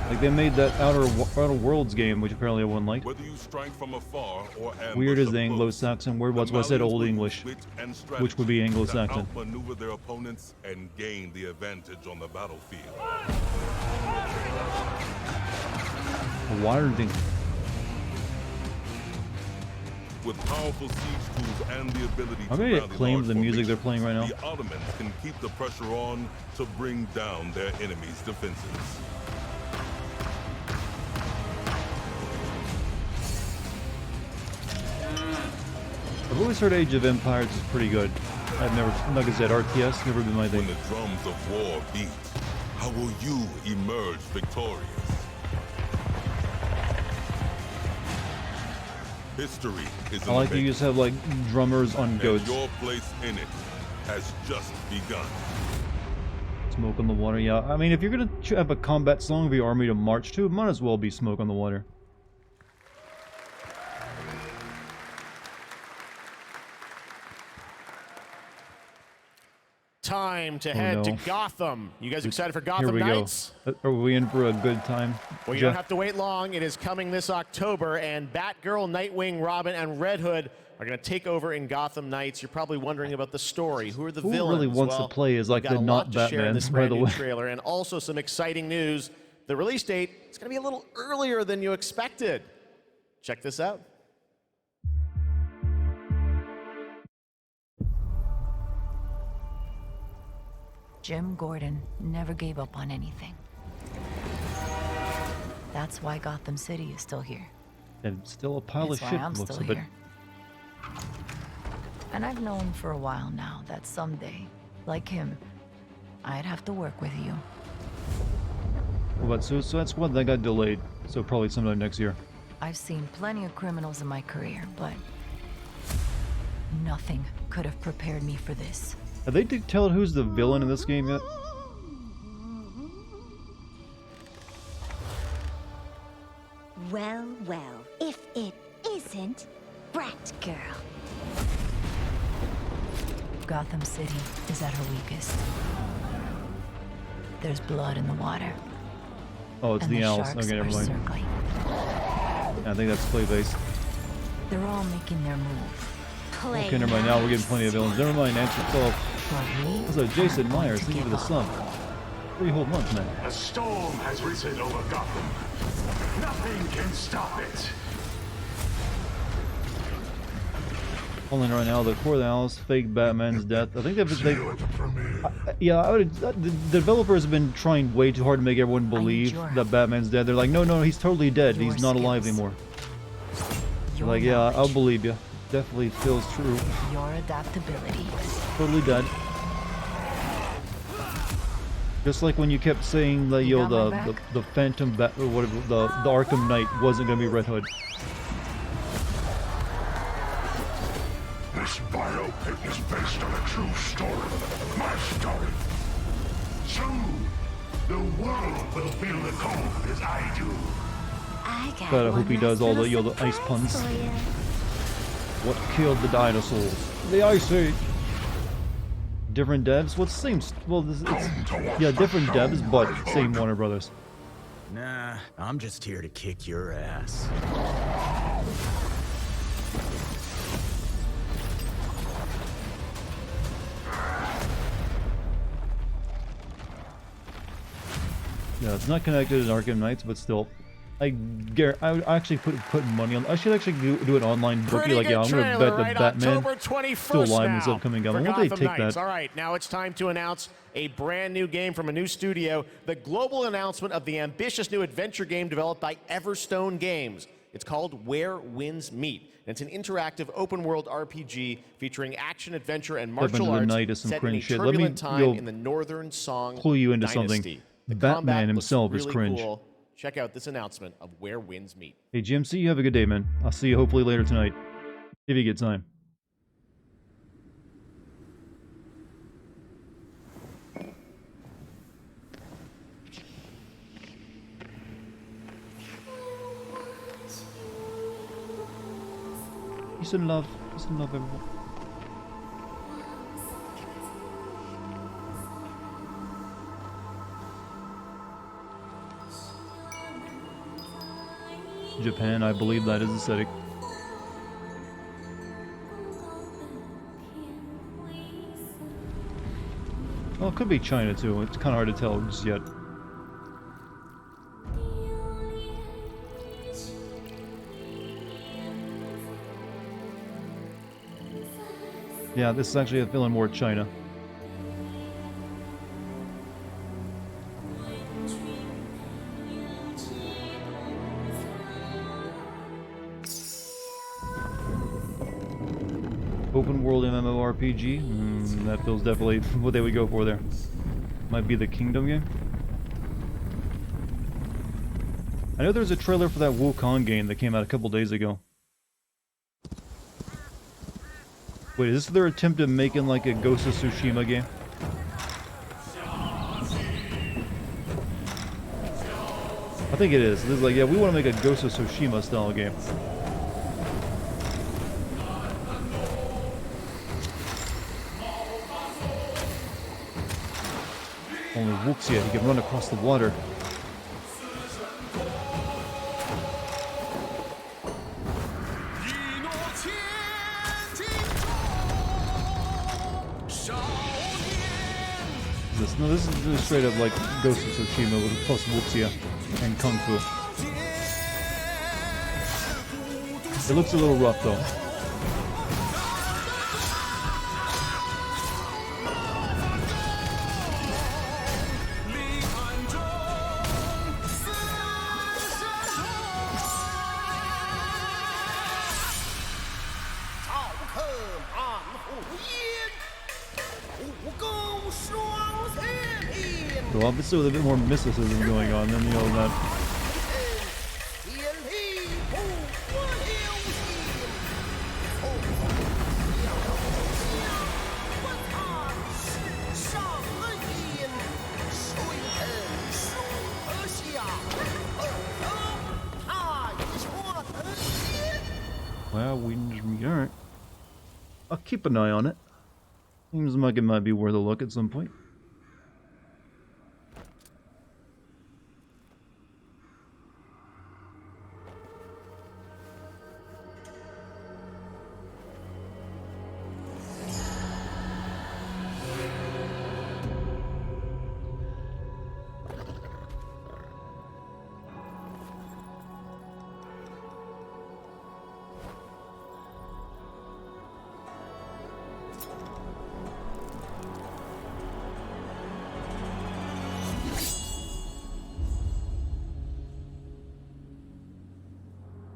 Like, they made that Outer Worlds game, which apparently everyone liked. Whether you strike from afar or Weird is the ambush Anglo-Saxon word. That's why I said Old English, which would be to Anglo-Saxon. outmaneuver their opponents and gain the advantage on the battlefield. A water thing. With powerful siege tools and the ability I'm to gonna rally claim large the music they're playing right now. the Ottomans can keep the pressure on to bring down their enemies' defenses. I've always heard Age of Empires is pretty good. I've never, like I said, RTS never been my When thing. the drums of war beat, How will you emerge victorious? History is in I like the that you just have like drummers on and goats. your place in it has just begun. Smoke on the water, yeah. I mean, if you're gonna have a combat song for your army to march to, it might as well be Smoke on the Water. Time to Oh, head to no. Gotham. You guys excited for Here Gotham we Knights? go. Are we in for a good time? Well, you don't have to wait long. It is coming this October, and Batgirl, Nightwing, Robin, and Red Hood are going to take over in Gotham Knights. You're probably wondering about the story. Who are the Who villains? really wants to play as like we've got the a not lot to share in Batman, this by brand the new way? trailer, and also some exciting news. The release date is going to be a little earlier than you expected. Check this out. Jim Gordon never gave up on anything. That's why Gotham City is still here. And still a pile It's of why shit, I'm looks still of it. here. And I've known for a while now that someday, like him, I'd have to work with you. What about Suicide Squad? That got delayed, so probably sometime next year. I've seen plenty of criminals in my career, but nothing could have prepared me for this. Have they detailed who's the villain in this game yet? Well, well, if it isn't Batgirl. Gotham City is at her weakest. There's blood in the water. Oh, it's and the owls. sharks Okay, never are mind. circling. I think that's Clayface. They're all making their move. Okay, never mind. Now we're getting plenty of villains. Never mind. Answer yourself. So Jason Myers, thank you for the sub. 3 whole months, man. A storm has risen over Gotham. Nothing can stop it. Only right now, the core of the owls, fake Batman's death. I think yeah, I would. The developers have been trying way too hard to make everyone believe that Batman's dead. They're like, no, no, he's totally dead. He's not alive anymore. Like, yeah, I'll believe you. Definitely feels true. Your adaptability. Totally dead. Just like when you kept saying that, yo, the Phantom Bat, or whatever, the Arkham Knight wasn't gonna be Red Hood. This biopic is based on a true story. My story. Soon, the world will feel the cold as I do. But I hope he does all the, yo, the ice puns. What killed the dinosaurs? The Ice Age. Different devs? Well, it's the same. Well, it's yeah, different devs, but same Warner Brothers. Nah, I'm just here to kick your ass. Yeah, it's not connected to Arkham Knights, but still, I would actually put money on. I should actually do an online bookie. Like, yeah, I'm gonna bet the Batman still alive in this upcoming game. Why don't they take that? All right, now it's time to announce a brand new game from a new studio. The global announcement of the ambitious new adventure game developed by Everstone Games. It's called Where Winds Meet. And it's an interactive open-world RPG featuring action, adventure, and martial arts Night is some set in a cringe shit. Let me turbulent time in the Northern Song clue you into Dynasty. something. The Batman combat looks himself is really cringe. cool. Check out this announcement of Where Winds Meet. Hey, GMC, you have a good day, man. I'll see you hopefully later tonight, if you get time. Peace and love. Peace and love, everyone. Japan, I believe that is aesthetic. Well, it could be China too. It's kind of hard to tell just yet. Yeah, this is actually feeling more China. Open world MMORPG? That feels definitely what they would go for there. Might be the Kingdom game? I know there's a trailer for that Wukong game that came out a couple days ago. Wait, is this their attempt at making like a Ghost of Tsushima game? I think it is. This is like, yeah, we want to make a Ghost of Tsushima style game. Only Wuxia, he can run across the water. No, this is just straight up like Ghost of Tsushima with plus Wuxia and Kung Fu. It looks a little rough though. So obviously with a bit more mysticism going on than the other that. Well, alright. I'll keep an eye on it. Seems like it might be worth a look at some point.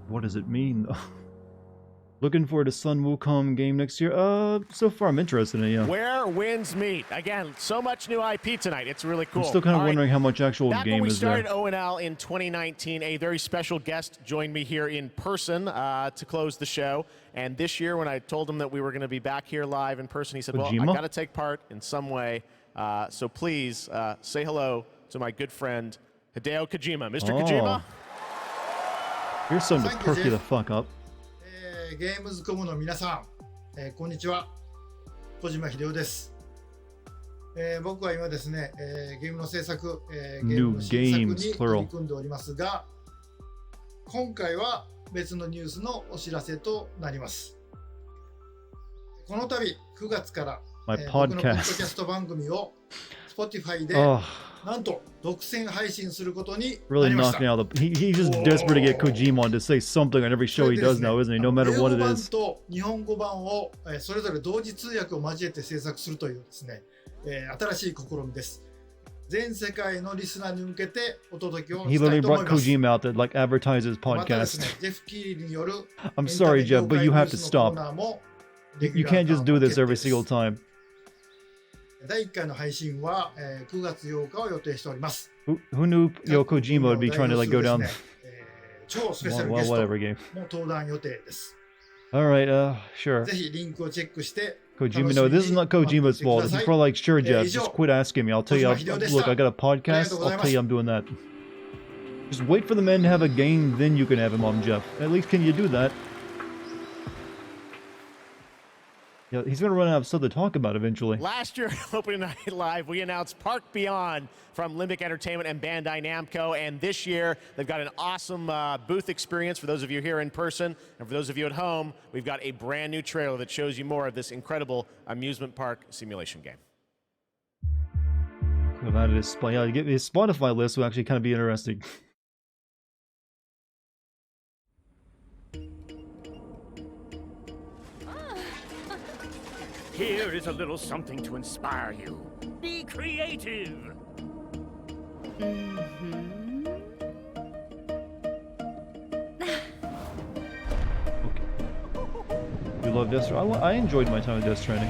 What does it mean, though? Looking forward to Sun Wukong game next year. So far I'm interested in it, yeah. Where winds meet. Again, so much new IP tonight. It's really cool. I'm still kind of wondering how much actual Back game when we is there. started ONL in 2019, a very special guest joined me here in person to close the show. And this year, when I told him that we were going to be back here live in person, he said, well, I got to take part in some way. So please say hello to my good friend, Hideo Kojima. Mr. Kojima? Here's something to perk you the fuck up. ゲームズコムの皆さん、こんにちは。小島秀夫です。僕は今ですね、ゲームの制作、ゲームの新作に取り組んでおりますが、今回は別のニュースのお知らせとなります。この度9月から、僕のポッドキャスト番組を Spotify でなんと独占配信することになりました。 Really knocking out the. He's just desperate to get Kojima on to say something on every show he does now, isn't he? No matter what it is. 英語版と日本語版をそれぞれ同時通訳を交えて制作するというですね、新しい試みです。全世界のリスナーに向けてお届けをしたいと思います。He literally brought Kojima out to like advertise his またですね、 podcast. ジェフ・キーリによる I'm sorry, Jeff, but you have to stop. You can't just do this every single time. 第1回の配信は9月8日を予定しております。 Who knew Kojima would be trying to like go down? 超スペシャルゲストの登壇予定です。 Alright, sure. ぜひリンクをチェックして Kojima, no, this is not Kojima's fault. This is probably like, sure, Jeff, just quit asking me. I'll tell you, look, I got a podcast, I'll tell you I'm doing that. Just wait for the man to have a game, then you can have him on, Jeff. At least can you do that? Yeah, he's going to run out of stuff to talk about eventually. Last year, opening night live, we announced Park Beyond from Limbic Entertainment and Bandai Namco. And this year, they've got an awesome booth experience for those of you here in person. And for those of you at home, we've got a brand new trailer that shows you more of this incredible amusement park simulation game. Could have added his Spotify list would actually kind of be interesting. Here is a little something to inspire you. Be creative. You love Death Stranding? I enjoyed my time with Death Stranding.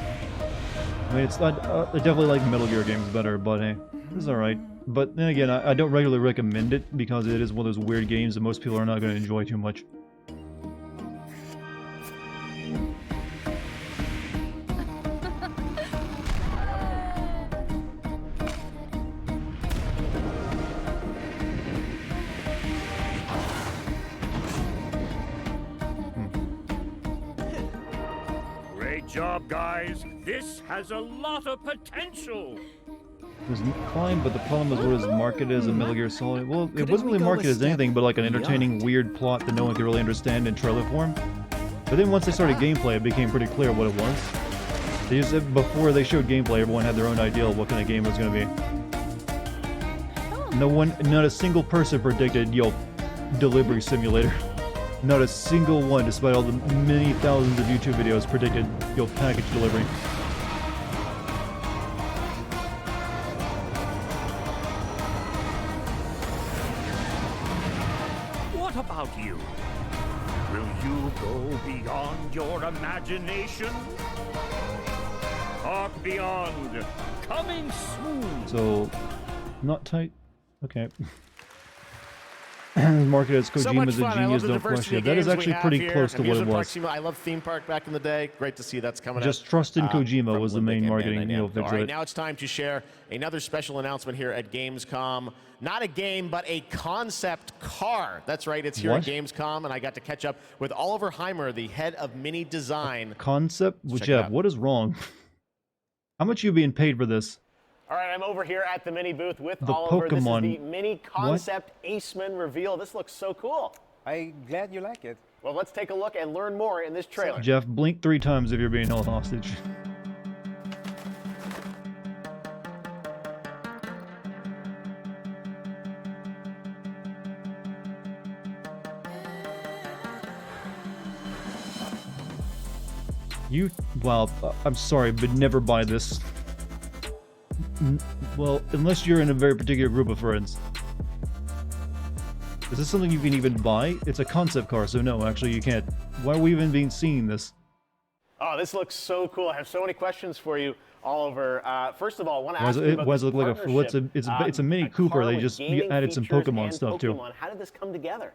I mean, it's not, I definitely like Metal Gear games better, but hey, it's alright. But then again, I don't regularly recommend it because it is one of those weird games that most people are not going to enjoy too much. Great job, guys. This has a lot of potential. It was fine, but the problem was what it was marketed as a Metal Gear Solid. Well, it wasn't really marketed as anything but like an entertaining, weird plot that no one could really understand in trailer form. But then once they started gameplay, it became pretty clear what it was. They just said before they showed gameplay, everyone had their own idea of what kind of game it was going to be. Not a single person predicted, delivery simulator. Not a single one, despite all the many thousands of YouTube videos, predicted, package delivery. What about you? Will you go beyond your imagination? Talk Beyond, coming soon. So, not tight? Okay. Marketed as Kojima's a genius, don't question. That is actually pretty close to what it was. I love Theme Park back in the day. Great to see that's coming Just trust in Kojima was the main marketing fix All of right, it. now it's time to share another special announcement here at Gamescom. Not a game, but a concept car. That's right, it's here What? at Gamescom, and I got to catch up with Oliver Heimer, the head of Mini Design. Concept? Let's check Jeff, it out. what is wrong? How much are you being paid for this? All right, I'm over here at the Mini booth with The Oliver. Pokemon. This is the Mini Concept Aceman reveal. This looks so cool. I'm glad you like it. Well, let's take a look and learn more in this trailer. Jeff, blink 3 times if you're being held hostage. Well, I'm sorry, but never buy this. Well, unless you're in a very particular group of friends. Is this something you can even buy? It's a concept car, so no, actually you can't. Why are we even being seeing this? Oh, this looks so cool. I have so many questions for you, Oliver. First of all, I want to Why ask does you it, about why does this it look like a, it's a Mini Cooper, they just added some Pokemon stuff too. How did this come together?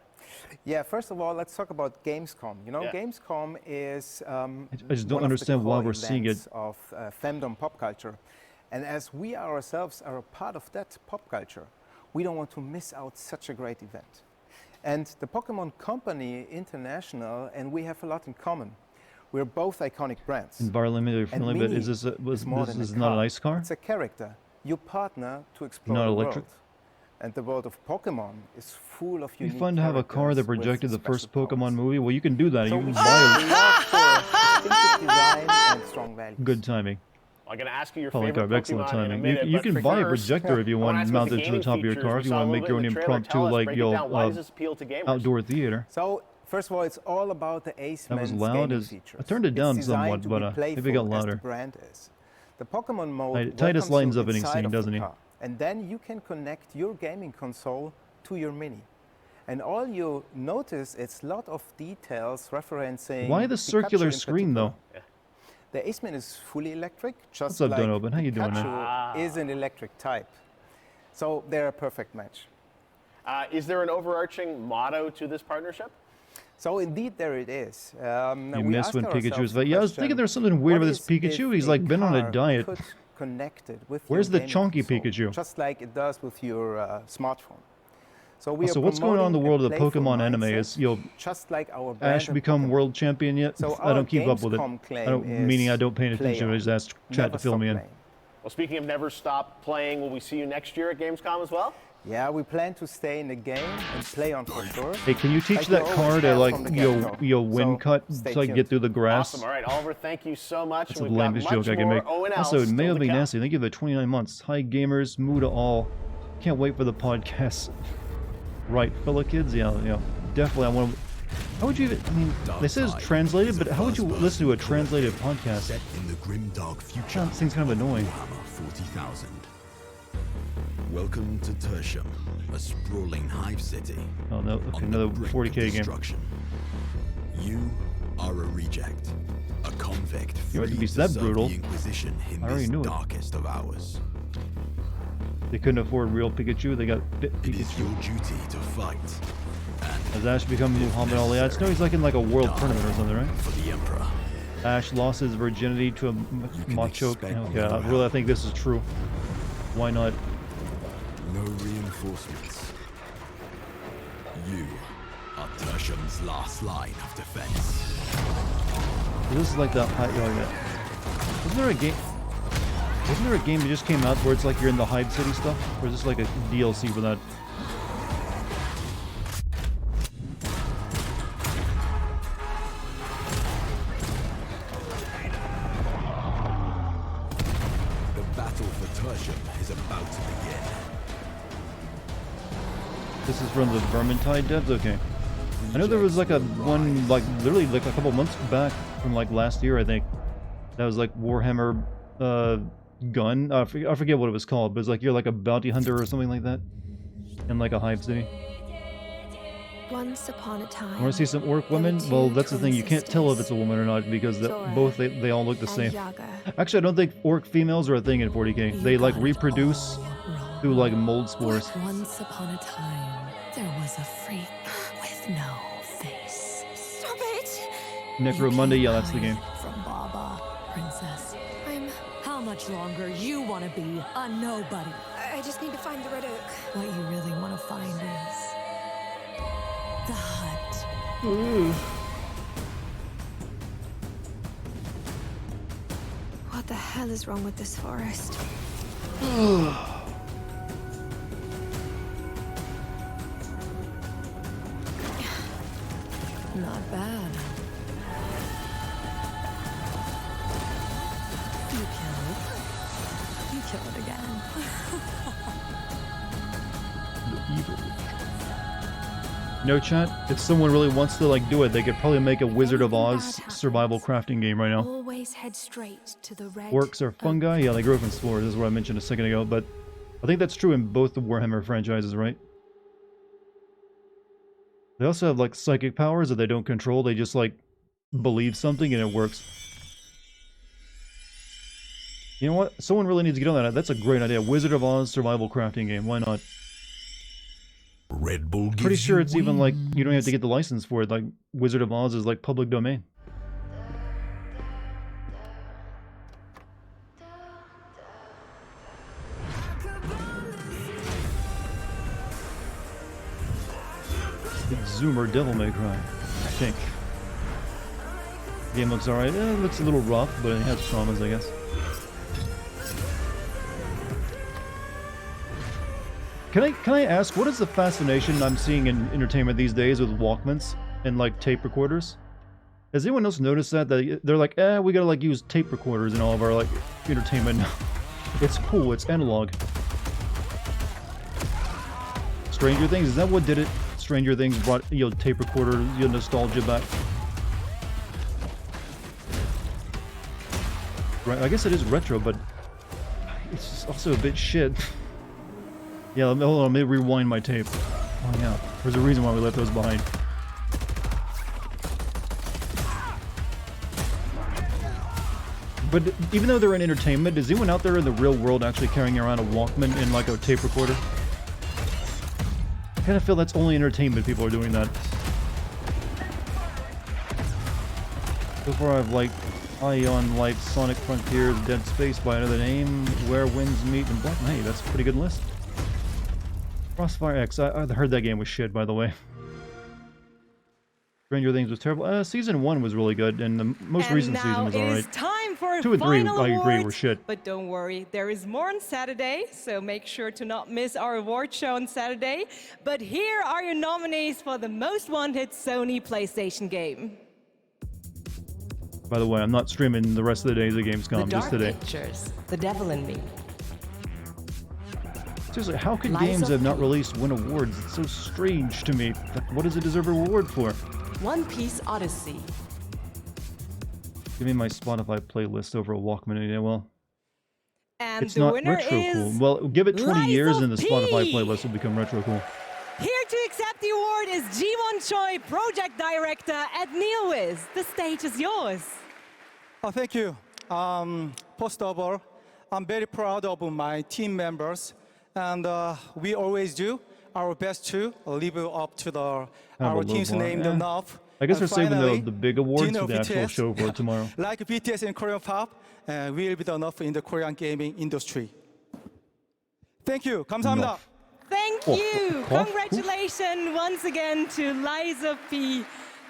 Yeah, first of all, let's talk about Gamescom. You know, Yeah. Gamescom is I just don't understand why we're seeing it. Of fandom pop culture. And as we ourselves are a part of that pop culture, we don't want to miss out such a great event. And the Pokemon Company International and we have a lot in common. We're both iconic brands. Environmentally friendly, but is this this is not an ice car? It's a character. You partner to explore Not the electric? world. And the world of Pokemon is full of It'd be unique fun to have a car that characters with projected the special first Pokemon movie. Well, you can do that. So You can we buy love for distinctive design and strong values. it. Good timing. I'm going to ask you your Probably favorite got excellent Pokemon in a timing. minute, You but can for buy a first, projector if you I wanna want ask about mounted the to the top of your gaming car. If you features. want to We make saw your a own little bit in the trailer. impromptu, Tell us, like break it down. Why does this appeal to gamers? outdoor theater. So, first of all, it's all about the Aceman's That was loud gaming as features. I turned it It's down designed somewhat, to but be maybe it got playful as the louder. brand is. The Pokemon mode Titus welcomes lightens you up in inside scene, of the doesn't he? car, and then you can connect your gaming console to your Mini. And all you notice is a lot of details referencing Why the Pikachu circular in screen though? particular. The Aceman is fully electric, just What's up, like Donovan? How you doing, man? Pikachu is an electric type. So they're a perfect match. Is there an overarching motto to this partnership? So indeed, there it is. You we miss ask when Pikachu ourselves was the like, yeah, I was question, thinking there's something weird what with this is if Pikachu. He's like been on a car diet. could connect it with Where's your the gaming chunky console, Pikachu? Just like it does with your smartphone. So we So are what's going on in the promoting world a of the playful Pokemon anime? mindset, Is just like our brand Ash and become Pokemon. world champion yet? So I our don't keep up with it. Gamescom claim I don't, meaning I is don't pay any play attention. I on, just ask chat never to fill stop me in. playing. Well, speaking of never stop playing, will we see you next year at Gamescom as well? Yeah, we plan to stay in the game and play on for sure. Hey, can you teach Like that we car always to have like from the get-go. yo wind So, cut stay so I can get tuned. through the grass? Awesome. All right, Oliver, thank you so much. That's the We've got lamest much joke I can more make. O&L Also, still May to of be come. nasty. Thank you for the 29 months. Hi gamers, moo to all. Can't wait for the podcast. Right, fellow kids. Yeah, definitely. I want to. How would you even? I mean, they say it's translated, but how would you listen to a translated podcast? Set in the grim dark future. That seems kind of annoying. Warhammer 40,000. Welcome to Tertium, a sprawling hive city. Oh no! Okay, on the another brink 40k of game. destruction. You are a reject, a convict You have free to be to that serve brutal. the Inquisition in I already this knew it. darkest of hours. They couldn't afford real Pikachu, they got Bit It is your Pikachu. duty to fight. Has Ash become Muhammad Ali? I just know he's like in like a world tournament or something, right? For the Emperor. Ash lost his virginity to a Machoke. Okay, I think this is true. Why not? No reinforcements. You are Tertium's last line of defense. This is like the high. Oh yeah. Wasn't there a game? Wasn't there a game that just came out where it's like you're in the Hive City stuff? Or is this like a DLC for that? The battle for Tertium is about to begin. This is from the Vermintide devs? Okay. I know there was like a one, like literally like a couple months back from like last year, I think. That was like Warhammer gun. I forget what it was called, but it's like you're like a bounty hunter or something like that. In like a Hive City. Once upon a time. I want to see some orc women? Well, that's the thing. You can't tell if it's a woman or not because both they all look the same. Actually, I don't think orc females are a thing in 40k. They like reproduce through like mold spores. Once upon a time, there was a freak with no face. Stop it! Necromunda, yeah, that's the game. From Baba, princess. How much longer you want to be a nobody? I just need to find the red oak. What you really want to find is the hut. What the hell is wrong with this forest? Not bad. You kill it again. No chat, if someone really wants to like do it, they could probably make a Wizard of Oz survival crafting game right now. Always head straight to the red Orcs are fungi? Yeah, they grow from spores, this is what I mentioned a second ago, but I think that's true in both the Warhammer franchises, right? They also have like psychic powers that they don't control, they just like believe something and it works. You know what? Someone really needs to get on that. That's a great idea. Wizard of Oz survival crafting game. Why not? Red Bull gives Pretty sure you it's even like you don't have wings. to get the license for it. Like Wizard of Oz is like public domain. It's Zoomer Devil May Cry, I think. Game looks alright. It looks a little rough, but it has traumas, I guess. Can I ask, what is the fascination I'm seeing in entertainment these days with Walkmans and like tape recorders? Has anyone else noticed that? They're like, we gotta like use tape recorders in all of our like entertainment. It's cool, it's analog. Stranger Things, is that what did it? Stranger Things brought, you know, tape recorder, you know, nostalgia back. Right, I guess it is retro, but it's just also a bit shit. Yeah, hold on, let me rewind my tape. Oh yeah, there's a reason why we left those behind. But even though they're in entertainment, is anyone out there in the real world actually carrying around a Walkman and like a tape recorder? I kind of feel that's only entertainment people are doing that. So far I've liked Ion Life, Sonic Frontiers, Dead Space by another name, Where Winds Meet, and Black Knight. That's a pretty good list. Crossfire X, I heard that game was shit, by the way. Stranger Things was terrible. Season 1 was really good, and the most recent season was alright. Time for 2 and 3, final I agree, awards, were shit. But don't worry, there is more on Saturday, so make sure to not miss our award show on Saturday. But here are your nominees for the most wanted Sony PlayStation game. By the way, I'm not streaming the rest of the days of Gamescom, just today. Pictures, The Devil in Me. Seriously, how could Lies games of that have not P. released win awards? It's so strange to me. What does it deserve a reward for? One Piece Odyssey. Give me my Spotify playlist over a Walkman. Yeah, well, And it's the not winner retro is cool. Well, give it 20 Lies years of and the P. Spotify playlist will become retro cool. Here to accept the award is Ji-won Choi, Project Director at NeoWiz. The stage is yours. Thank you. First of all, I'm very proud of my team members and we always do our best to live up to our team's name enough. I guess And we're saving finally, the big awards Dino for the actual BTS, show award tomorrow. like BTS in Korean pop, will be enough in the Korean gaming industry. Thank you. 감사합니다. Thank you. Congratulations once again to Liza P.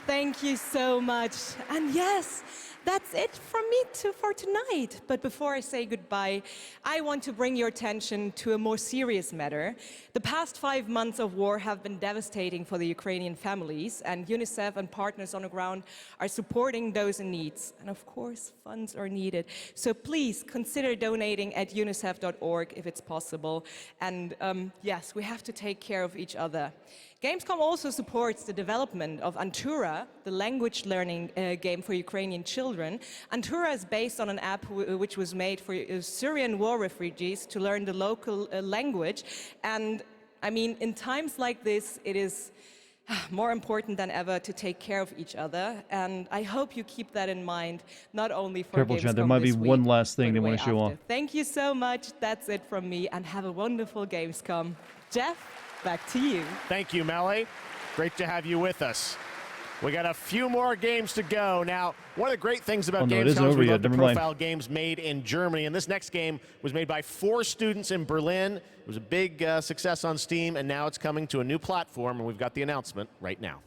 Thank you so much. And yes, that's it from me for tonight. But before I say goodbye, I want to bring your attention to a more serious matter. The past 5 months of war have been devastating for the Ukrainian families, and UNICEF and partners on the ground are supporting those in need. And of course, funds are needed. So please consider donating at unicef.org if it's possible. And yes, we have to take care of each other. Gamescom also supports the development of Antura, the language learning game for Ukrainian children. Antura is based on an app which was made for Syrian war refugees to learn the local language. And I mean, in times like this, it is more important than ever to take care of each other. And I hope you keep that in mind, not only for Careful, Gamescom Chad. There might be this week, one last thing but they way want to show after. off. Thank you so much. That's it from me, and have a wonderful Gamescom. Jeff, back to you. Thank you, Melly. Great to have you with us. We got a few more games to go. Now, one of the great things about no, it isn't Gamescom is over we yet. love to Never mind. profile games made in Germany. And this next game was made by 4 students in Berlin. It was a big success on Steam, and now it's coming to a new platform, and we've got the announcement right now.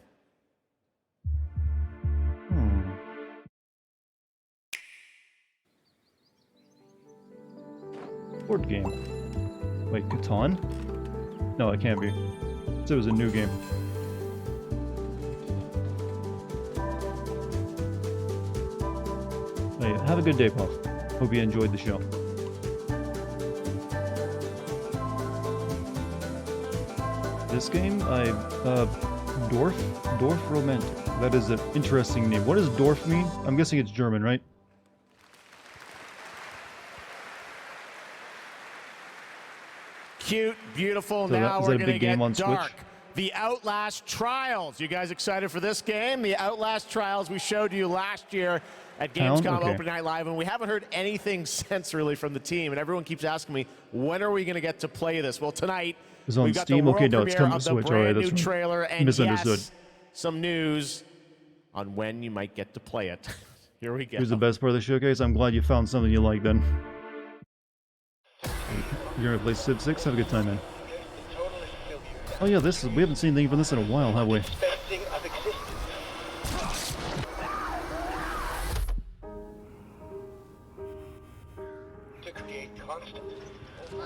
Board game. Wait, Catan? No, it can't be. So it was a new game. Hey, have a good day, Puff. Hope you enjoyed the show. This game, Dorf Romantic. That is an interesting name. What does Dorf mean? I'm guessing it's German, right? Cute, beautiful. So Now is we're that a going to big game get on Switch? dark. The Outlast Trials. You guys excited for this game? The Outlast Trials we showed you last year at Town? Gamescom Okay. Open Night Live, and we haven't heard anything since really from the team. And everyone keeps asking me, when are we going to get to play this? Well, tonight It's on we've got Steam? the world Okay, no, it's premiere coming of to the Switch. All right, brand new that's trailer, and misunderstood. yes, some news on when you might get to play it. Here we go. Here's the best part of the showcase. I'm glad you found something you like then. You're gonna play Civ 6? Have a good time, man. Oh yeah, we haven't seen anything from this in a while, have we?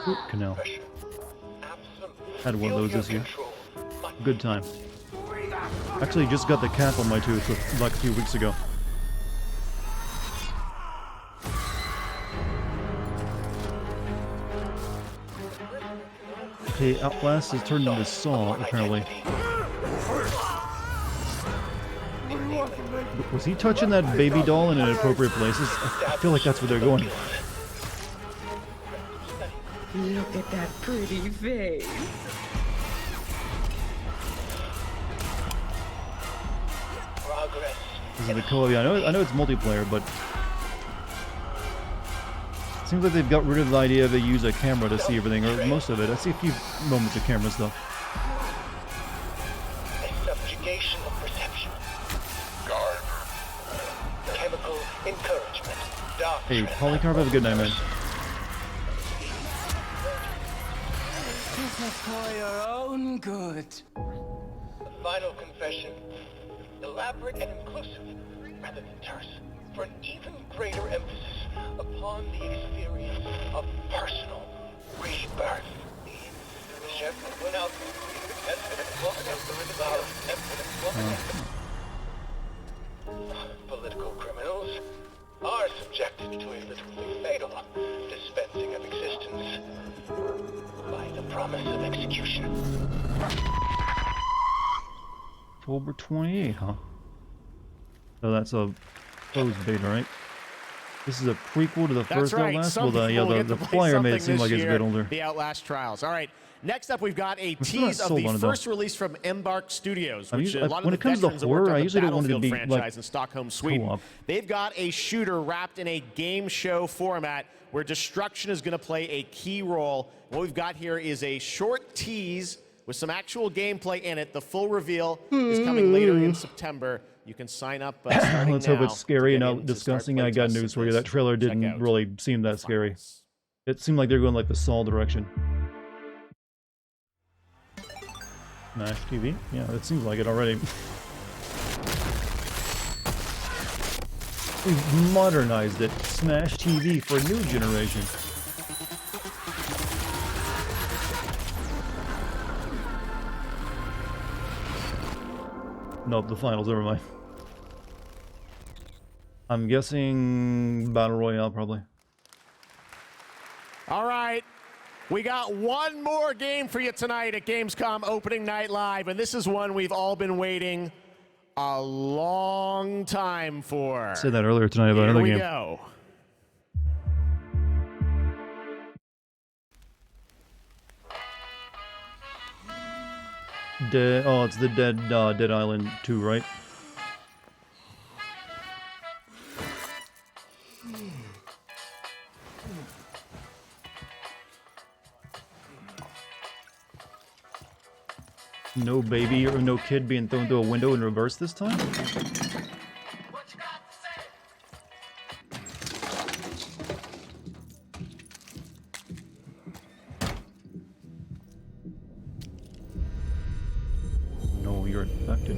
Root canal. Had one of those this year. Good time. Actually, just got the cap on my tooth like a few weeks ago. Okay, Outlast has turned into Saw, apparently. Was he touching that baby doll in inappropriate places? I feel like that's where they're going. Look at that pretty face. This is the co-op. Yeah, I know it's multiplayer, but it seems like they've got rid of the idea they use a camera to see everything, or most of it. I see a few moments of camera stuff. Subjugation of perception. Guard. Chemical encouragement. Hey, Polycarp, have a good night, man. This is for your own good. The final confession. Elaborate and inclusive, rather than terse, for an even greater emphasis upon the experience of personal rebirth. Chef went out. Political criminals are subjected to a literally fatal dispensing of existence by the promise of execution. October 28, huh? So that's a closed beta, right? This is a prequel to the That's first right. Outlast? Some Well, people yeah, get the to play flyer made it something seem this like it's a year, bit older. The Outlast Trials. All right. Next up, we've got a I'm still not tease of sold the on it, though. first release from Embark Studios, which a lot when of it the comes to veterans that worked horror, on I the usually don't want it to Battlefield be franchise like in Stockholm, Sweden. co-op. They've got a shooter wrapped in a game show format where destruction is going to play a key role. What we've got here is a short tease with some actual gameplay in it. The full reveal is coming later in September. You can sign up starting Let's hope now it's scary and to get not in to start disgusting. I got playtesting news for you. this. That trailer Check didn't out really seem that scary. It seemed like they're going like the Saw direction. Smash TV? Yeah, it seems like it already. We've modernized it. Smash TV for a new generation. Nope, the finals, never mind. I'm guessing Battle Royale, probably. All right. We got one more game for you tonight at Gamescom Opening Night Live, and this is one we've all been waiting a long time for. I said that earlier tonight about Here another we game. go. Oh, it's the Dead Island 2, right? No baby or no kid being thrown through a window in reverse this time? No, you're infected.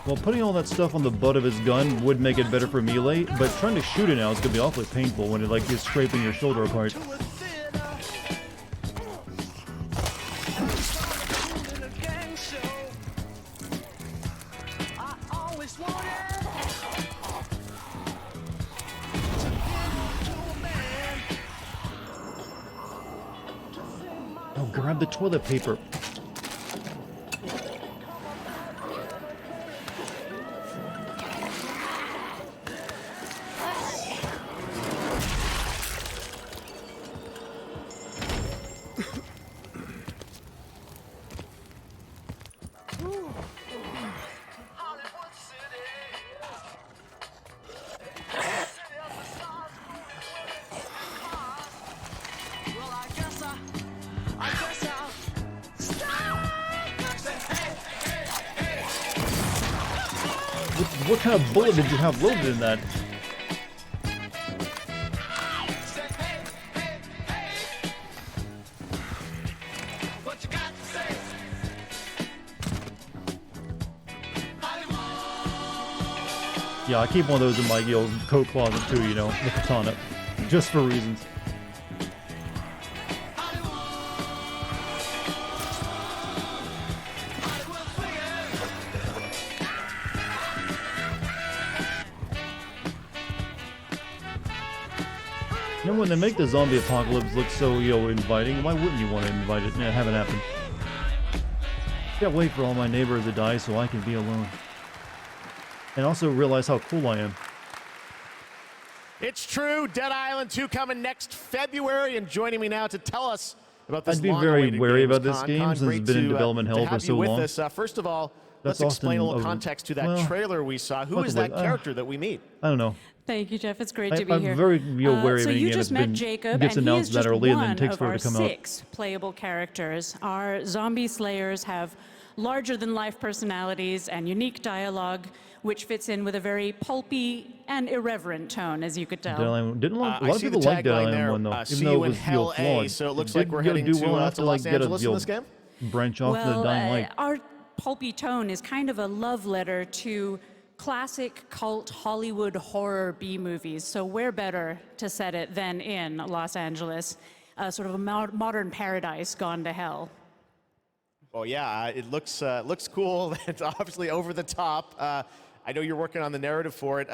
Well, putting all that stuff on the butt of his gun would make it better for melee, but trying to shoot it now is gonna be awfully painful when it like is scraping your shoulder apart. Oh, grab the toilet paper. What kind of bullet did you have loaded in that? Yeah, I keep one of those in my coat closet too, you know, the katana, just for reasons. You know, when they make the zombie apocalypse look so, inviting, why wouldn't you want to invite it and have it happen? Can't wait for all my neighbors to die so I can be alone. And also realize how cool I am. It's true, Dead Island 2 coming next February, and joining me now to tell us about this I'd be very wary about this Gamescom. game since it's been in development hell for so long. First of all, That's let's explain a little often context to that trailer we saw. Who is that character that we meet? I don't know. Thank you, Jeff. It's great to be I'm here. very wary of so any you game just that's met Jacob, gets and he is announced that just early and then one takes of forever our to come out. 6 playable characters. Our zombie slayers have larger-than-life personalities and unique dialogue, which fits in with a very pulpy and irreverent tone, as you could tell. Dead Island, didn't a lot I of see people the like Dead tagline Island there, 1 though, see even though you it in was Hell A, flawed. so it looks Did like we're do heading well to enough to Los like get Angeles in a this game? branch off the Dying Light. Our pulpy tone is kind of a love letter to classic cult Hollywood horror B movies, so where better to set it than in Los Angeles? sort of a modern paradise gone to hell. Well, yeah, it looks cool. It's obviously over the top. I know you're working on the narrative for it.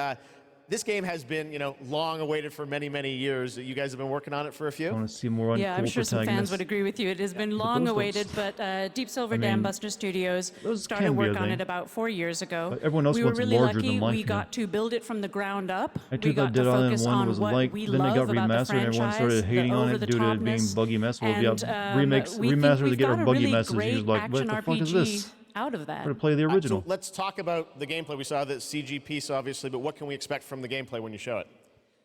This game has been, long awaited for many, many years. You guys have been working on it for a few? I want to see more on Yeah, I'm sure some fans would agree with you. It has been long awaited, but Deep Silver Dam Buster Studios started work on it about 4 years ago. But everyone else we were wants really larger lucky. than life, We got to build it from the ground up. I We thought got to Dead Island focus 1 on was what like, we then it love got about the remastered and everyone started franchise, the hating on it due to it being over-the-topness, buggy mess. Well, and, yeah, remasters we think to we've get our got a buggy really messes. great You're like, what action the fuck is RPG this? out of that. I'm going to play the original. So let's talk about the gameplay. We saw the CG piece, obviously, but what can we expect from the gameplay when you show it?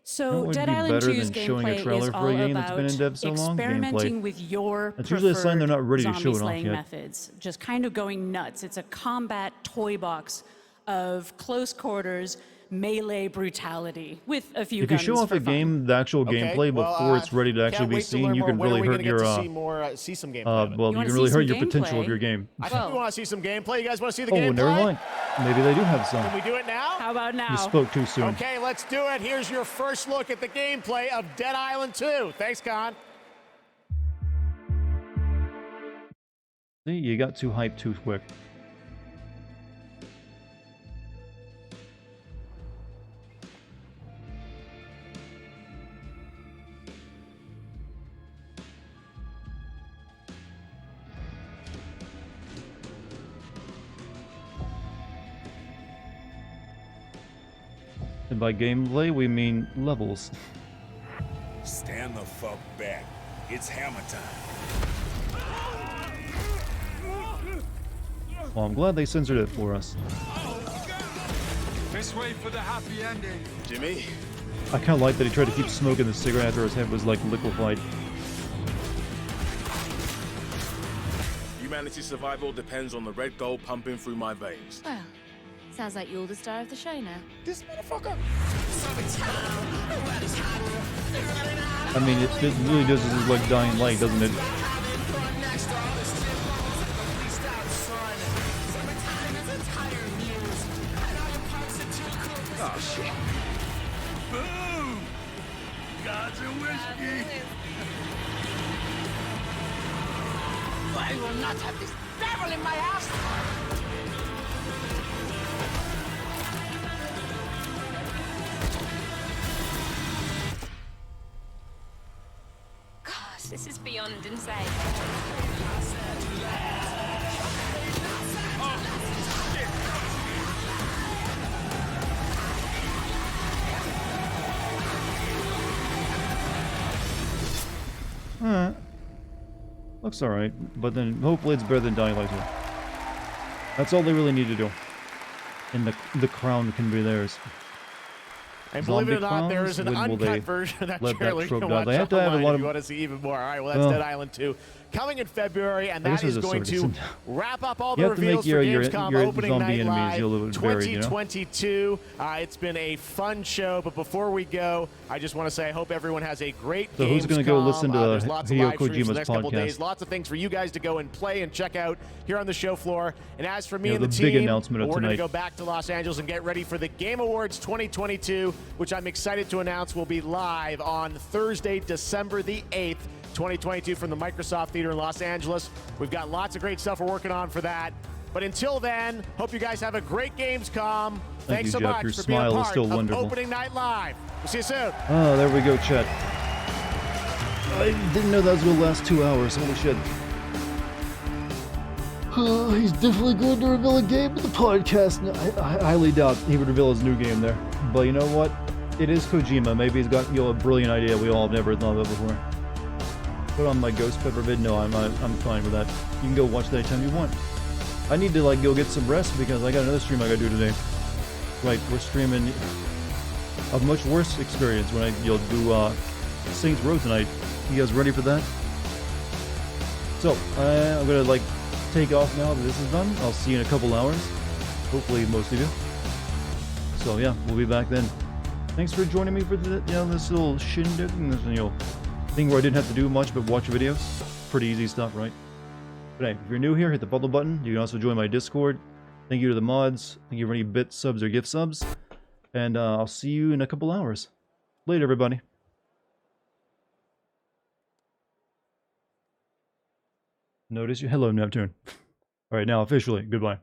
So Dead Island 2's gameplay is all about experimenting with your That's usually a sign they're not ready to zombie show it off slaying yet. methods, just kind of going nuts. It's a combat toy box of close quarters melee brutality with a few If you guns show off for a fun. game, the actual gameplay before it's ready to actually be seen, you can really hurt your see some gameplay. well, you can really hurt your potential of your game. I think we want to see some gameplay. You guys want to see the Oh, gameplay? never mind. Maybe they do have some. Can we do it now? How about now? You spoke too soon. Okay, let's do it. Here's your first look at the gameplay of Dead Island 2. Thanks, Con. See, you got too hyped too quick. And by gameplay, we mean levels. Stand the fuck back. It's hammer time. Well, I'm glad they censored it for us. Let's wait for the happy ending. Jimmy? I kind of like that he tried to keep smoking the cigarette after his head was like liquefied. Humanity's survival depends on the red gold pumping through my veins. Well, sounds like you're the star of the show now. This motherfucker. I mean, it really does look like Dying Light, doesn't it? Oh, shit. Boom! Gods and whiskey. I will not have this devil in my house! Gosh, this is beyond insane. Looks alright, but then hopefully it's better than Dying Light 2. That's all they really need to do. And the crown can be theirs. And believe it or not, there is an uncut version of that trailer you can watch online if you want to see even more. All right, well, that's Dead Island 2 coming in February, and that is going to wrap up all the reveals for Gamescom opening night live 2022. It's been a fun show, but before we go, I just want to say I hope everyone has a great Gamescom. So who's going to go listen to Hideo Kojima's podcast? podcast? Lots of things for you guys to go and play and check out here on the show floor. And as for me and the the big team, announcement of we're going to tonight. go back to Los Angeles and get ready for the Game Awards 2022, which I'm excited to announce will be live on Thursday, December the 8th. 2022 from the Microsoft Theater in Los Angeles. We've got lots of great stuff we're working on for that. But until then, hope you guys have a great Gamescom. Thanks so much for being a part of Opening Night Live. We'll see you soon. Oh, there we go, chat. I didn't know that was going to last 2 hours. Holy shit. He's definitely going to reveal a game in the podcast. I highly doubt he would reveal his new game there. But you know what? It is Kojima. Maybe he's got a brilliant idea we all have never thought of before. Put on my Ghost Pepper vid? No, I'm fine with that. You can go watch that anytime you want. I need to go get some rest because I got another stream I gotta do today. Right, we're streaming a much worse experience when I do Saints Row tonight. You guys ready for that? So I'm gonna take off now that this is done. I'll see you in a couple hours. Hopefully most of you. So yeah, we'll be back then. Thanks for joining me for this little shindig and this thing where I didn't have to do much but watch videos. Pretty easy stuff, right? But hey, if you're new here, hit the follow button. You can also join my Discord. Thank you to the mods. Thank you for any bit subs or gift subs. And I'll see you in a couple hours. Later, everybody. Notice you. Hello, Neptune. Alright, now officially, goodbye.